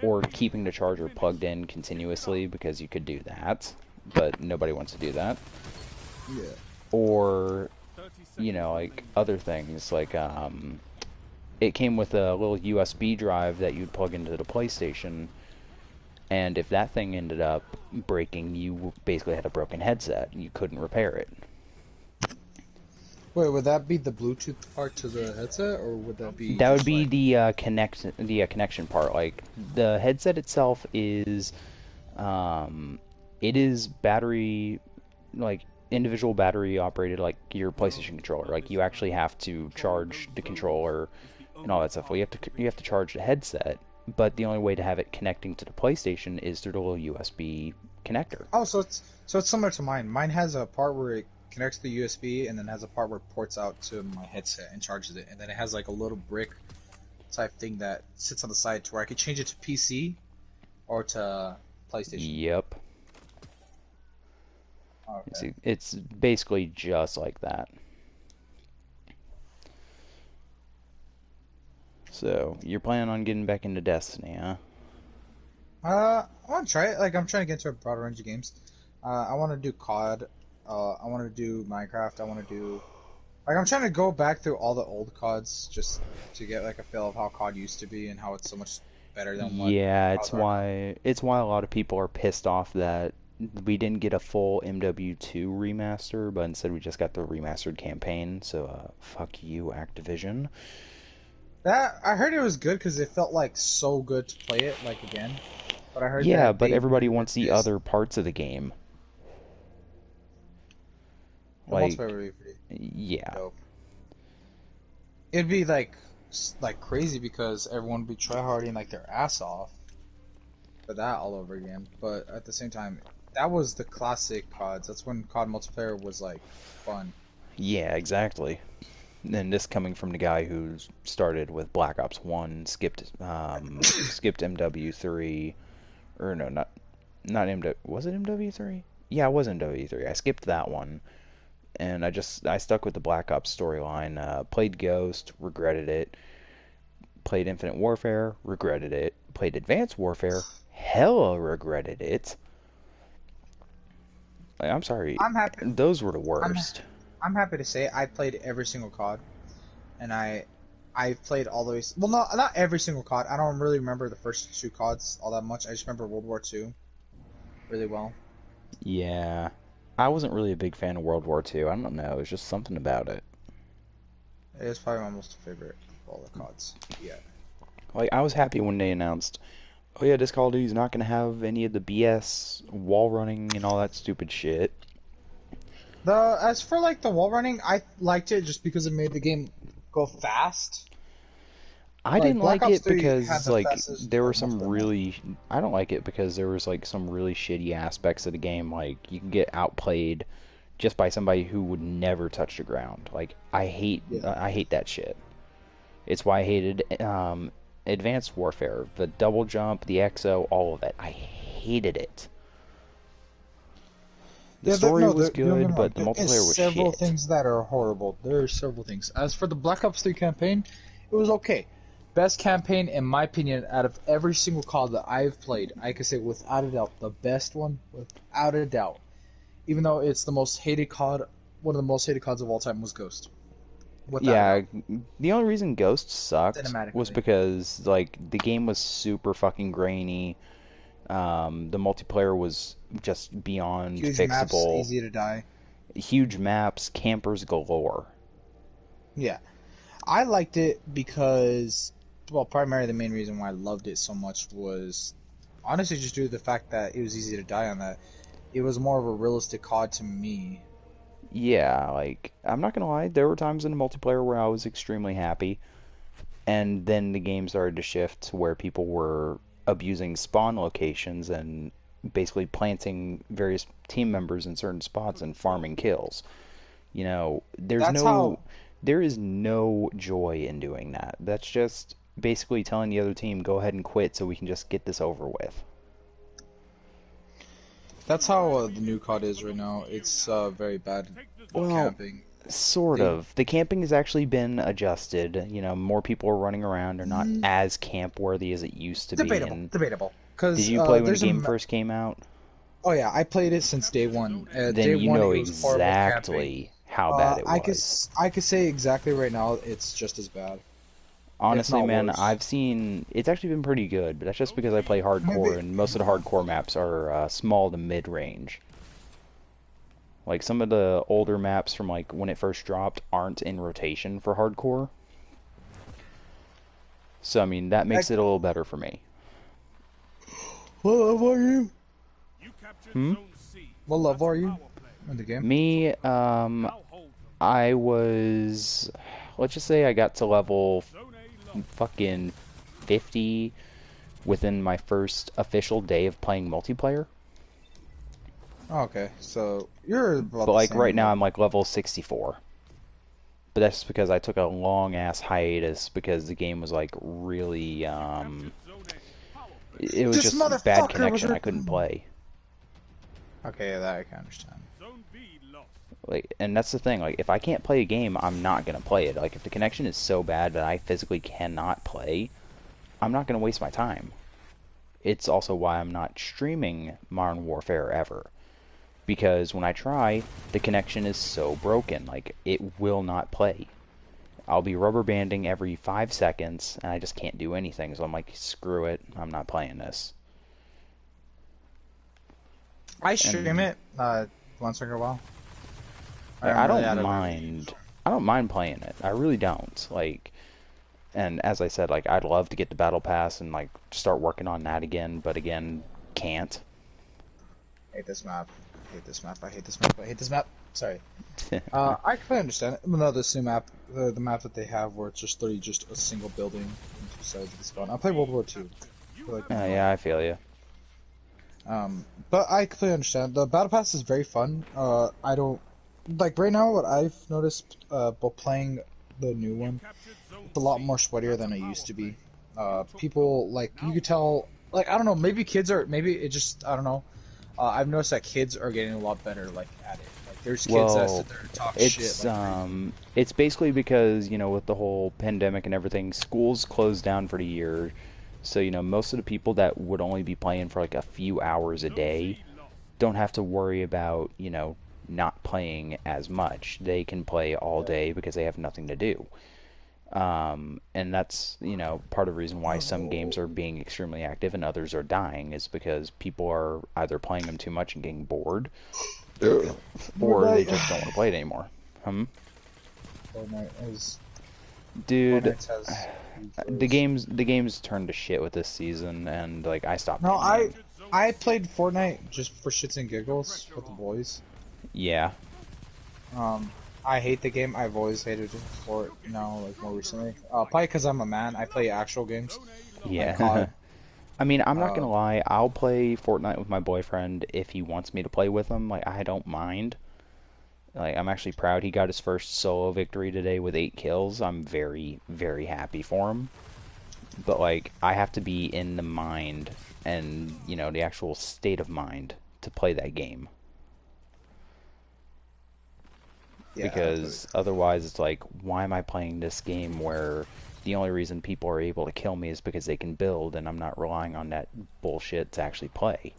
or keeping the charger plugged in continuously, because you could do that, but nobody wants to do that. Yeah. Or, you know, like other things, like it came with a little USB drive that you'd plug into the PlayStation, and if that thing ended up breaking, you basically had a broken headset. You couldn't repair it. Wait, would that be the Bluetooth part to the headset, or would that be? That would be the connection part. Like, the headset itself is, it is battery, like individual battery operated, like your PlayStation controller. Like, you actually have to charge the controller and all that stuff. Well, you have to charge the headset, but the only way to have it connecting to the PlayStation is through the little USB connector. Oh, so it's similar to mine. Mine has a part where it connects to the USB, and then has a part where it ports out to my headset and charges it, and then it has like a little brick type thing that sits on the side to where I could change it to PC or to PlayStation. Yep. Okay. It's basically just like that. So, you're planning on getting back into Destiny, huh? I want to try it. Like, I'm trying to get into a broader range of games. I want to do COD. I want to do Minecraft. I want to do... Like, I'm trying to go back through all the old CODs just to get, like, a feel of how COD used to be and how it's so much better than what... Yeah, it's why a lot of people are pissed off that we didn't get a full MW2 remaster, but instead we just got the remastered campaign. So, fuck you, Activision. That I heard it was good because it felt like so good to play it like again. But I heard Yeah, that but everybody wants the other parts of the game. The Like, multiplayer would be pretty yeah. dope. It'd be like crazy because everyone would be tryharding like their ass off for that all over again. But at the same time, that was the classic CODs. That's when COD multiplayer was like fun. Yeah, exactly. And this coming from the guy who started with Black Ops 1, skipped MW3, or no, not MW, was it MW3? Yeah, it was MW3. I skipped that one, and I stuck with the Black Ops storyline. Played Ghost, regretted it. Played Infinite Warfare, regretted it. Played Advanced Warfare, hella regretted it. Like, I'm sorry, I'm happy. those were the worst. I'm happy to say I played every single COD, and I played all the way. Well, not every single COD. I don't really remember the first 2 CODs all that much. I just remember World War II really well. Yeah, I wasn't really a big fan of World War II. I don't know, it was just something about it. It's probably my most favorite of all the CODs. Yeah. Like, I was happy when they announced, oh yeah, this Call of Duty's not gonna have any of the BS wall running and all that stupid shit. As for like the wall running, I liked it just because it made the game go fast. I didn't like it because there were some multiplayer really... I don't like it because there was like some really shitty aspects of the game. Like, you can get outplayed just by somebody who would never touch the ground. Like, I hate that shit. It's why I hated Advanced Warfare, the double jump, the XO, all of it. I hated it. The Yeah, story no, was don't get me good, wrong. but the There is multiplayer was several shit. things that are horrible. There are several things. As for the Black Ops 3 campaign, it was okay. Best campaign, in my opinion, out of every single COD that I've played, I can say without a doubt, the best one, without a doubt. Even though it's the most hated COD, one of the most hated CODs of all time was Ghost. Without a Yeah, doubt. the only reason Ghost sucked was Cinematically. because like the game was super fucking grainy. The multiplayer was just beyond Huge maps, fixable. easy to die. Huge maps, campers galore. Yeah. I liked it because, well, primarily the main reason why I loved it so much was honestly just due to the fact that it was easy to die on that. It was more of a realistic COD to me. Yeah, like I'm not gonna lie, there were times in the multiplayer where I was extremely happy, and then the game started to shift to where people were abusing spawn locations and basically planting various team members in certain spots and farming kills. You know, That's how there is no joy in doing that. That's just basically telling the other team, go ahead and quit so we can just get this over with. the new COD is right now. It's very bad with Well, camping. sort They of. The camping has actually been adjusted. You know, more people are running around. They're not as camp worthy as it used to be. And debatable. did Because you play when the there's game first came out? oh yeah, I played it since day one. Then Day you one, know it was horrible camping. exactly how bad it was. I could say exactly right now it's just as bad, if Honestly, not man, worse. I've seen it's actually been pretty good, but that's just because I play hardcore, Maybe and most of the hardcore maps are small to mid-range. Like some of the older maps from like when it first dropped aren't in rotation for hardcore. So I mean that I, makes it a little better for me. what level are you? Hmm? What level are you in the game? Me, I was, let's just say I got to level fucking 50 within my first official day of playing multiplayer. Oh, okay, so you're about But the like right same now I'm level. like level 64. But that's because I took a long ass hiatus because the game was like really it was This just bad motherfucker was. connection. I couldn't play. Okay, yeah, that I can understand. Like, and that's the thing. Like, if I can't play a game, I'm not gonna play it. Like, if the connection is so bad that I physically cannot play, I'm not gonna waste my time. It's also why I'm not streaming Modern Warfare ever, because when I try, the connection is so broken. Like, it will not play. I'll be rubber banding every 5 seconds, and I just can't do anything. So I'm like, screw it. I'm not playing this. I stream And it once in a while. like, I'm really out of it. I don't mind playing it. I really don't. Like, and as I said, like I'd love to get the battle pass and like start working on that again, but again, can't. I hate this map. I hate this map. I hate this map. I hate this map. Sorry. I completely understand it. Even though this new map, the map that they have, where it's just literally just a single building on two sides of the spawn. I played World War II. Like, Yeah, I feel you. but I completely understand. The battle pass is very fun. I don't like right now. What I've noticed, but playing the new one, it's a lot more sweatier than it used to be. People like you could tell. Like I don't know. Maybe kids are. Maybe it just. I don't know. I've noticed that kids are getting a lot better, like at it. Like there's kids that Well, sit there and talk shit like crazy. it's basically because, you know, with the whole pandemic and everything, schools closed down for the year. So, you know, most of the people that would only be playing for like a few hours a day don't have to worry about, you know, not playing as much. They can play all day because they have nothing to do. And that's, you know, part of the reason why some games are being extremely active and others are dying is because people are either playing them too much and getting bored, or they Fortnite, just don't want to play it anymore. Fortnite is Dude, Fortnite has huge the rules. game's turned to shit with this season, and like I stopped No, playing. I played Fortnite just for shits and giggles with the boys. Yeah, I hate the game. I've always hated it for it now, like more recently. Probably because I'm a man. I play actual games like yeah. COD. I mean, I'm not Uh, gonna lie. I'll play Fortnite with my boyfriend if he wants me to play with him. Like I don't mind. Like I'm actually proud he got his first solo victory today with 8 kills. I'm very, very happy for him. But like I have to be in the mind and, you know, the actual state of mind to play that game. Yeah, because otherwise it's like, why am I playing this game where the only reason people are able to kill me is because they can build, and I'm not relying on that bullshit to actually play.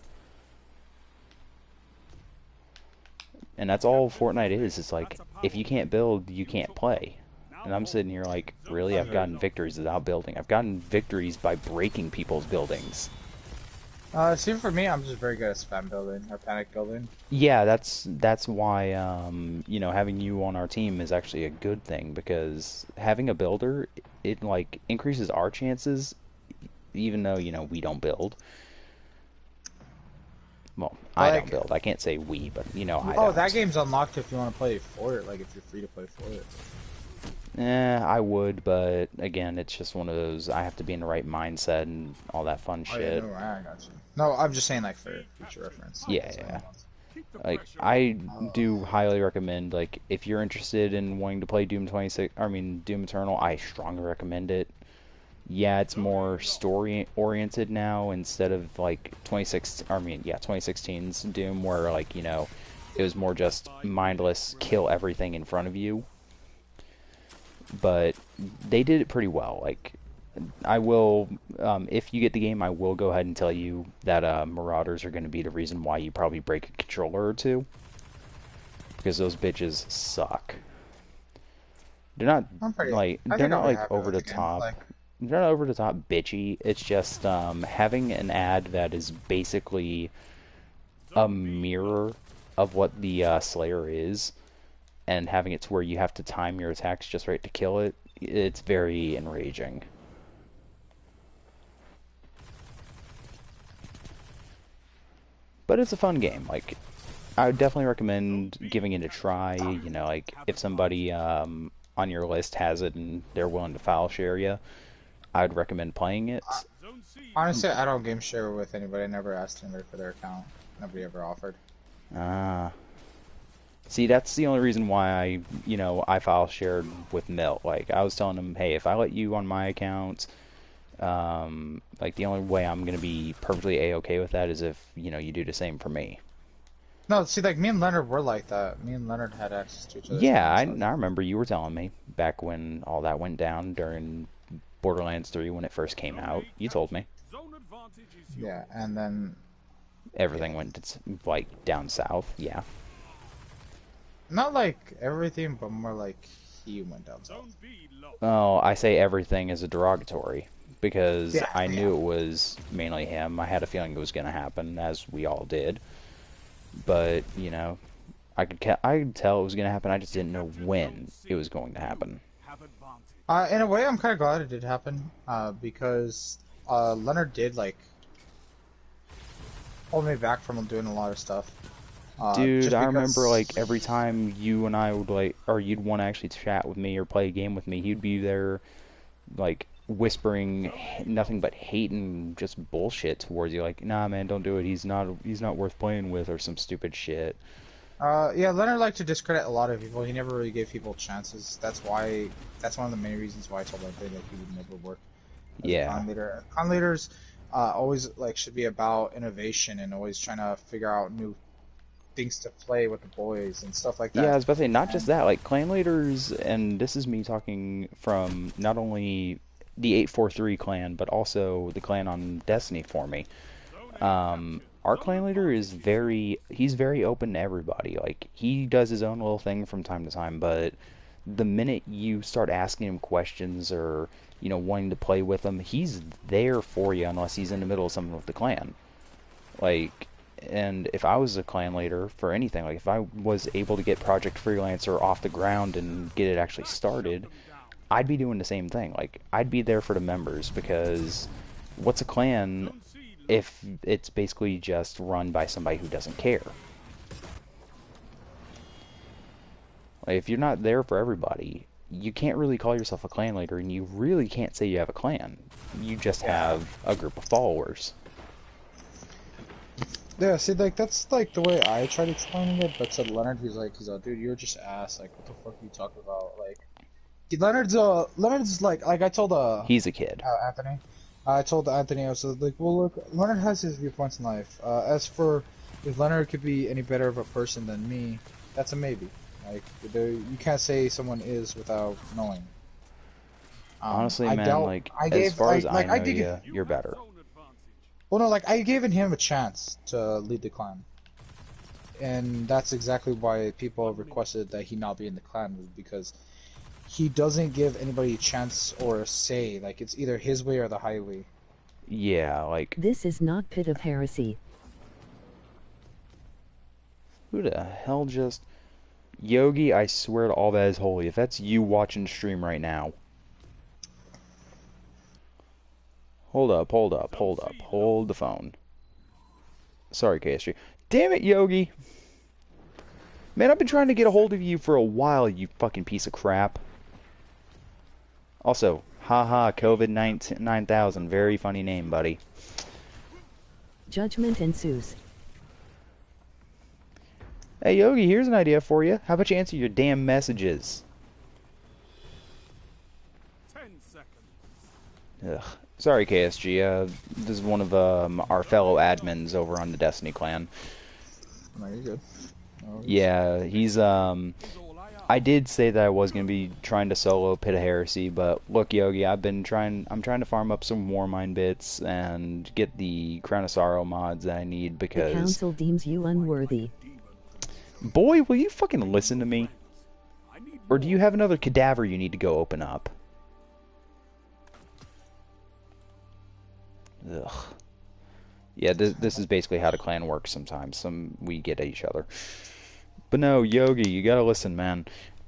And that's all Fortnite is. It's like, if you can't build, you can't play. And I'm sitting here like, really? I've gotten victories without building. I've gotten victories by breaking people's buildings. See, for me, I'm just very good at spam building or panic building. Yeah, that's why you know, having you on our team is actually a good thing, because having a builder, it like increases our chances, even though, you know, we don't build. Well, I don't build. I can't say we, but you know, I don't. Oh, that game's unlocked if you want to play for it. Like if you're free to play for it. I would, but again, it's just one of those, I have to be in the right mindset and all that fun shit. Yeah, no, I got you. No, I'm just saying like for future reference. Yeah. Like, I do highly recommend, like, if you're interested in wanting to play Doom Eternal, I strongly recommend it. Yeah, it's more story-oriented now instead of, like, 2016's Doom, where, like, you know, it was more just mindless, kill everything in front of you. But they did it pretty well. Like, I will, if you get the game, I will go ahead and tell you that Marauders are going to be the reason why you probably break a controller or two. Because those bitches suck. They're not, like, over the top. They're not over the top bitchy. It's just having an ad that is basically a mirror of what the Slayer is, and having it to where you have to time your attacks just right to kill it. It's very enraging. But it's a fun game. Like, I would definitely recommend giving it a try. You know, like, if somebody on your list has it and they're willing to file share you, I would recommend playing it. Honestly, I don't game share with anybody. I never asked anybody for their account. Nobody ever offered. See, that's the only reason why I file shared with Milt. Like, I was telling him, hey, if I let you on my account, like, the only way I'm gonna be perfectly A-okay with that is if, you do the same for me. No, see, like, me and Leonard were like that. Me and Leonard had access to each other. Yeah, I remember you were telling me back when all that went down during Borderlands 3 when it first came out. You told me. Yeah, and then everything went, like, down south. Yeah. Not like everything, but more like he went down south. Oh, I say everything as a derogatory, because I knew it was mainly him. I had a feeling it was going to happen, as we all did. But, I could tell it was going to happen. I just didn't know when it was going to happen. In a way, I'm kind of glad it did happen, because Leonard did, like, hold me back from doing a lot of stuff. Dude, I remember, like, every time you and I would, like, or you'd want to actually chat with me or play a game with me, he'd be there, like, whispering nothing but hate and just bullshit towards you, like, nah, man, don't do it, he's not worth playing with, or some stupid shit. Yeah, Leonard liked to discredit a lot of people. He never really gave people chances. That's one of the main reasons why I told Anthony that he would never work as a con leader. Con leaders always, like, should be about innovation and always trying to figure out new things to play with the boys and stuff like that. Yeah, I was about to say, not just that, like, clan leaders, and this is me talking from not only the 843 clan, but also the clan on Destiny for me. Our clan leader is he's very open to everybody. Like, he does his own little thing from time to time, but the minute you start asking him questions or, wanting to play with him, he's there for you unless he's in the middle of something with the clan. Like, and if I was a clan leader for anything, like if I was able to get Project Freelancer off the ground and get it actually started, I'd be doing the same thing. Like, I'd be there for the members, because what's a clan if it's basically just run by somebody who doesn't care? Like, if you're not there for everybody, you can't really call yourself a clan leader, and you really can't say you have a clan. You just have a group of followers. Yeah, see, like, that's, like, the way I tried explaining it, but to Leonard, he's like, dude, you're just ass, like, what the fuck are you talking about, like, Leonard's, like, I told, he's a kid. Anthony, I told Anthony, I was like, well, look, Leonard has his viewpoints in life, as for if Leonard could be any better of a person than me, that's a maybe, Like, you can't say someone is without knowing. Honestly, I man, doubt. like, I as gave far as I I know did. you, you're better. Well, no, like I given him a chance to lead the clan, and that's exactly why people have requested that he not be in the clan, was because he doesn't give anybody a chance or a say. Like, it's either his way or the highway. Yeah, like, This is not Pit of Heresy. who the hell just... Yogi, I swear to all that is holy, if that's you watching stream right now... Hold up, hold up, hold up, hold the phone. Sorry, KSG. Damn it, Yogi! Man, I've been trying to get a hold of you for a while, you fucking piece of crap. Also, haha, COVID-19 9000, very funny name, buddy. Judgment ensues. Hey, Yogi, here's an idea for you. How about you answer your damn messages? 10 seconds. Ugh. Sorry, KSG. This is one of our fellow admins over on the Destiny clan. No, you're good. No, Yeah, he's I did say that I was gonna be trying to solo Pit of Heresy, but look, Yogi, I'm trying to farm up some Warmind bits and get the Crown of Sorrow mods that I need The because... council deems you unworthy. Boy, will you fucking listen to me? Or do you have another cadaver you need to go open up? Ugh. Yeah, this is basically how the clan works sometimes. We get at each other. But no, Yogi, you gotta listen, man.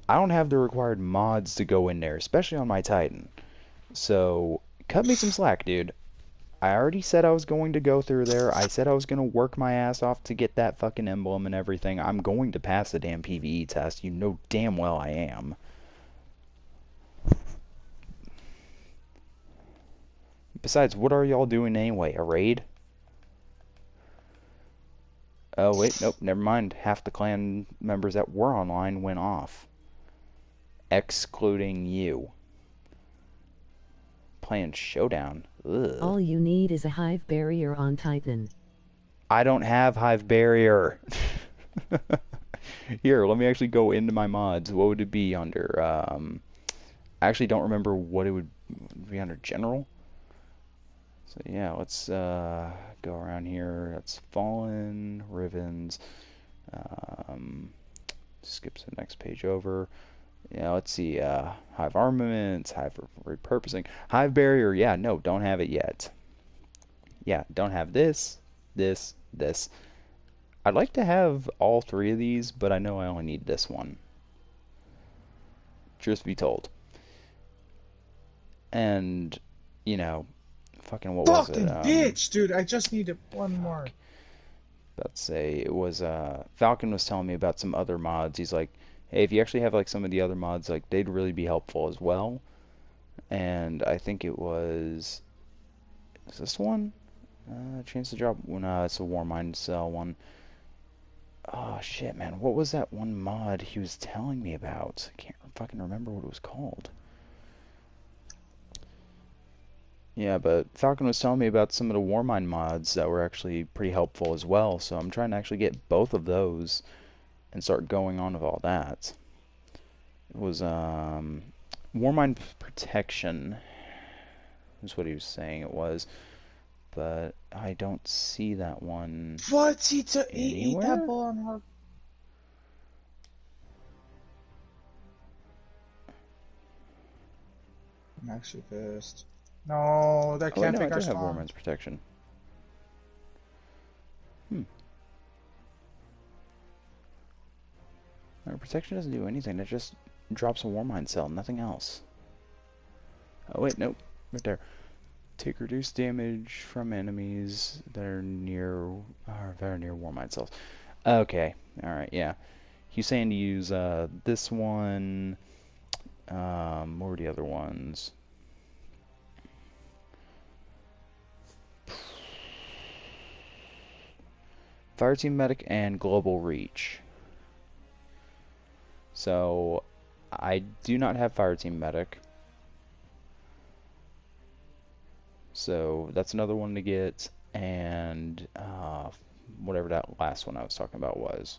I don't have the required mods to go in there, especially on my Titan. So, cut me some slack, dude. I already said I was going to go through there. I said I was going to work my ass off to get that fucking emblem and everything. I'm going to pass the damn PvE test. You know damn well I am. Besides, what are y'all doing anyway? A raid? Oh, wait, nope, never mind. Half the clan members that were online went off. Excluding you. Playing Showdown. Ugh. All you need is a hive barrier on Titan. I don't have Hive Barrier. Here, let me actually go into my mods. What would it be under? I actually don't remember what it would be under. General? So yeah, let's go around here. That's Fallen, Rivens. Skip to the next page over. Yeah, let's see. Hive Armaments, Hive Repurposing. Hive Barrier, yeah, no, don't have it yet. Yeah, don't have this. I'd like to have all three of these, but I know I only need this one. Truth be told. And, you know, fucking what was it? fucking bitch, dude! I just needed one more. About to say, it was, Falcon was telling me about some other mods. He's like, hey, if you actually have, like, some of the other mods, like, they'd really be helpful as well. And I think it was... Is this one? Chance to drop when it's a Warmind cell one. Oh shit, man, what was that one mod he was telling me about? I can't fucking remember what it was called. Yeah, but Falcon was telling me about some of the Warmind mods that were actually pretty helpful as well, so I'm trying to actually get both of those and start going on with all that. It was Warmind Protection is what he was saying it was. But I don't see that one. What? He ate Anywhere? that ball on her. I'm actually pissed. No, that Oh, wait, can't no, I pick do our have spawn. Warman's Protection. No, Protection doesn't do anything. It just drops a Warmind cell, nothing else. Oh, wait, nope. Right there. Take reduced damage from enemies that are near Warmind cells. Okay, alright, yeah. He's saying to use this one. What were the other ones? Fireteam Medic and Global Reach. So, I do not have Fireteam Medic. So, that's another one to get. And, whatever that last one I was talking about was.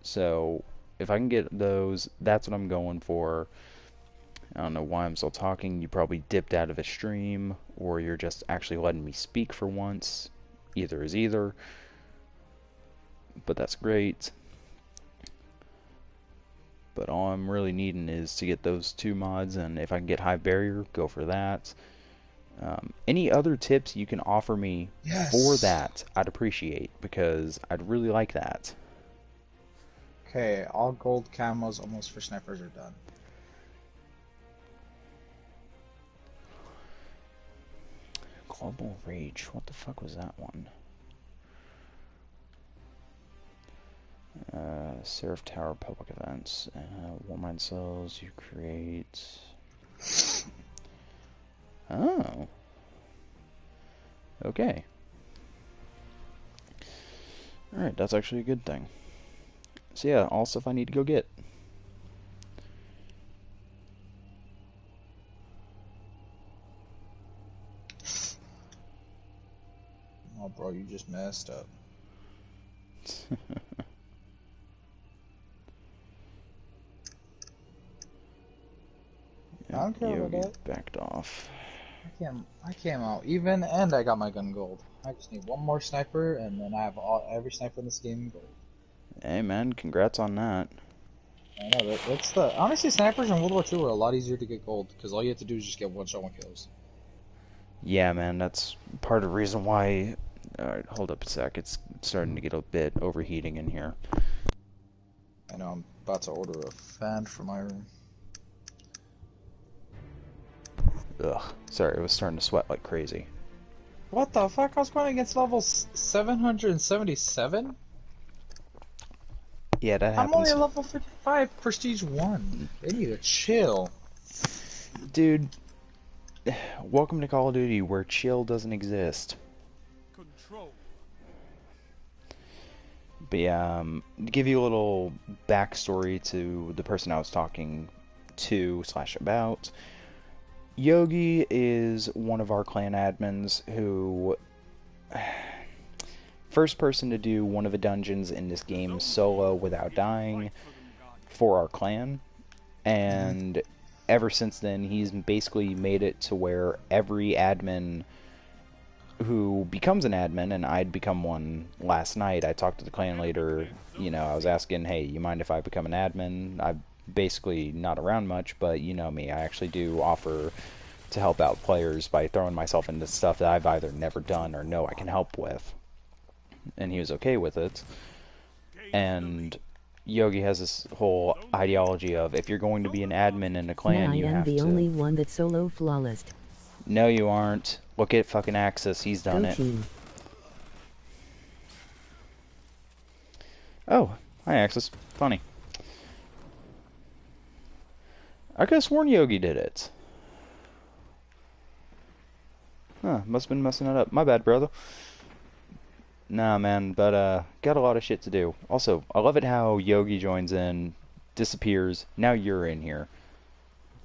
So, if I can get those, that's what I'm going for. I don't know why I'm still talking. You probably dipped out of a stream, or you're just actually letting me speak for once. Either is either. But that's great. But all I'm really needing is to get those 2 mods, and if I can get high barrier, go for that. Any other tips you can offer me for that, I'd appreciate, because I'd really like that. Okay, all gold camos almost for snipers are done. Global Rage, what the fuck was that one? Seraph Tower public events. Warmind cells, you create... Oh. Okay. Alright, that's actually a good thing. So yeah, all stuff I need to go get. Oh, bro, you just messed up. I don't care about that. Backed off. I came out even, and I got my gun gold. I just need one more sniper, and then I have every sniper in this game gold. Hey man, congrats on that. I know, that's the... Honestly, snipers in World War II were a lot easier to get gold, because all you have to do is just get one-shot, one kills. Yeah man, that's part of the reason why... Alright, hold up a sec, it's starting to get a bit overheating in here. I know, I'm about to order a fan for my room. Ugh, sorry, I was starting to sweat like crazy. What the fuck? I was going against level 777? Yeah, that happens. I'm only a level 55, prestige 1. They need to chill. Dude, welcome to Call of Duty, where chill doesn't exist. Control. But yeah, to give you a little backstory to the person I was talking to / about, Yogi is one of our clan admins who... First person to do one of the dungeons in this game solo without dying for our clan. And ever since then, he's basically made it to where every admin who becomes an admin, and I'd become one last night. I talked to the clan leader, you know, I was asking, hey, you mind if I become an admin? I'm basically not around much, but you know me, I actually do offer to help out players by throwing myself into stuff that I've either never done or know I can help with. And he was okay with it. And Yogi has this whole ideology of, if you're going to be an admin in a clan, you have to... I am the only one that's solo flawless. No, you aren't. Look at fucking Axis. He's done it. Team. Oh, hi Axis. Funny. I could have sworn Yogi did it. Huh, must have been messing it up. My bad, brother. Nah, man, but, got a lot of shit to do. Also, I love it how Yogi joins in, disappears, now you're in here.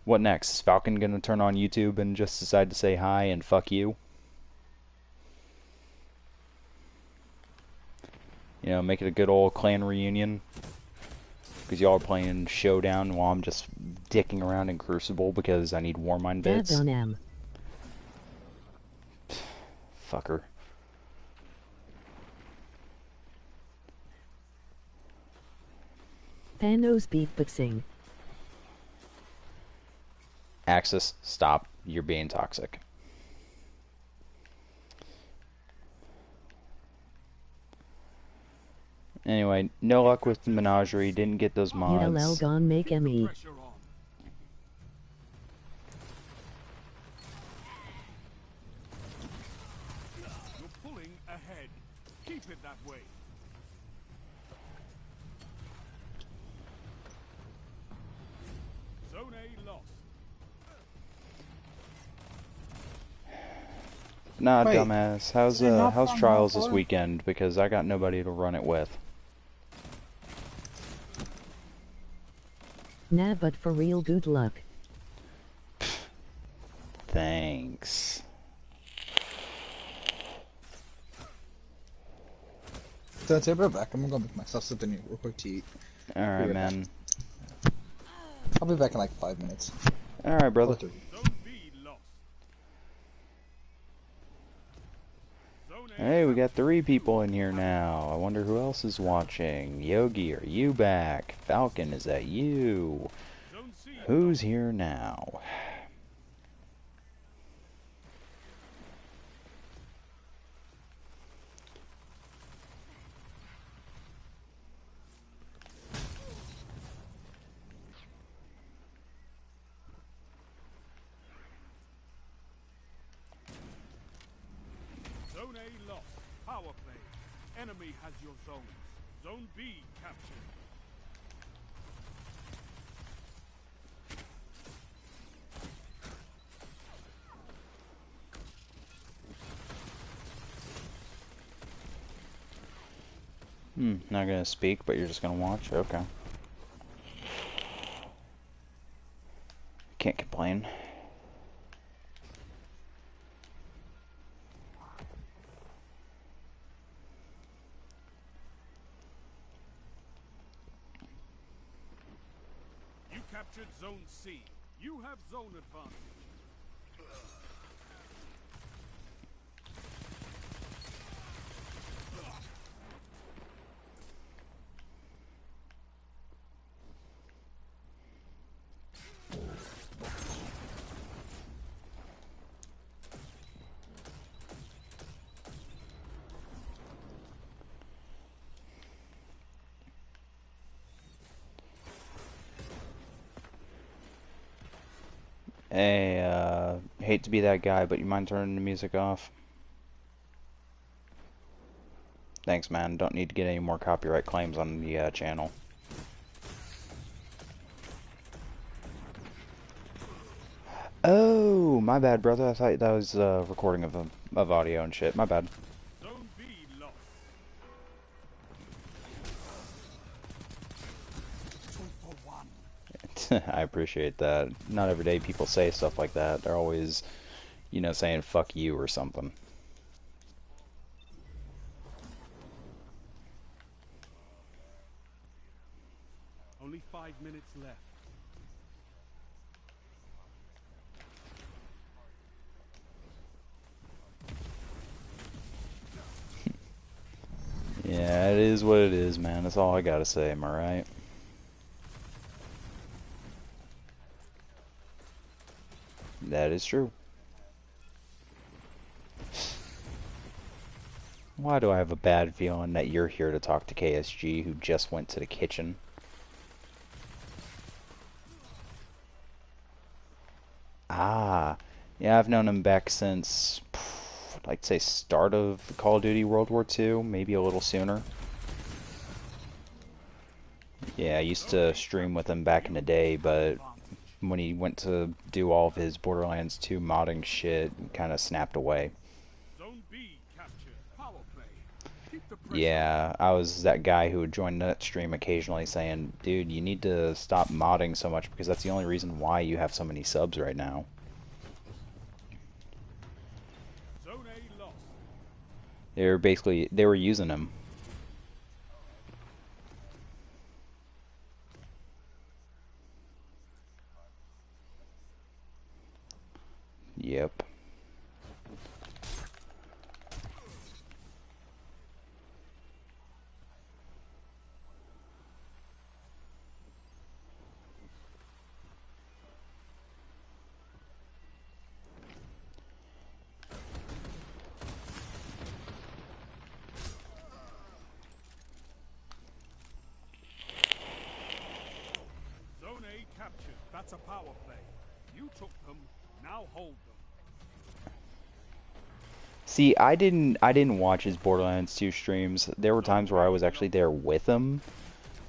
What next? Is Falcon gonna turn on YouTube and just decide to say hi and fuck you? You know, make it a good old clan reunion? Because y'all are playing Showdown while I'm just dicking around in Crucible because I need Warmind bits. Dabs on M. Fucker. Panos beatboxing. Axis, stop. You're being toxic. Anyway, no luck with the Menagerie. Didn't get those mods. ULL gone make ME. Pressure on. You're pulling ahead. Keep it that way. Zone A lost. Nah, Wait, dumbass. is there not How's one Trials more this for? weekend? Because I got nobody to run it with. Nah, but for real, good luck. Thanks. So I'll take it back. I'm gonna go make myself something real quick to eat. Alright, right back. man. I'll be back in like 5 minutes. Alright, brother. Or 3. Zone B lost. Zone A Hey, we got 3 people in here now. I wonder who else is watching. Yogi, are you back? Falcon, is that you? Zone C Who's here now? Zone A lost. Power play. Enemy has your zones. Zone B captured. Not gonna speak, but you're just gonna watch? Okay. Can't complain. You captured Zone C. You have zone advantage. Hey, hate to be that guy, but you mind turning the music off? Thanks, man. Don't need to get any more copyright claims on the channel. Oh, my bad, brother. I thought that was a recording of audio and shit. My bad. Zone B lost. I appreciate that. Not every day people say stuff like that. They're always, you know, saying fuck you or something. Only 5 minutes left. Yeah, it is what it is, man. That's all I gotta say, am I right? That is true. Why do I have a bad feeling that you're here to talk to KSG, who just went to the kitchen? Ah, yeah, I've known him back since, I'd like to say, start of Call of Duty World War II, maybe a little sooner. Yeah, I used to stream with him back in the day, but when he went to do all of his Borderlands 2 modding shit, kind of snapped away. Zone B captured. Power play. Keep the pressure. Yeah, I was that guy who would join that stream occasionally saying, dude, you need to stop modding so much because that's the only reason why you have so many subs right now. Zone A lost. They were using him. Yep. Zone A captured. That's a power play. You took them. Now hold them. See, I didn't watch his Borderlands 2 streams. There were times where I was actually there with him,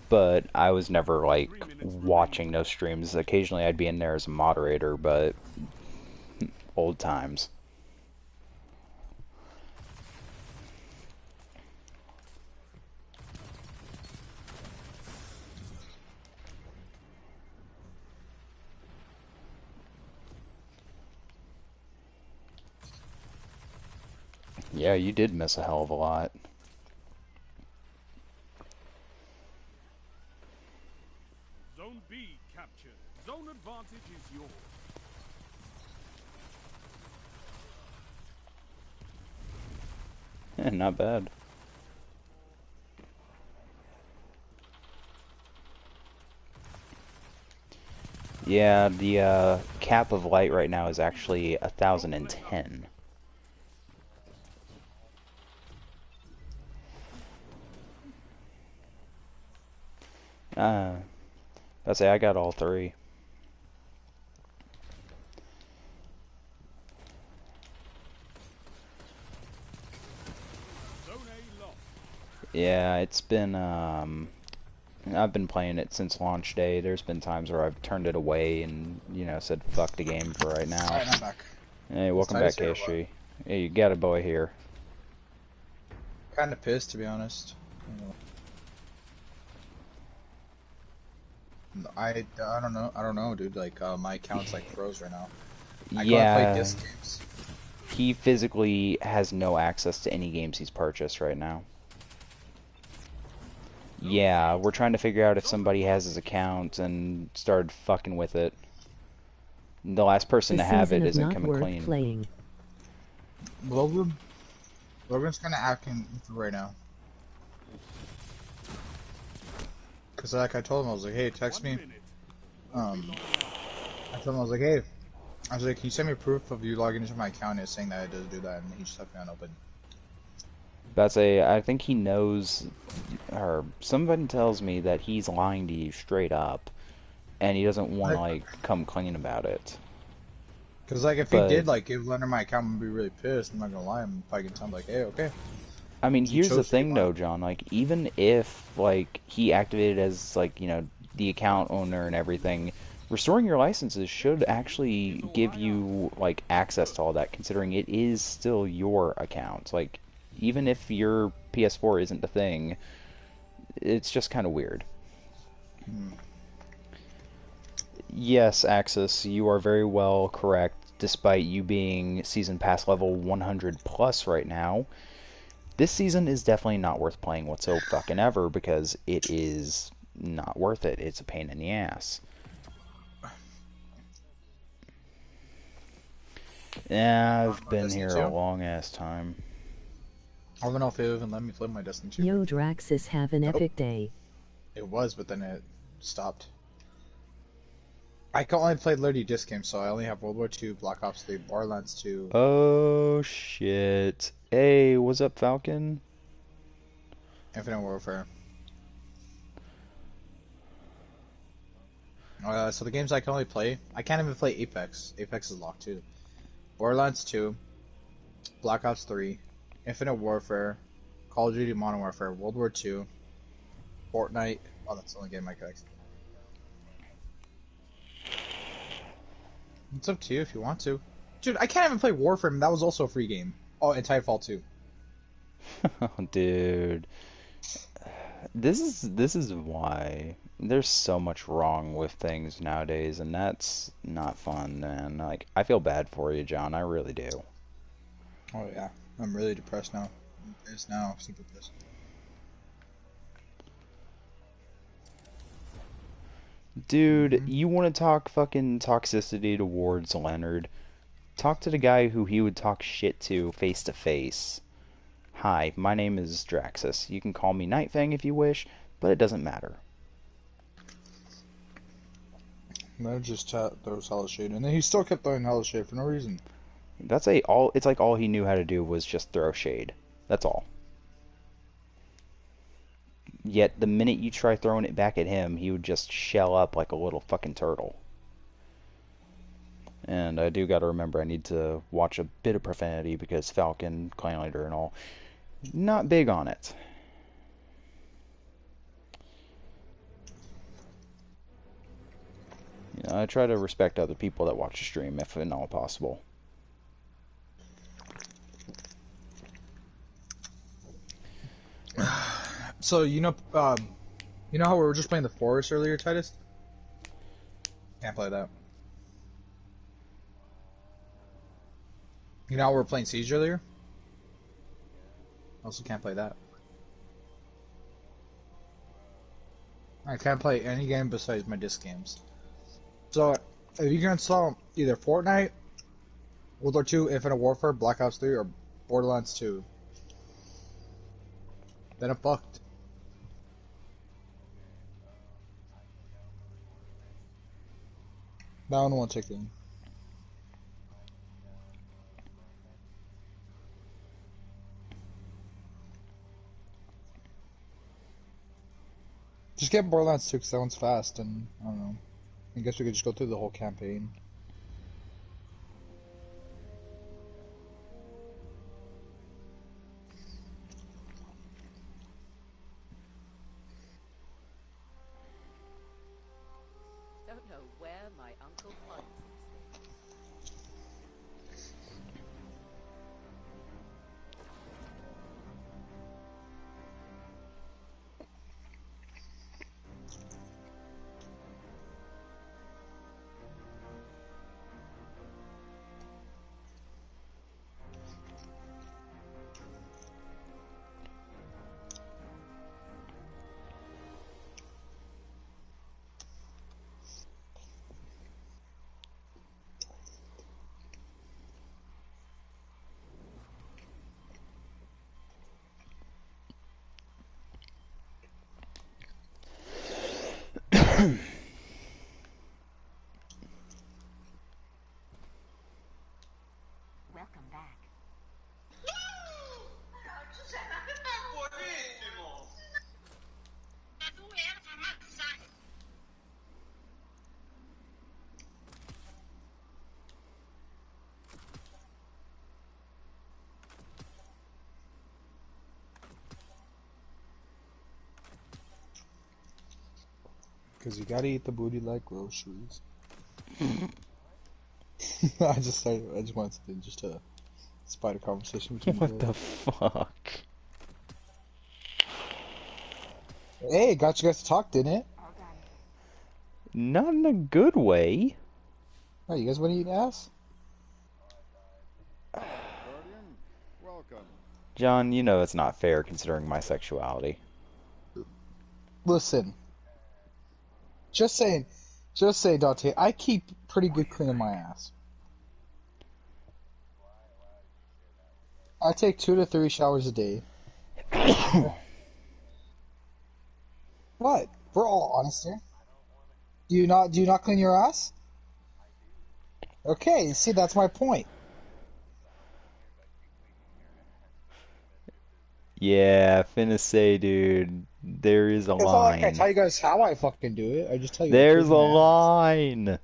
but I was never like watching those streams. Occasionally I'd be in there as a moderator, but old times. Yeah, you did miss a hell of a lot. Zone B captured. Zone advantage is yours. Not bad. Yeah, the cap of light right now is actually 1,010. I'd say I got all three. Zone A lost. Yeah, it's been, I've been playing it since launch day. There's been times where I've turned it away and, you know, said fuck the game for right now. Alright, I'm back. Hey, welcome back, KSG. Hey, you got a boy here. Kinda pissed, to be honest. I don't know, dude. Like, my account's like froze right now. I can't play disc games. He physically has no access to any games he's purchased right now. Yeah, we're trying to figure out if somebody has his account and started fucking with it. The last person to have it isn't coming clean. Playing. Logan's kind of acting right now. Cause like I told him, I was like, hey, text me. I told him, I was like, hey, I was like, can you send me proof of you logging into my account? It's saying that it doesn't do that, and he just left me unopened. I think he knows, or somebody tells me that he's lying to you straight up, and he doesn't want to like come clean about it. Cause like if he did like give Leonard my account, I'm gonna be really pissed. I'm not gonna lie. I'm probably gonna tell him like, hey, okay. I mean, here's the thing though, John. Like, even if like he activated as like, you know, the account owner and everything, restoring your licenses should actually give you like access to all that, considering it is still your account. Like, even if your PS4 isn't the thing, it's just kind of weird. Yes, Axis, you are very well correct. Despite you being Season Pass level 100 plus right now, this season is definitely not worth playing whatsoever fucking ever, because it is not worth it. It's a pain in the ass. Yeah, I've been here a long ass time. I don't know if it even let me flip my Destiny 2. Yo, Draxus, have an epic day. It was, but then it stopped. I can only play literally disc games, so I only have World War II, Black Ops 3, Borderlands 2. Oh shit. Hey, what's up, Falcon? Infinite Warfare. So the games I can only play, I can't even play Apex. Apex is locked too. Borderlands 2, Black Ops 3, Infinite Warfare, Call of Duty Modern Warfare, World War II, Fortnite. Oh, that's the only game I can actually. It's up to you if you want to. Dude, I can't even play Warframe. That was also a free game. Oh, and Titanfall 2. Dude. This is why there's so much wrong with things nowadays, and that's not fun, man. Like, I feel bad for you, John. I really do. Oh yeah, I'm really depressed now. I'm pissed now. Super pissed. Dude, you want to talk fucking toxicity towards Leonard? Talk to the guy who he would talk shit to face to face. Hi, my name is Draxus. You can call me NightFang if you wish, but it doesn't matter. Leonard just throws hella shade, and then he still kept throwing hella shade for no reason. It's like all he knew how to do was just throw shade. That's all. Yet the minute you try throwing it back at him, he would just shell up like a little fucking turtle. And I do gotta remember I need to watch a bit of profanity because Falcon, Clan Leader, and all, not big on it. You know, I try to respect other people that watch the stream if at all possible. So you know how we were just playing the Forest earlier, Titus? Can't play that. You know how we were playing Siege earlier? Also can't play that. I can't play any game besides my disc games. So, if you can install either Fortnite, World War II, Infinite Warfare, Black Ops 3, or Borderlands 2, then I'm fucked. That one won't take long. Just get Borderlands 2 because that one's fast, and I don't know. I guess we could just go through the whole campaign. Don't know where my uncle finds these things. Welcome back. Because you gotta eat the booty like groceries. I just wanted to just to spite a conversation between you What guys. the fuck? Hey, it got you guys to talk, didn't it? All done. Not in a good way. Oh, you guys want to eat ass? John, you know it's not fair considering my sexuality. Listen. Just saying, Dante, I keep pretty good cleaning my ass. I take 2 to 3 showers a day. What? We're all honest here. Do you not clean your ass? Okay, see, that's my point. Yeah, finna say, dude, there is a It's not like I line. tell you guys how I fucking do it. I just tell you to There's a clean my ass. line.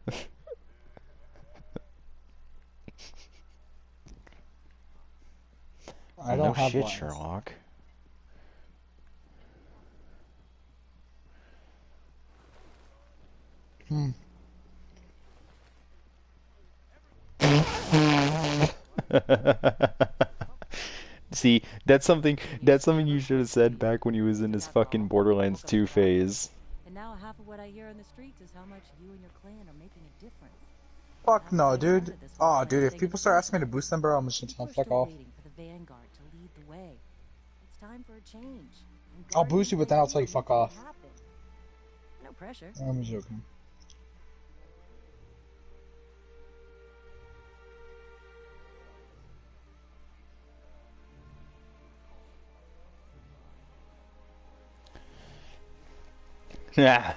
I No don't have shit, lines. Sherlock. See, that's something you should have said back when he was in his fucking Borderlands 2 phase. And now half of what I hear in the streets is how much you and your clan are making a difference. Fuck no, dude. Oh, dude, if people start asking me to boost them, bro, I'm just gonna tell them fuck off. Waiting for the Vanguard to lead the way. It's time for a change. And I'll boost you, but then I'll tell you fuck off. No pressure. I'm joking. Yeah.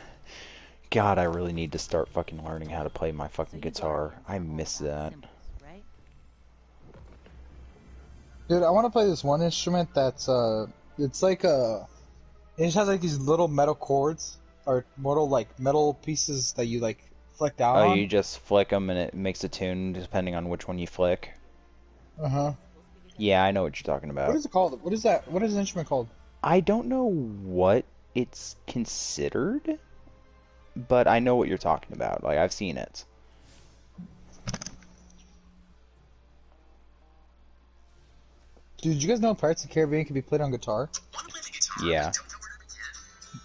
God, I really need to start fucking learning how to play my fucking guitar. I miss that. Right? Dude, I want to play this one instrument that's it's like it just has like these little metal chords or metal pieces that you like flick down Oh, on. you just flick them and it makes a tune depending on which one you flick. Uh-huh. Yeah, I know what you're talking about. What is it called? What is that? What is the instrument called? I don't know what it's considered, but I know what you're talking about. Like, I've seen it. Dude, did you guys know Pirates of the Caribbean can be played on guitar? Yeah.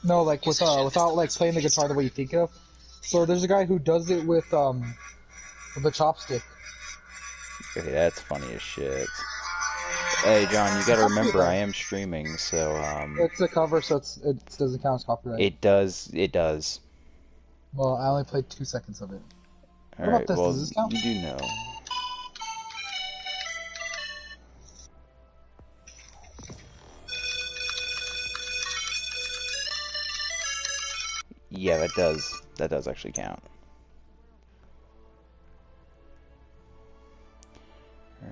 No, like without like playing the guitar the way you think of. So there's a guy who does it with a chopstick. Okay, that's funny as shit. Hey, John, you gotta remember I am streaming, so, It's a cover, so it doesn't count as copyright. it does. Well, I only played 2 seconds of it. What about Alright, this? well, Does this count? you do know. Yeah, that does actually count.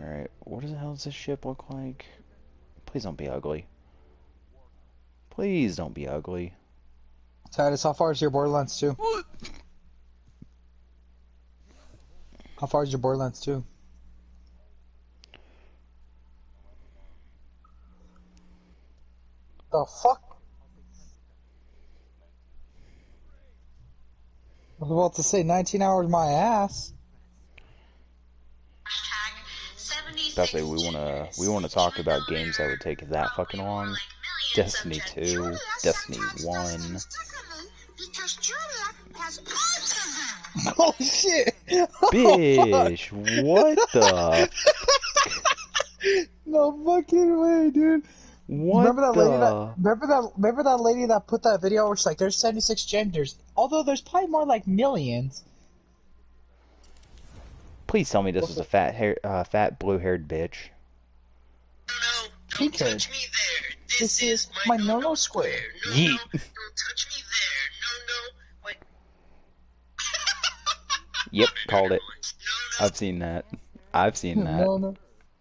Alright, what the hell does this ship look like? Please don't be ugly. Please don't be ugly. Titus, how far is your Borderlands 2? How far is your Borderlands 2? The fuck? I was about to say 19 hours my ass. Especially we wanna talk about games that would take that fucking long. Destiny 2, Destiny 1. Oh shit! Bish, what the? No fucking way, dude. What Remember that lady the? remember that lady that put that video where she's like, there's 76 genders. Although there's probably more like millions. Please tell me this was a fat blue-haired bitch. No, Pink don't hair. touch me there. This is my no-no square. No, Yeet. no, don't touch me there. No, no, wait. Yep, called it. No, I've seen that. I've seen that. No,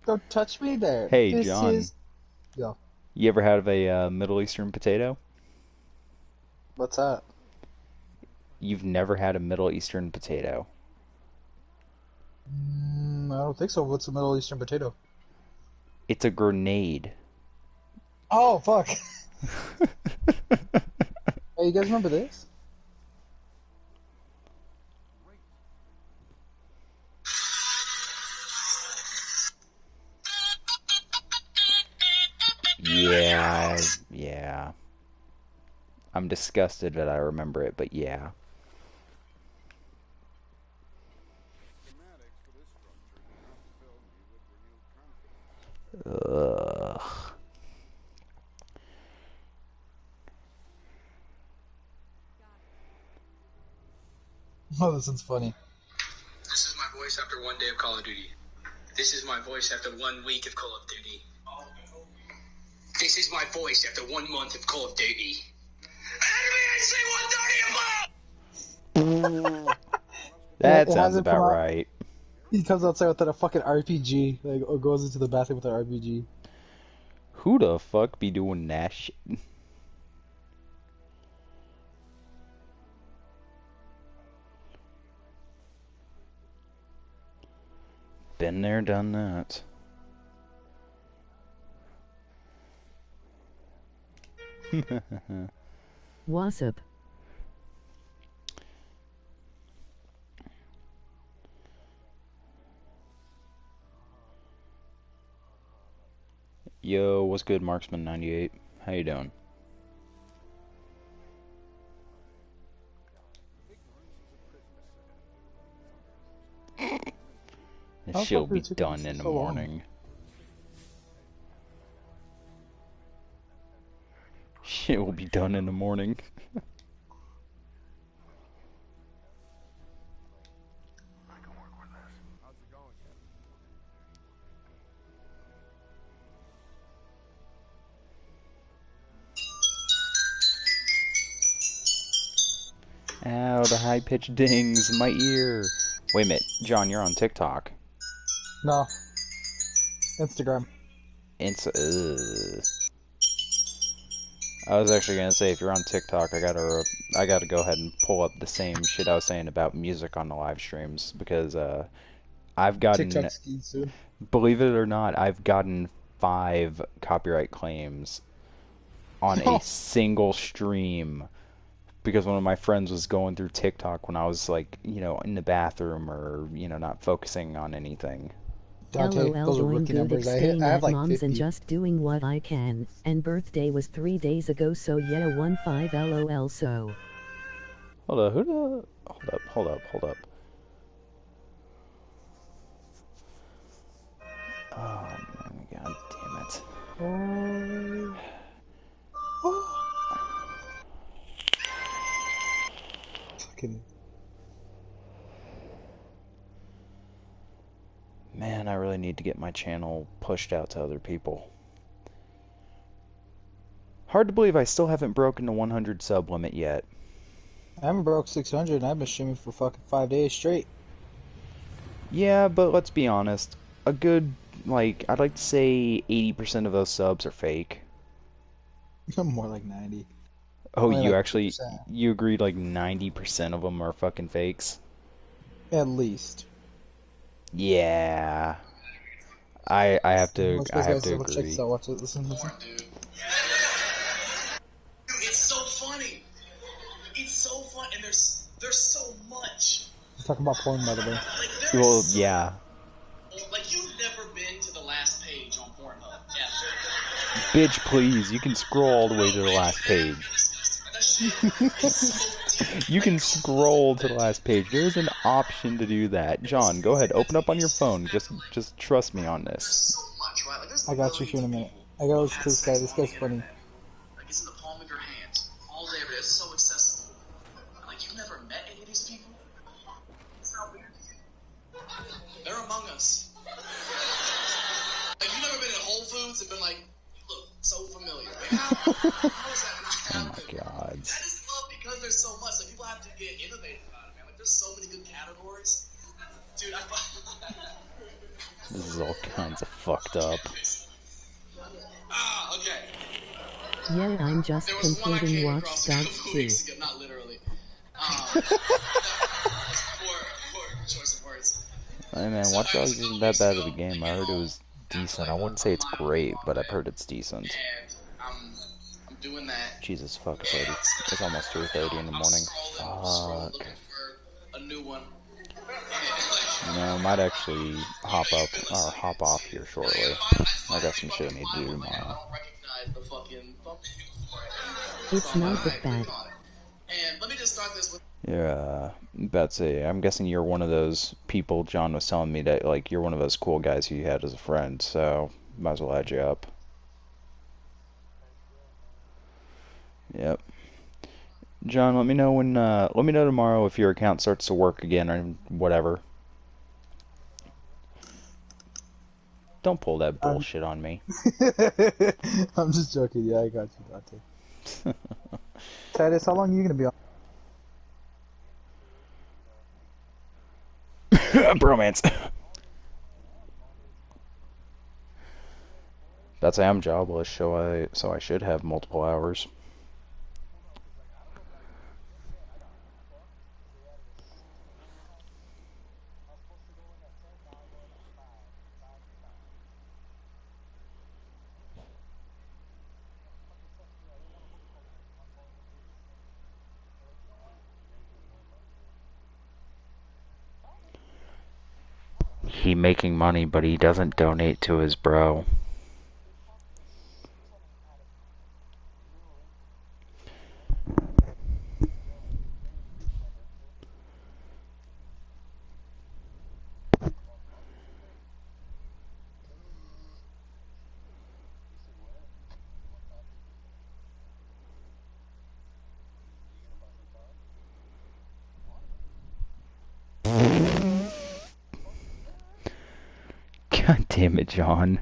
don't touch me there. Hey, this John. Is... Yo, You ever had a Middle Eastern potato? what's that? You've never had a Middle Eastern potato. I don't think so. What's a Middle Eastern potato? It's a grenade. Oh, fuck. Hey, you guys remember this? Yeah. I'm disgusted that I remember it, but yeah. Ugh. Oh, this one's funny. This is my voice after 1 day of Call of Duty. This is my voice after 1 week of Call of Duty. This is my voice after 1 month of Call of Duty. Enemy AC-130 That It sounds hasn't about come out- right. He comes outside with a fucking RPG, like, or goes into the bathroom with an RPG. Who the fuck be doing that shit? Been there, done that. Wassup. Yo, what's good, Marksman98? How you doing? How She'll fuck be did it take done in the so long? morning. Shit will be done in the morning. Ow, the high-pitched dings in my ear. Wait a minute, John, you're on TikTok. No. Instagram. I was actually gonna say, if you're on TikTok, I gotta go ahead and pull up the same shit I was saying about music on the live streams, because I've gotten, TikTok ski soon. believe it or not, I've gotten 5 copyright claims on a single stream, because one of my friends was going through TikTok when I was, like, you know, in the bathroom, or, you know, not focusing on anything. Dante, LOL those are doing rookie good numbers. I staying have at like mom's 50. and just doing what I can. And birthday was 3 days ago, so yeah, 1-5 LOL so. Hold up, hold up. Oh, man, god damn it. Fucking. Man, I really need to get my channel pushed out to other people. Hard to believe I still haven't broken the 100 sub limit yet. I haven't broke 600 and I've been streaming for fucking 5 days straight. Yeah, but let's be honest. A good, like, I'd like to say 80% of those subs are fake. More like 90. Oh, Only you like actually, 2%. you agreed like 90% of them are fucking fakes? At least. Yeah. I have to, Let's I have guys, to check agree. this out. Watch it. Listen. Dude, it's so funny. It's so fun, and there's so much. He's talking about porn, by the way. Like, Well, yeah. Like, you've never been to the last page on Pornhub, ever. Bitch, please, you can scroll all the way to the last page. You can scroll to the last page. There's an option to do that. John, go ahead, open up on your phone. Just trust me on this. I got you here in a minute. I gotta listen to this guy. This guy's funny. Like, it's in the palm of your hands all day, every day. It's so accessible. Like, you've never met any of these people? It's not weird to you. They're among us. Like, you've never been in Whole Foods and been like, you look so familiar. Like, how is that not Oh happening? my god. I just love because there's so much. Like, people have to get innovative about it, man. Like, there's so many good categories. Dude, This is all kinds of fucked up. okay. Yeah, I'm just There was one I completing came Watch across a Dogs couple 2. weeks ago, not literally. Poor choice of words. Hey man, Watch Dogs isn't that bad of a game. I heard it was decent. I wouldn't say it's great, but I've heard it's decent. And I'm doing that. Jesus fuck, it's almost 3:30 in the morning. Scrolling, Fuck. looking for a new one. You know, I might actually hop up or hop off here shortly. I got some shit I need to do tomorrow. It's not that bad. And let me just start this with Yeah, that's it. I'm guessing you're one of those people. John was telling me that, like, you're one of those cool guys who you had as a friend, so might as well add you up. Yep. John, let me know when. Let me know tomorrow if your account starts to work again or whatever. Don't pull that bullshit on me. I'm just joking. Yeah, I got you, Dante. Titus, how long are you gonna be on? Bromance. That's I'm jobless, so I should have multiple hours. He making money, but he doesn't donate to his bro. God damn it, John.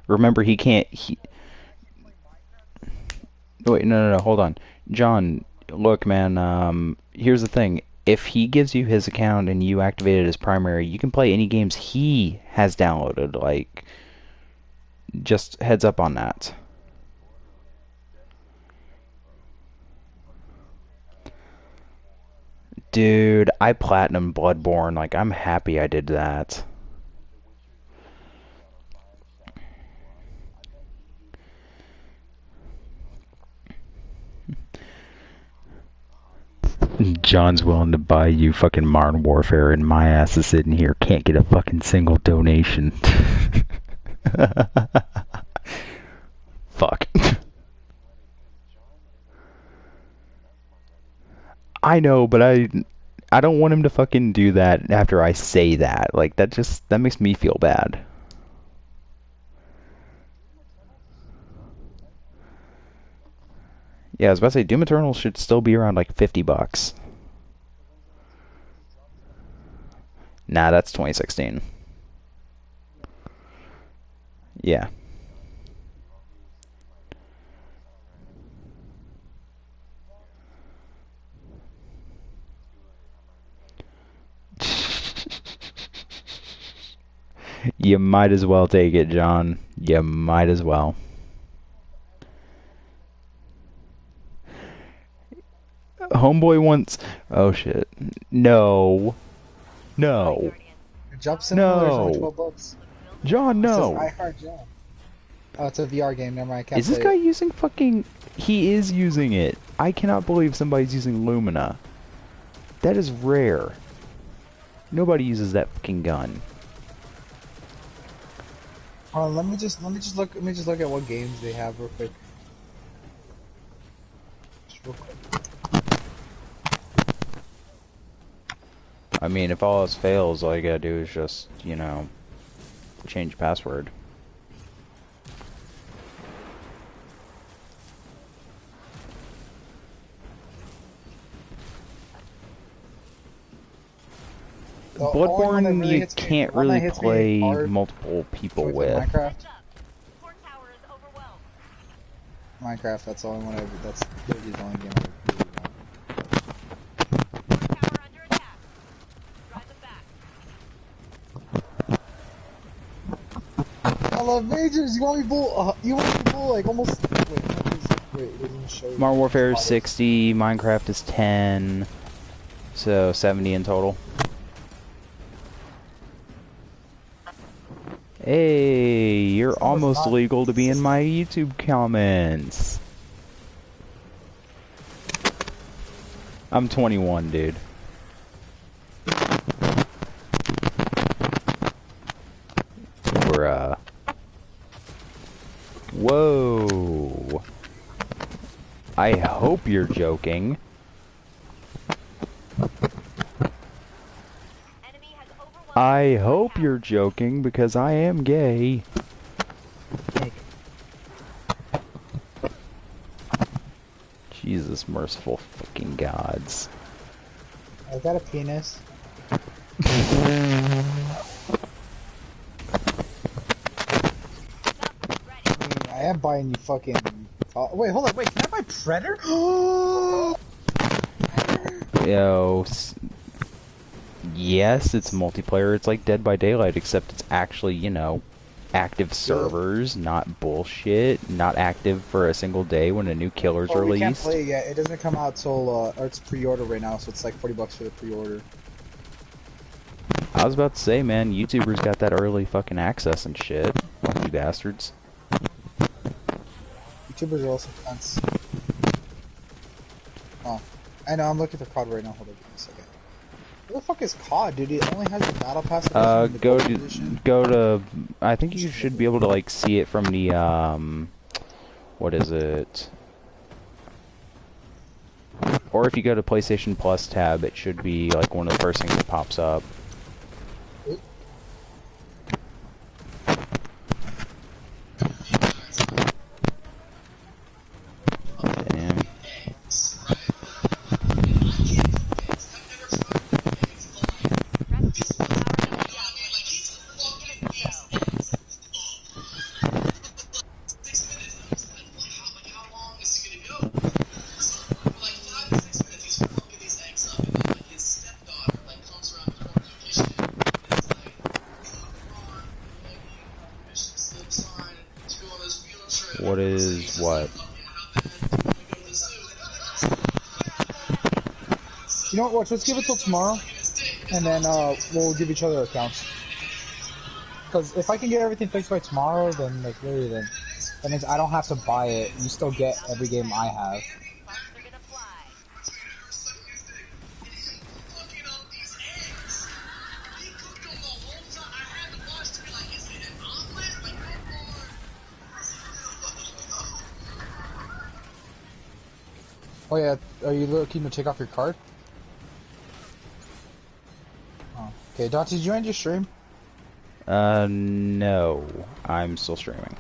Remember, he can't. Wait, no, hold on. John, look, man, here's the thing. If he gives you his account and you activate it as primary, you can play any games he has downloaded. Like, just heads up on that. Dude, I platinum Bloodborne. Like, I'm happy I did that. John's willing to buy you fucking Modern Warfare, and my ass is sitting here, can't get a fucking single donation. Fuck. I know, but I don't want him to fucking do that after I say that. Like, that makes me feel bad. Yeah, I was about to say, Doom Eternal should still be around like $50. Nah, that's 2016. Yeah. You might as well take it, John. You might as well. Homeboy wants... Oh, shit. No. No. Job Simulator is only No. $12. John, no. It says I Heart Job. Oh, it's a VR game. Never mind. I can't Is this play guy it. using fucking... He is using it. I cannot believe somebody's using Lumina. That is rare. Nobody uses that fucking gun. Hold on, let me just look at what games they have real quick. Just real quick. I mean, if all else fails, all you gotta do is just, you know, change password. Bloodborne, really you can't really play multiple people with. Minecraft, that's the only one that's literally the only game I really want. I love majors. You want me bull? Like almost. Wait, it doesn't show you. Modern Warfare is 60, Minecraft is 10, so 70 in total. Hey, you're almost legal to be in my YouTube comments. I'm 21, dude. Bruh. Whoa. I hope you're joking. I hope you're joking, because I am gay. Jesus merciful fucking gods. I got a penis. I am buying you fucking... wait, hold on, wait, can I buy Predator? Yo... Yes, it's multiplayer. It's like Dead by Daylight, except it's actually, you know, active servers, not bullshit, not active for a single day when a new killer's released. We can't play it yet. It doesn't come out till, or it's pre-order right now, so it's like $40 for the pre-order. I was about to say, man, YouTubers got that early fucking access and shit. Lucky bastards. YouTubers are also cunts. Oh, I know, I'm looking for COD right now. Hold on, give me a second. Where the fuck is COD, dude? It only has the battle pass edition. Go to, I think you should be able to, like, see it from the, what is it? Or if you go to PlayStation Plus tab, it should be, like, one of the first things that pops up. What is what? You know what, watch, let's give it till tomorrow, and then we'll give each other accounts. Because if I can get everything fixed by tomorrow, then, like, literally, then that means I don't have to buy it. You still get every game I have. Oh yeah, are you looking to take off your card? Oh. Okay, Dante, did you end your stream? No. I'm still streaming.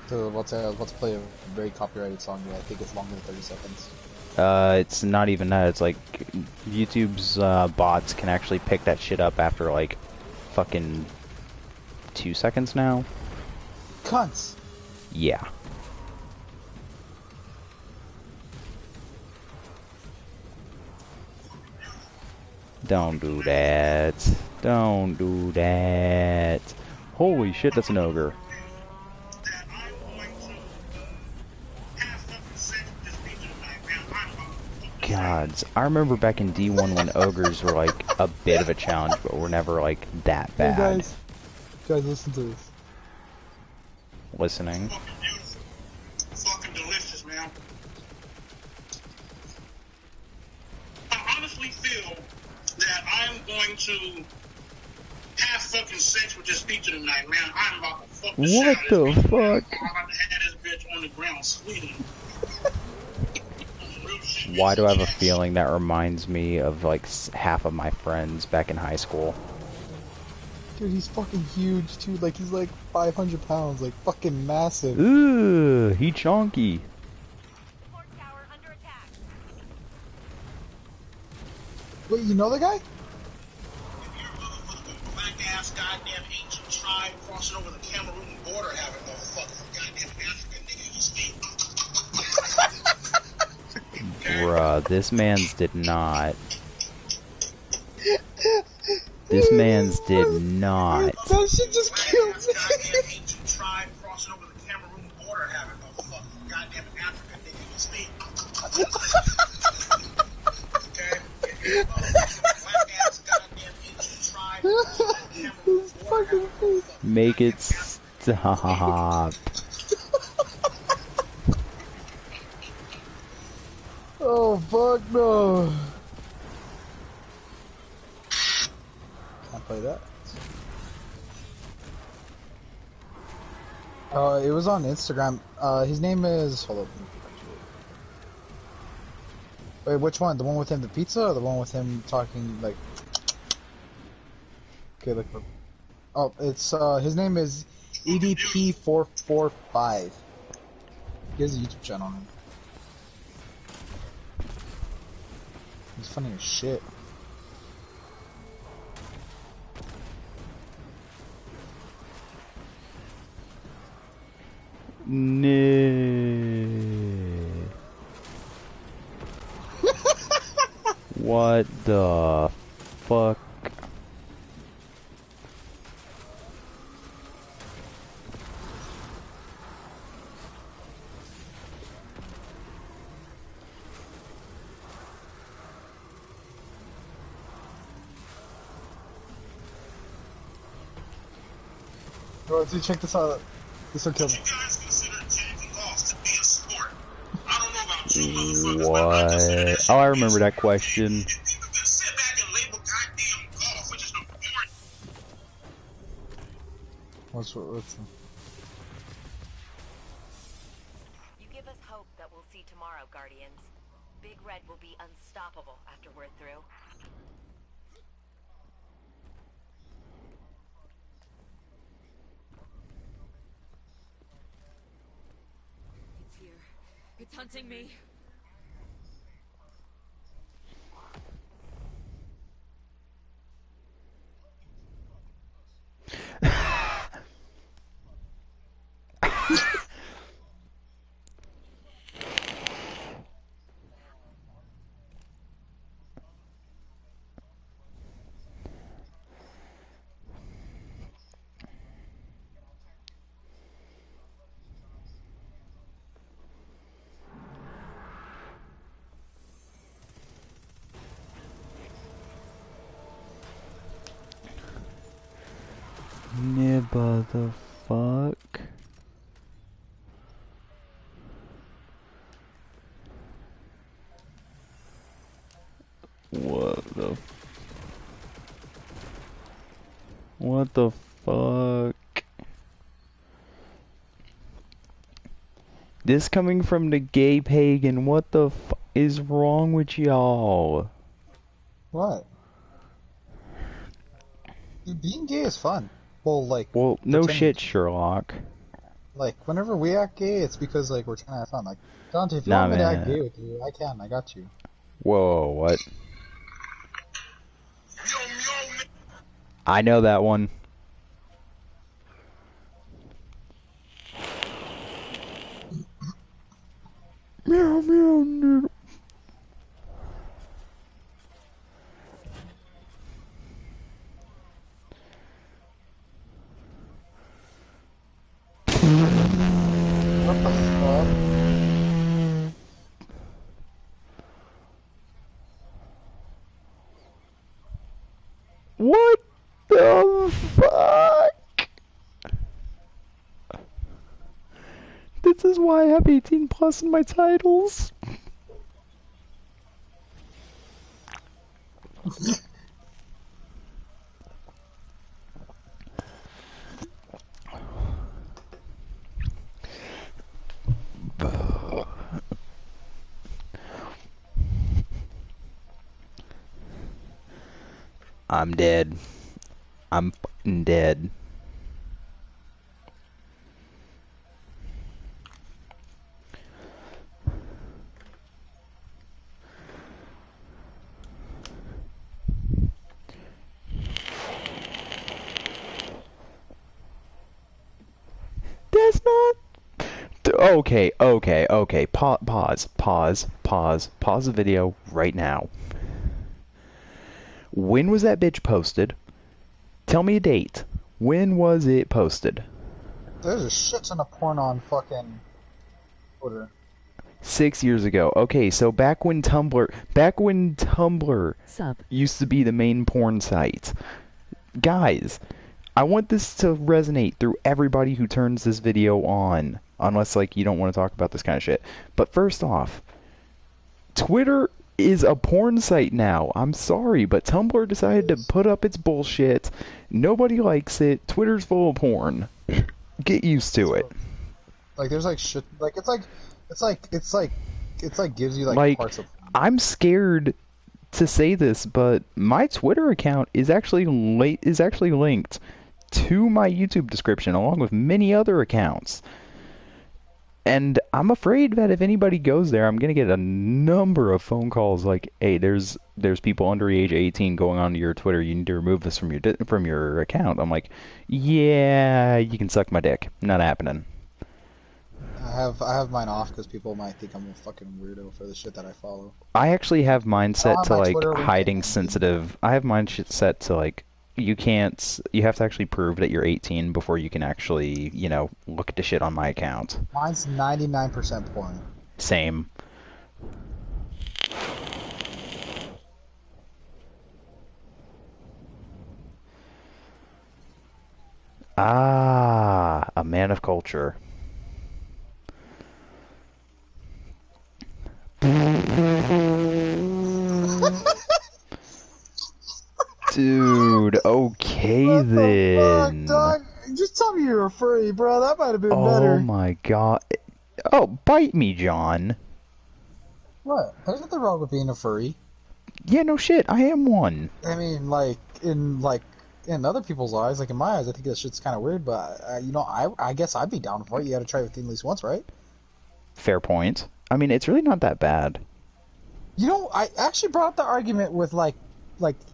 So let's play a very copyrighted song that I think is longer than 30 seconds. It's not even that. It's like YouTube's bots can actually pick that shit up after like fucking 2 seconds now. Cunts! Yeah. Don't do that. Don't do that. Holy shit, that's an ogre. Gods, I remember back in D1 when ogres were like a bit of a challenge, but were never like that bad. Hey guys, listen to this. Listening. Fucking delicious, man. I honestly feel that I'm going to have fucking sex with this pizza tonight, man. I'm about to fuck the shit out of this What the bitch, man. fuck? I'm about to have this bitch on the ground squealing. Why do I have a feeling that reminds me of like half of my friends back in high school? Dude, he's fucking huge too. Like he's like 500 pounds, like fucking massive. Ooh, he chonky. Wait, you know the guy? Black ass goddamn ancient tribe crossing over the Cameroon border having no fucking goddamn African nigga you speak. Bruh, this man's did not. This man's did not. That shit just killed me. Goddamn ancient tribe crossing over the Cameroon border having no fucking goddamn African nigga you speak. Okay? Black ass goddamn ancient tribe crossing over the Cameroon border having no fucking Make it stop. Oh fuck no. Can't play that. It was on Instagram. His name is. Hold up. Wait, which one? The one with him, the pizza, or the one with him talking like? Okay, look. Oh, it's his name is EDP445. He has a YouTube channel on him. He's funny as shit. No. What the fuck? Bro, dude, check this out. This will kill me. You guys consider jacking off to be a sport. I don't know about you motherfuckers, but I consider that What? shit Oh, I to be a remember that sport. question. If people can sit back and label goddamn golf, which is the boring. What's You give us hope that we'll see tomorrow, Guardians. Big Red will be unstoppable after we're through. It's here. It's hunting me. Nibba the fuck? What the fuck? This coming from the gay pagan, what the fuck? is wrong with y'all? What? Dude, being gay is fun. Well, like... Well, no pretending shit, to. Sherlock. Like, whenever we act gay, it's because, like, we're trying to have fun. Like, Dante, if you Nah, want me to act man. gay with you, I can. I got you. Whoa, what? I know that one. Meow, meow, noodle. What the fuck? What the fuck? This is why I have 18 plus in my titles. I'm dead. I'm fucking dead. That's not... Okay. Pause the video right now. When was that bitch posted? Tell me a date. When was it posted? There's a shit ton of porn on fucking Twitter. 6 years ago. Okay, so back when Tumblr Sup? used to be the main porn site. Guys, I want this to resonate through everybody who turns this video on. Unless, like, you don't want to talk about this kind of shit. But first off, Twitter is a porn site now. I'm sorry, but Tumblr decided to put up its bullshit. Nobody likes it. Twitter's full of porn. Get used to it. Like, there's like shit. Like, it's like gives you Like, parts of. I'm scared to say this, but my Twitter account is actually linked to my YouTube description along with many other accounts. And I'm afraid that if anybody goes there, I'm gonna get a number of phone calls like, "Hey, there's people under age 18 going onto your Twitter. You need to remove this from your account." I'm like, "Yeah, you can suck my dick. Not happening." I have mine off because people might think I'm a fucking weirdo for the shit that I follow. I actually have mine set have to my like Twitter linked hiding in. sensitive. I have mine set to like you have to actually prove that you're 18 before you can actually, look at the shit on my account. Mine's 99% porn. Same. Ah, a man of culture. Dude, okay What then. the fuck, dog? Just tell me you're a furry, bro. That might have been Oh better. my god. Oh, bite me, John. What? There's nothing wrong with being a furry. Yeah, no shit. I am one. I mean, in other people's eyes, like in my eyes, I think that shit's kind of weird. But I guess I'd be down for it. You got to try everything at least once, right? Fair point. I mean, it's really not that bad. I actually brought up the argument with like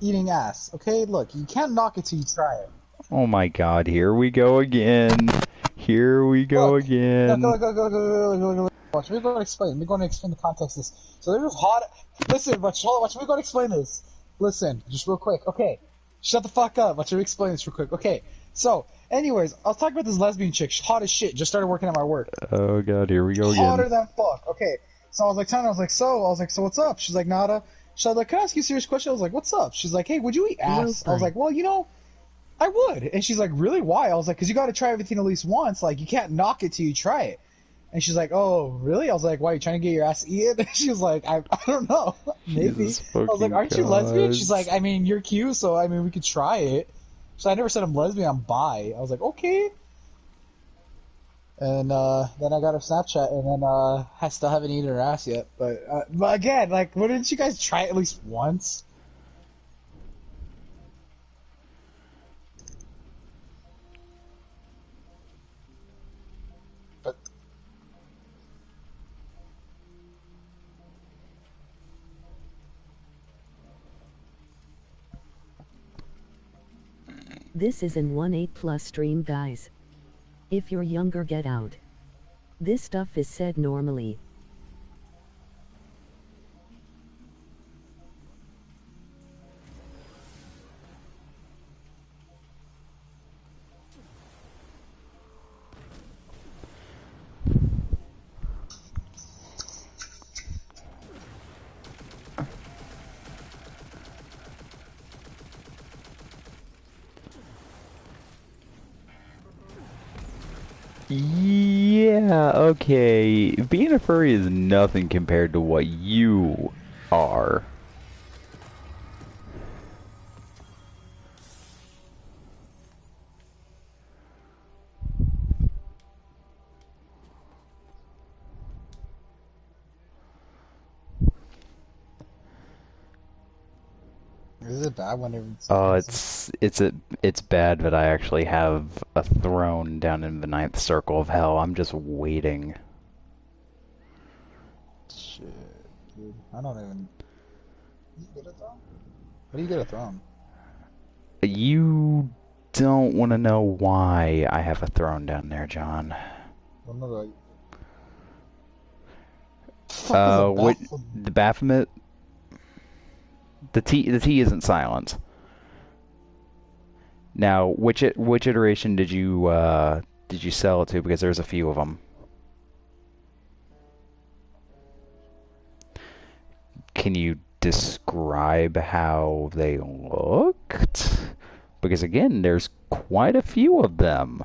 eating ass. Okay, look, you can't knock it till you try it. Oh my god, here we go again. Here we go again. Go. Watch me go and explain. Let me go and explain the context of this. So there's hot. Listen, watch me go and explain this. Listen, just real quick. Okay, shut the fuck up. Watch me explain this real quick. Okay, so anyways, I was talking about this lesbian chick, hot as shit. Just started working at my work. Oh god, here we go again. Hotter than fuck. Okay, so I was like telling her, I was like, so what's up? She's like, nada. So I was like, can I ask you a serious question? I was like, what's up? She's like, hey, would you eat ass? I was like, well, I would. And she's like, really? Why? I was like, because you got to try everything at least once. Like, you can't knock it till you try it. And she's like, oh, really? I was like, why, are you trying to get your ass eaten? She was like, I don't know. Maybe. I was like, aren't you lesbian? She's like, I mean, you're cute, so, I mean, we could try it. So I never said I'm lesbian, I'm bi. I was like, okay. And then I got her Snapchat, and then I still haven't eaten her ass yet. But again, like, wouldn't you guys try at least once? But This is an 1-8+ stream, guys. If you're younger, get out. This stuff is said normally. Yeah, okay. Being a furry is nothing compared to what you are. is it bad whenever Oh, it's bad, but I actually have a throne down in the 9th circle of hell. I'm just waiting. Shit, dude. I don't even. You get a throne? How do you get a throne? You don't want to know why I have a throne down there, John. Well, no, like, What the Baphomet? The T isn't silent. Now, which iteration did you sell it to? Because there's a few of them. Can you describe how they looked? Because again, there's quite a few of them.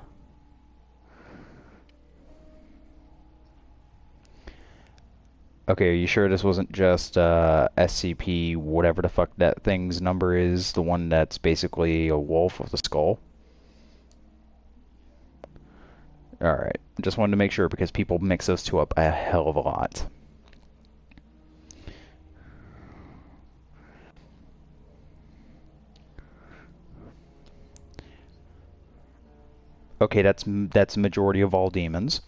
Okay, are you sure this wasn't just SCP, whatever the fuck that thing's number is, the one that's basically a wolf with a skull? Alright, just wanted to make sure because people mix those two up a hell of a lot. Okay, that's the majority of all demons.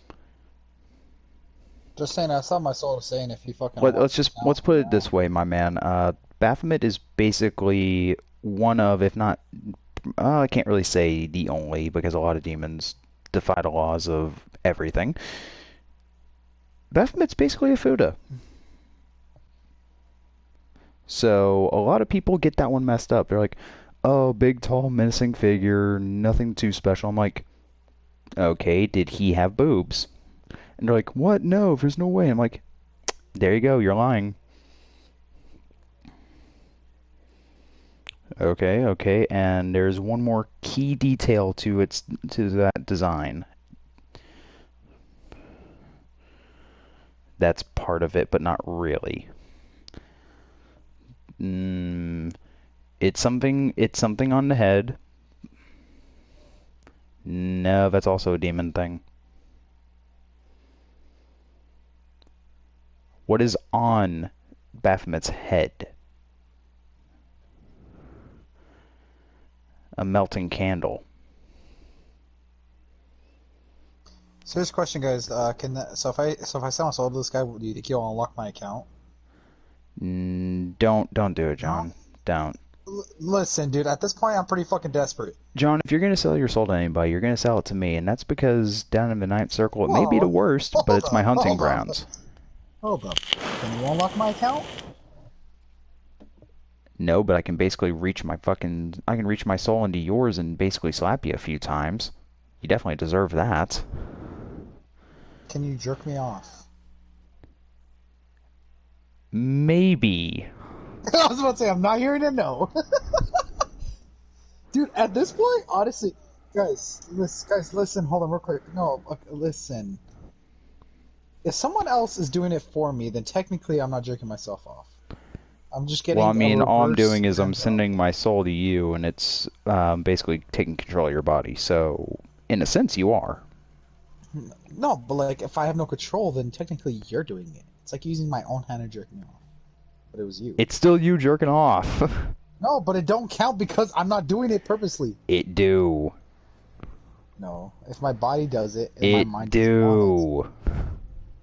Just saying, I saw my soul saying if you fucking. Let's put it this way, my man. Baphomet is basically one of, if not, I can't really say the only, because a lot of demons defy the laws of everything. Baphomet's basically a Fuda. So a lot of people get that one messed up. They're like, oh, big, tall, menacing figure, nothing too special. I'm like, okay, did he have boobs? And they're like, what? No, there's no way. I'm like, there you go, you're lying. Okay, and there's one more key detail to that design. That's part of it, but not really. It's something on the head. No, that's also a demon thing. What is on Baphomet's head? A melting candle. Serious question, guys. So if I sell my soul to this guy, do you think he'll unlock my account? Don't do it, John. Don't. Listen, dude. At this point, I'm pretty fucking desperate. John, if you're gonna sell your soul to anybody, you're gonna sell it to me, and that's because down in the 9th circle, it may be the worst, but it's my hunting grounds. Hold up. Can you unlock my account? No, but I can basically reach my soul into yours and basically slap you a few times. You definitely deserve that. Can you jerk me off? Maybe. I was about to say, I'm not hearing a no. Dude, at this point, honestly, guys, listen, hold on real quick. No, listen. If someone else is doing it for me, then technically I'm not jerking myself off. I'm just getting. Well, I mean, all I'm doing is I'm sending my soul to you, and it's basically taking control of your body. So, in a sense, you are. No, but like if I have no control, then technically you're doing it. It's like using my own hand and jerking off. But it was you. It's still you jerking off. No, but it don't count because I'm not doing it purposely. It do. No, if my body does it, and my It mind doesn't want do. it.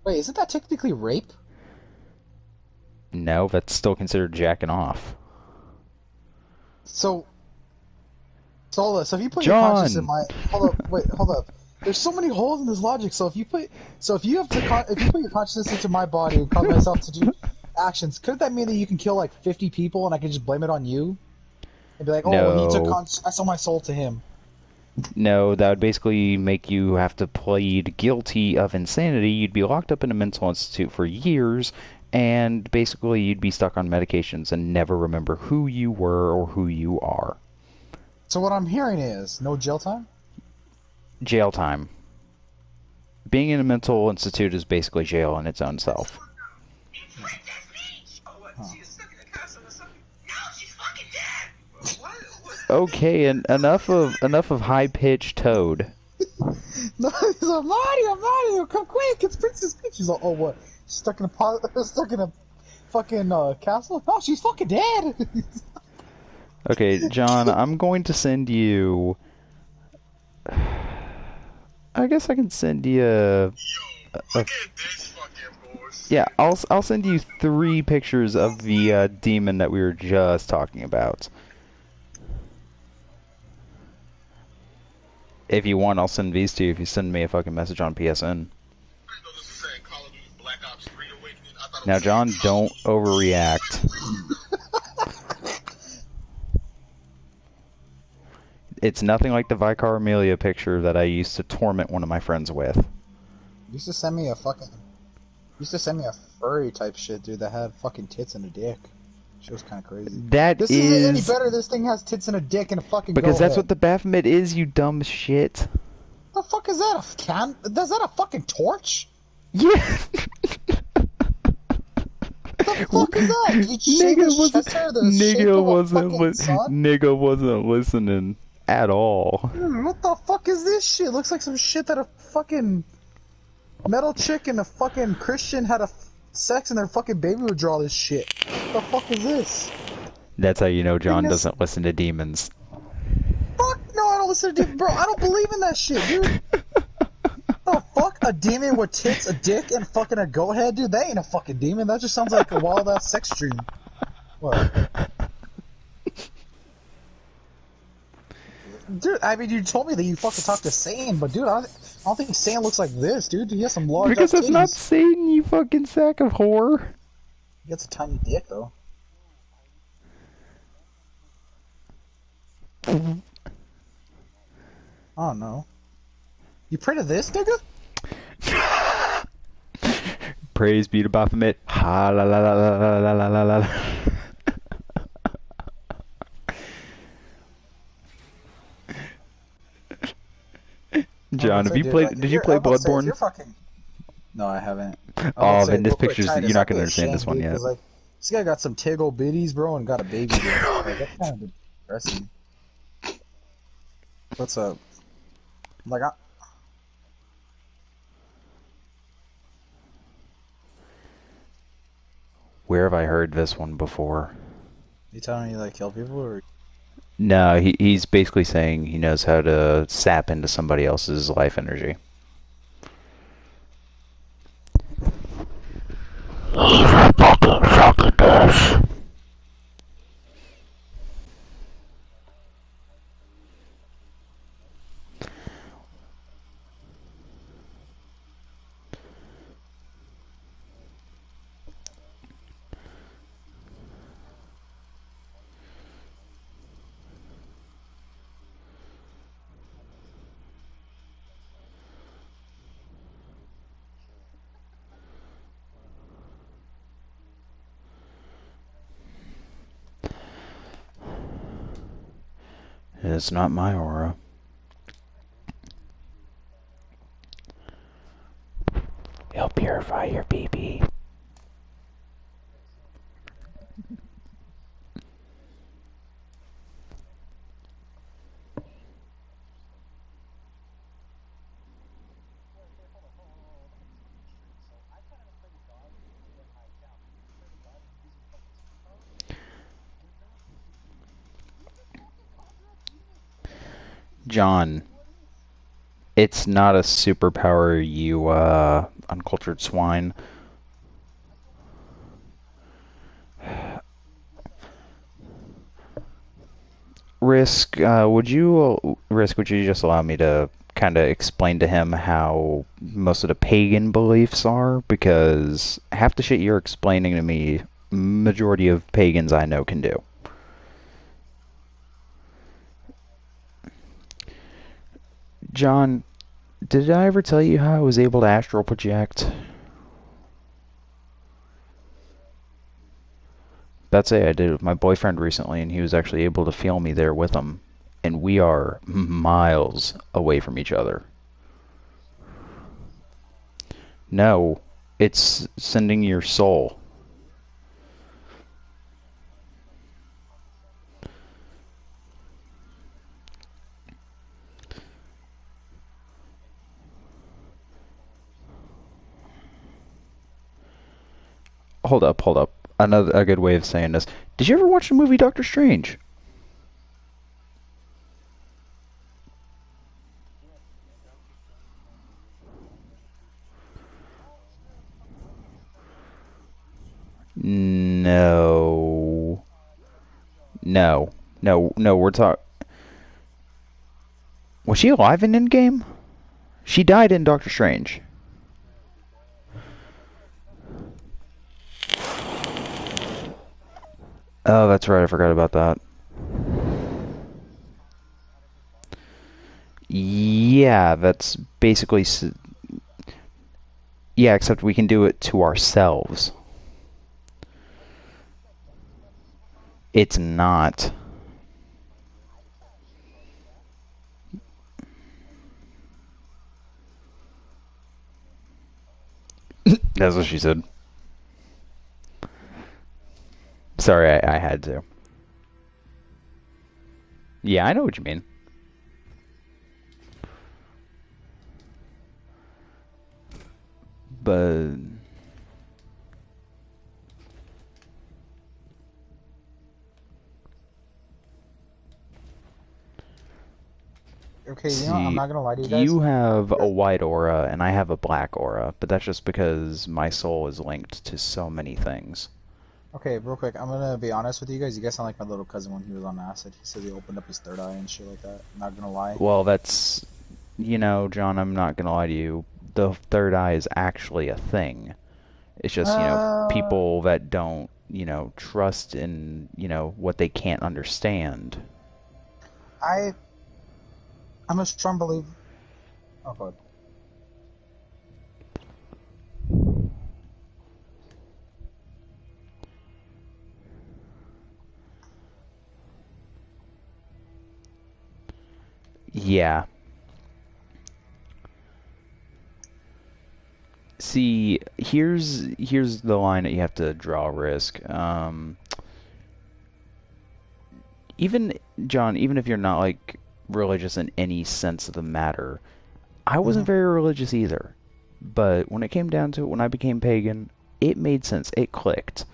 Wait, isn't that technically rape? No, that's still considered jacking off. So if you put John! your conscience in my hold up. There's so many holes in this logic. So if you put your consciousness into my body and cause myself to do actions, couldn't that mean that you can kill like 50 people and I can just blame it on you and be like, oh, No. he took I sold my soul to him. No, that would basically make you have to plead guilty of insanity. You'd be locked up in a mental institute for years, and basically you'd be stuck on medications and never remember who you were or who you are. So what I'm hearing is no jail time? Jail time. Being in a mental institute is basically jail in its own self. Okay, and enough of high-pitched Toad. No, he's like, Mario, come quick, it's Princess Peach. She's like, oh, what? She's stuck in a fucking castle? No, she's fucking dead. Okay, John, I'm going to send you... I guess I can send you yeah, I'll send you 3 pictures of the demon that we were just talking about. If you want, I'll send these to you if you send me a fucking message on PSN. Now, John, don't overreact. It's nothing like the Vicar Amelia picture that I used to torment one of my friends with. You used to send me a furry type shit, dude, that had fucking tits and a dick. Shit was kind of crazy. This isn't any better. This thing has tits and a dick and a fucking because that's what the Baphomet is, you dumb shit. The fuck is that? Is that a fucking torch? Yeah. The fuck is that? Did you shave his chest hair the shape of a fucking sun? Nigga wasn't listening at all. Dude, what the fuck is this shit? Looks like some shit that a fucking metal chick and a fucking Christian had sex and their fucking baby would draw this shit. What the fuck is this? That's how you know John doesn't listen to demons. Fuck no, I don't listen to demons, bro. I don't believe in that shit, dude. The fuck? A demon with tits, a dick, and fucking a goat head? Dude, that ain't a fucking demon. That just sounds like a wild-ass sex dream. What? Dude, I mean, you told me that you fucking talked to Satan, but dude, I don't think Satan looks like this, dude. He has some large Because titties. it's not Satan, you fucking sack of whore. He gets a tiny dick, though. I don't know. You pray to this, nigga? Praise be to Baphomet. Ha la la la la la la la la. John, have you played? Did you play Bloodborne? No, I haven't. Oh, man, this picture's you're not gonna understand this one yet. Like, this guy got some tiggle bitties, bro, and got a baby. Like, that's kind of depressing. What's up? Like, where have I heard this one before? You telling me you like kill people, or? No, he's basically saying he knows how to sap into somebody else's life energy. He's a fucking succubus. It's not my aura. He'll purify your BB. John, it's not a superpower, you uncultured swine. Would you just allow me to kind of explain to him how most of the pagan beliefs are? Because half the shit you're explaining to me, majority of pagans I know can do. John, did I ever tell you how I was able to astral project? That's it, I did it with my boyfriend recently, and he was actually able to feel me there with him. And we are miles away from each other. No, it's sending your soul. Hold up, hold up. A good way of saying this. Did you ever watch the movie Doctor Strange? No. No. No, we're talking... Was she alive in Endgame? She died in Doctor Strange. Oh, that's right, I forgot about that. Yeah, that's basically... Yeah, except we can do it to ourselves. It's not. That's what she said. Sorry, I had to. Yeah, I know what you mean. But... Okay, See, you know, I'm not gonna lie to you guys. you have a white aura, and I have a black aura, but that's just because my soul is linked to so many things. Okay, real quick, I'm gonna be honest with you guys. You guys sound like my little cousin when he was on acid. He said he opened up his third eye and shit like that. I'm not gonna lie. Well, that's... You know, John, I'm not gonna lie to you. The third eye is actually a thing. It's just, people that don't, trust in, what they can't understand. I'm a strong believer. Oh god. Yeah. See, here's the line that you have to draw, Risk. Even John, even if you're not like religious in any sense of the matter, I wasn't very religious either. But when it came down to it, when I became pagan, it made sense. It clicked.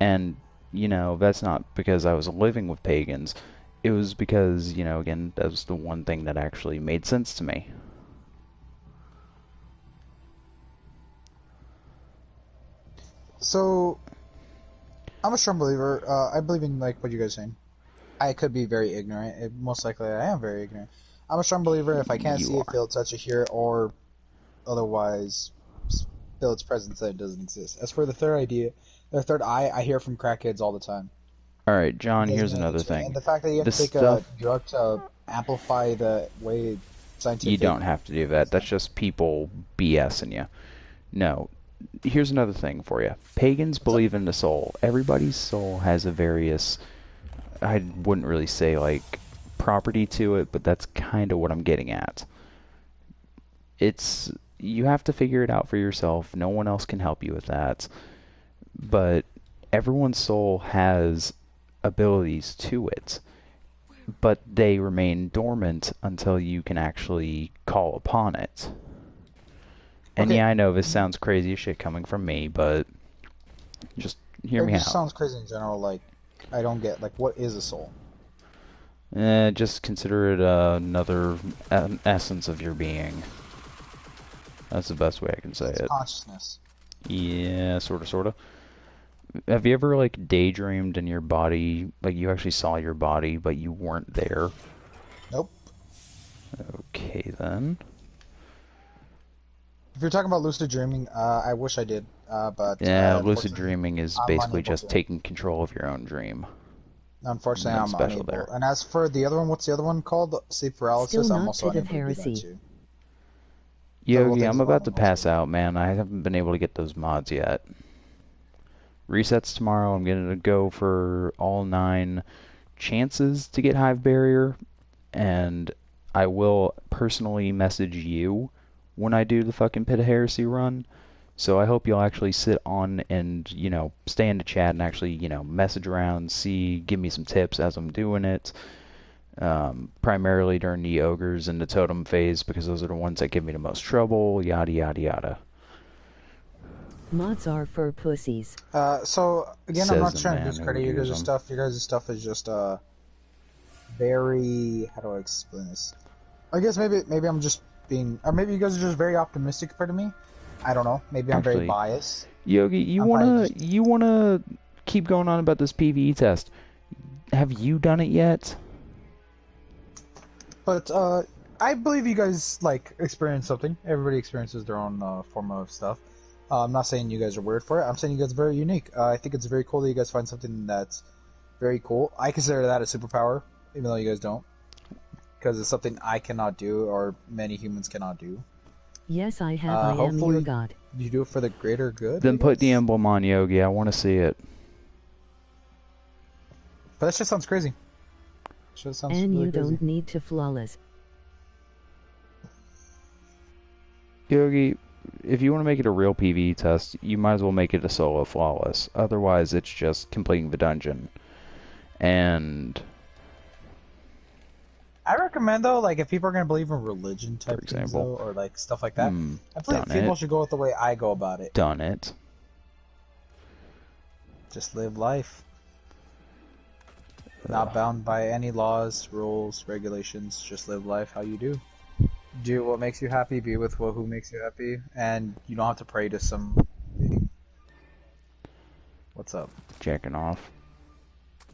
And, that's not because I was living with pagans. It was because, again, that was the one thing that actually made sense to me. So, I'm a strong believer. I believe in like what you guys are saying. I could be very ignorant. Most likely, I am very ignorant. I'm a strong believer. If I can't see it, feel it, touch it, hear it, or otherwise feel its presence, that it doesn't exist. As for the third idea, the third eye, I hear from crackheads all the time. All right, John. Here's another thing. And the fact that you have to take a drug to amplify the way scientific. You don't have to do that. That's just people BSing you. No. Here's another thing for you. Pagans believe in the soul. Everybody's soul has a various, I wouldn't really say like property to it, but that's kind of what I'm getting at. You have to figure it out for yourself. No one else can help you with that. But everyone's soul has abilities to it, but they remain dormant until you can actually call upon it. And yeah, I know this sounds crazy as shit coming from me, but just hear me out. It just sounds crazy in general. Like, I don't get, like, what is a soul? Just consider it another essence of your being. That's the best way I can say it. Consciousness. Yeah, sorta. Have you ever, like, daydreamed in your body, like, you actually saw your body, but you weren't there? Nope. Okay, then. If you're talking about lucid dreaming, I wish I did, but Yeah, lucid unfortunately, dreaming is I'm basically unable just to. taking control of your own dream. Unfortunately, Nothing I'm special unable. there. And as for the other one, what's the other one called? Sleep paralysis. Still I'm not also pit of unable to do that heresy. too. Several Yogi, things I'm about about me to also. pass out, man. I haven't been able to get those mods yet. Resets tomorrow. I'm going to go for all 9 chances to get Hive Barrier, and I will personally message you when I do the fucking Pit of Heresy run. So I hope you'll actually sit on and, you know, stay in the chat and actually, you know, message around, give me some tips as I'm doing it. Primarily during the ogres and the totem phase, because those are the ones that give me the most trouble, yada yada yada. Mods are for pussies. So again, I'm Says not the trying to man who discredit would your use guys' them. stuff. Your guys' stuff is just very. How do I explain this? I guess maybe I'm just being, or maybe you guys are just very optimistic compared to me. I don't know. Maybe I'm very Actually, biased. Yogi, you I'm probably wanna keep going on about this PvE test. Have you done it yet? But I believe you guys like experience something. Everybody experiences their own form of stuff. I'm not saying you guys are weird for it. I'm saying you guys are very unique. I think it's very cool that you guys find something that's very cool. I consider that a superpower, even though you guys don't, because it's something I cannot do or many humans cannot do. Yes, I have. I am Hopefully your god. you do it for the greater good. Then I put the guess? emblem on, Yogi. I want to see it. But that just sounds crazy. Just sounds And really you crazy. don't need to flawless. Yogi, if you want to make it a real PvE test, you might as well make it a solo flawless. Otherwise, it's just completing the dungeon. And I recommend though, like if people are gonna believe in religion type For things example. though, or like stuff like that, I believe done people it. should go with the way I go about it. Done it. Just live life. Not bound by any laws, rules, regulations. Just live life how you do. Do what makes you happy. Be with who makes you happy, and you don't have to pray to some. What's up? Jacking off.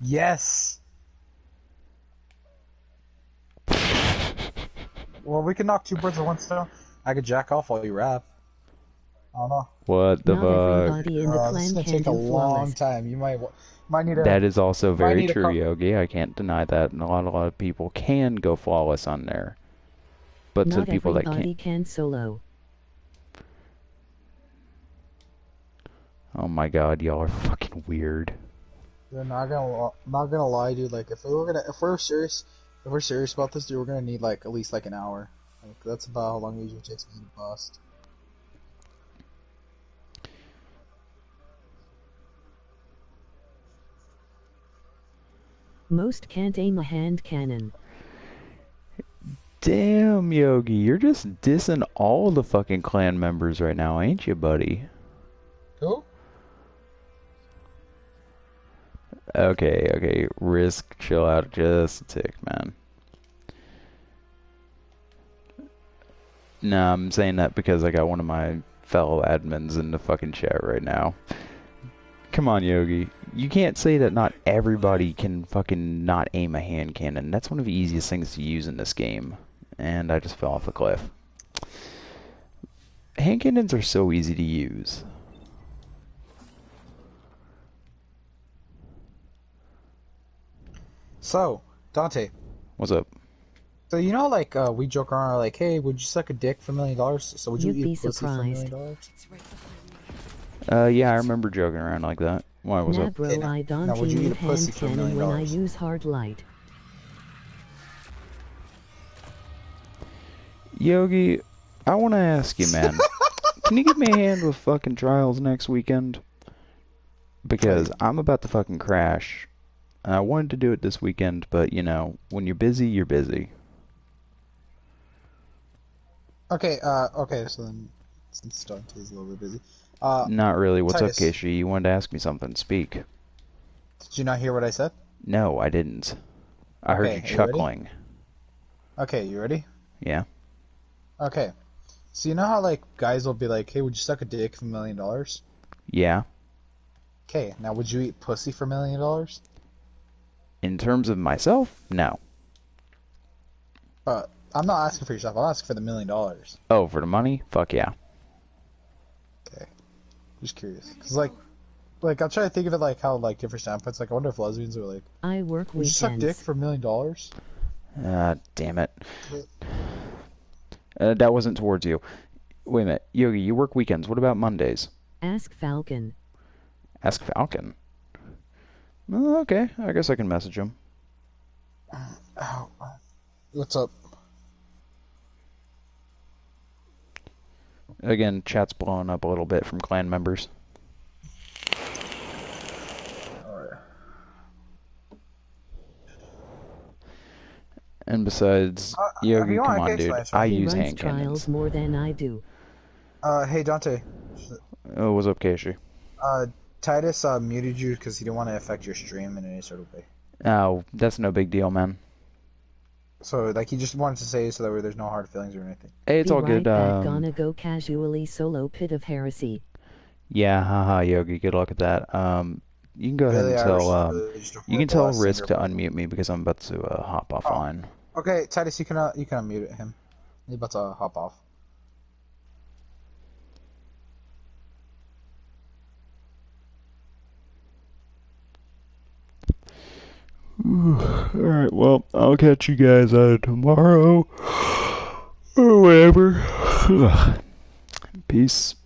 Yes. Well, we can knock 2 birds with 1 stone. I could jack off while you rap. I don't know. What the Not fuck? everybody in the This is clan gonna can take a do long flawless. time. You might need a. That is also might very need a true, co- Yogi. I can't deny that. And a lot of people can go flawless on there. But to Not the people that everybody can't... can solo. Oh my god, y'all are fucking weird. They're not gonna lie, dude. Like if we're serious about this, dude, we're gonna need like at least like an hour. Like that's about how long it usually takes me to bust. Most can't aim a hand cannon. Damn, Yogi, you're just dissing all the fucking clan members right now, ain't you, buddy? Who? Okay, Risk, chill out just a tick, man. No, I'm saying that because I got one of my fellow admins in the fucking chat right now. Come on, Yogi. You can't say that not everybody can fucking not aim a hand cannon. That's one of the easiest things to use in this game. And I just fell off a cliff. Hand cannons are so easy to use. So, Dante. What's up? So you know, like we joke around, like, hey, would you suck a dick for $1 million? So would you You'd eat be pussy for $1 surprised. million? Yeah, I remember joking around like that. Why, what's Nah, up? bro, I don't Now, would you eat use a pussy hand for $1 cannon million? when I use hard light. Yogi, I want to ask you, man. Can you give me a hand with fucking trials next weekend? Because I'm about to fucking crash. I wanted to do it this weekend, but, you know, when you're busy, you're busy. Okay, so then, since Dante's a little bit busy. Not really. What's up, Titus, Keishi? You wanted to ask me something. Speak. did you not hear what I said? No, I didn't. I heard Okay, you are you ready? chuckling. Okay, you ready? Yeah. Okay. So you know how like guys will be like, "Hey, would you suck a dick for $1 million?" Yeah. Okay, now would you eat pussy for $1 million? In terms of myself, no. I'm not asking for yourself. I'm asking for the $1 million. Oh, for the money? Fuck yeah. Okay. Just curious, cause like I'm trying to think of it like how like different standpoints. Like I wonder if lesbians are like, I work "Would you suck dick weekends. for $1 million?" Damn it. That wasn't towards you. Wait a minute. Yogi, you work weekends. What about Mondays? Ask Falcon. Ask Falcon. Okay, I guess I can message him. Ow. What's up? Again, chat's blowing up a little bit from clan members. Alright. And besides, if Yogi, you want, come I on, can dude. explain it, I He use runs hand trials cannons. more than I do. Hey Dante. Oh, what's up, Casey? Titus muted you because he didn't want to affect your stream in any sort of way. Oh, that's no big deal, man. So like he just wanted to say so that way there's no hard feelings or anything. Hey, it's Be all right good. back, gonna go casually solo pit of heresy. Yeah, haha, Yogi. Good luck at that. You can go ahead and tell Just a you can horrible tell singer, Risk to but- unmute me because I'm about to hop offline. Okay, Titus, you can unmute him. He's about to hop off. Alright, well, I'll catch you guys tomorrow or whatever. Peace.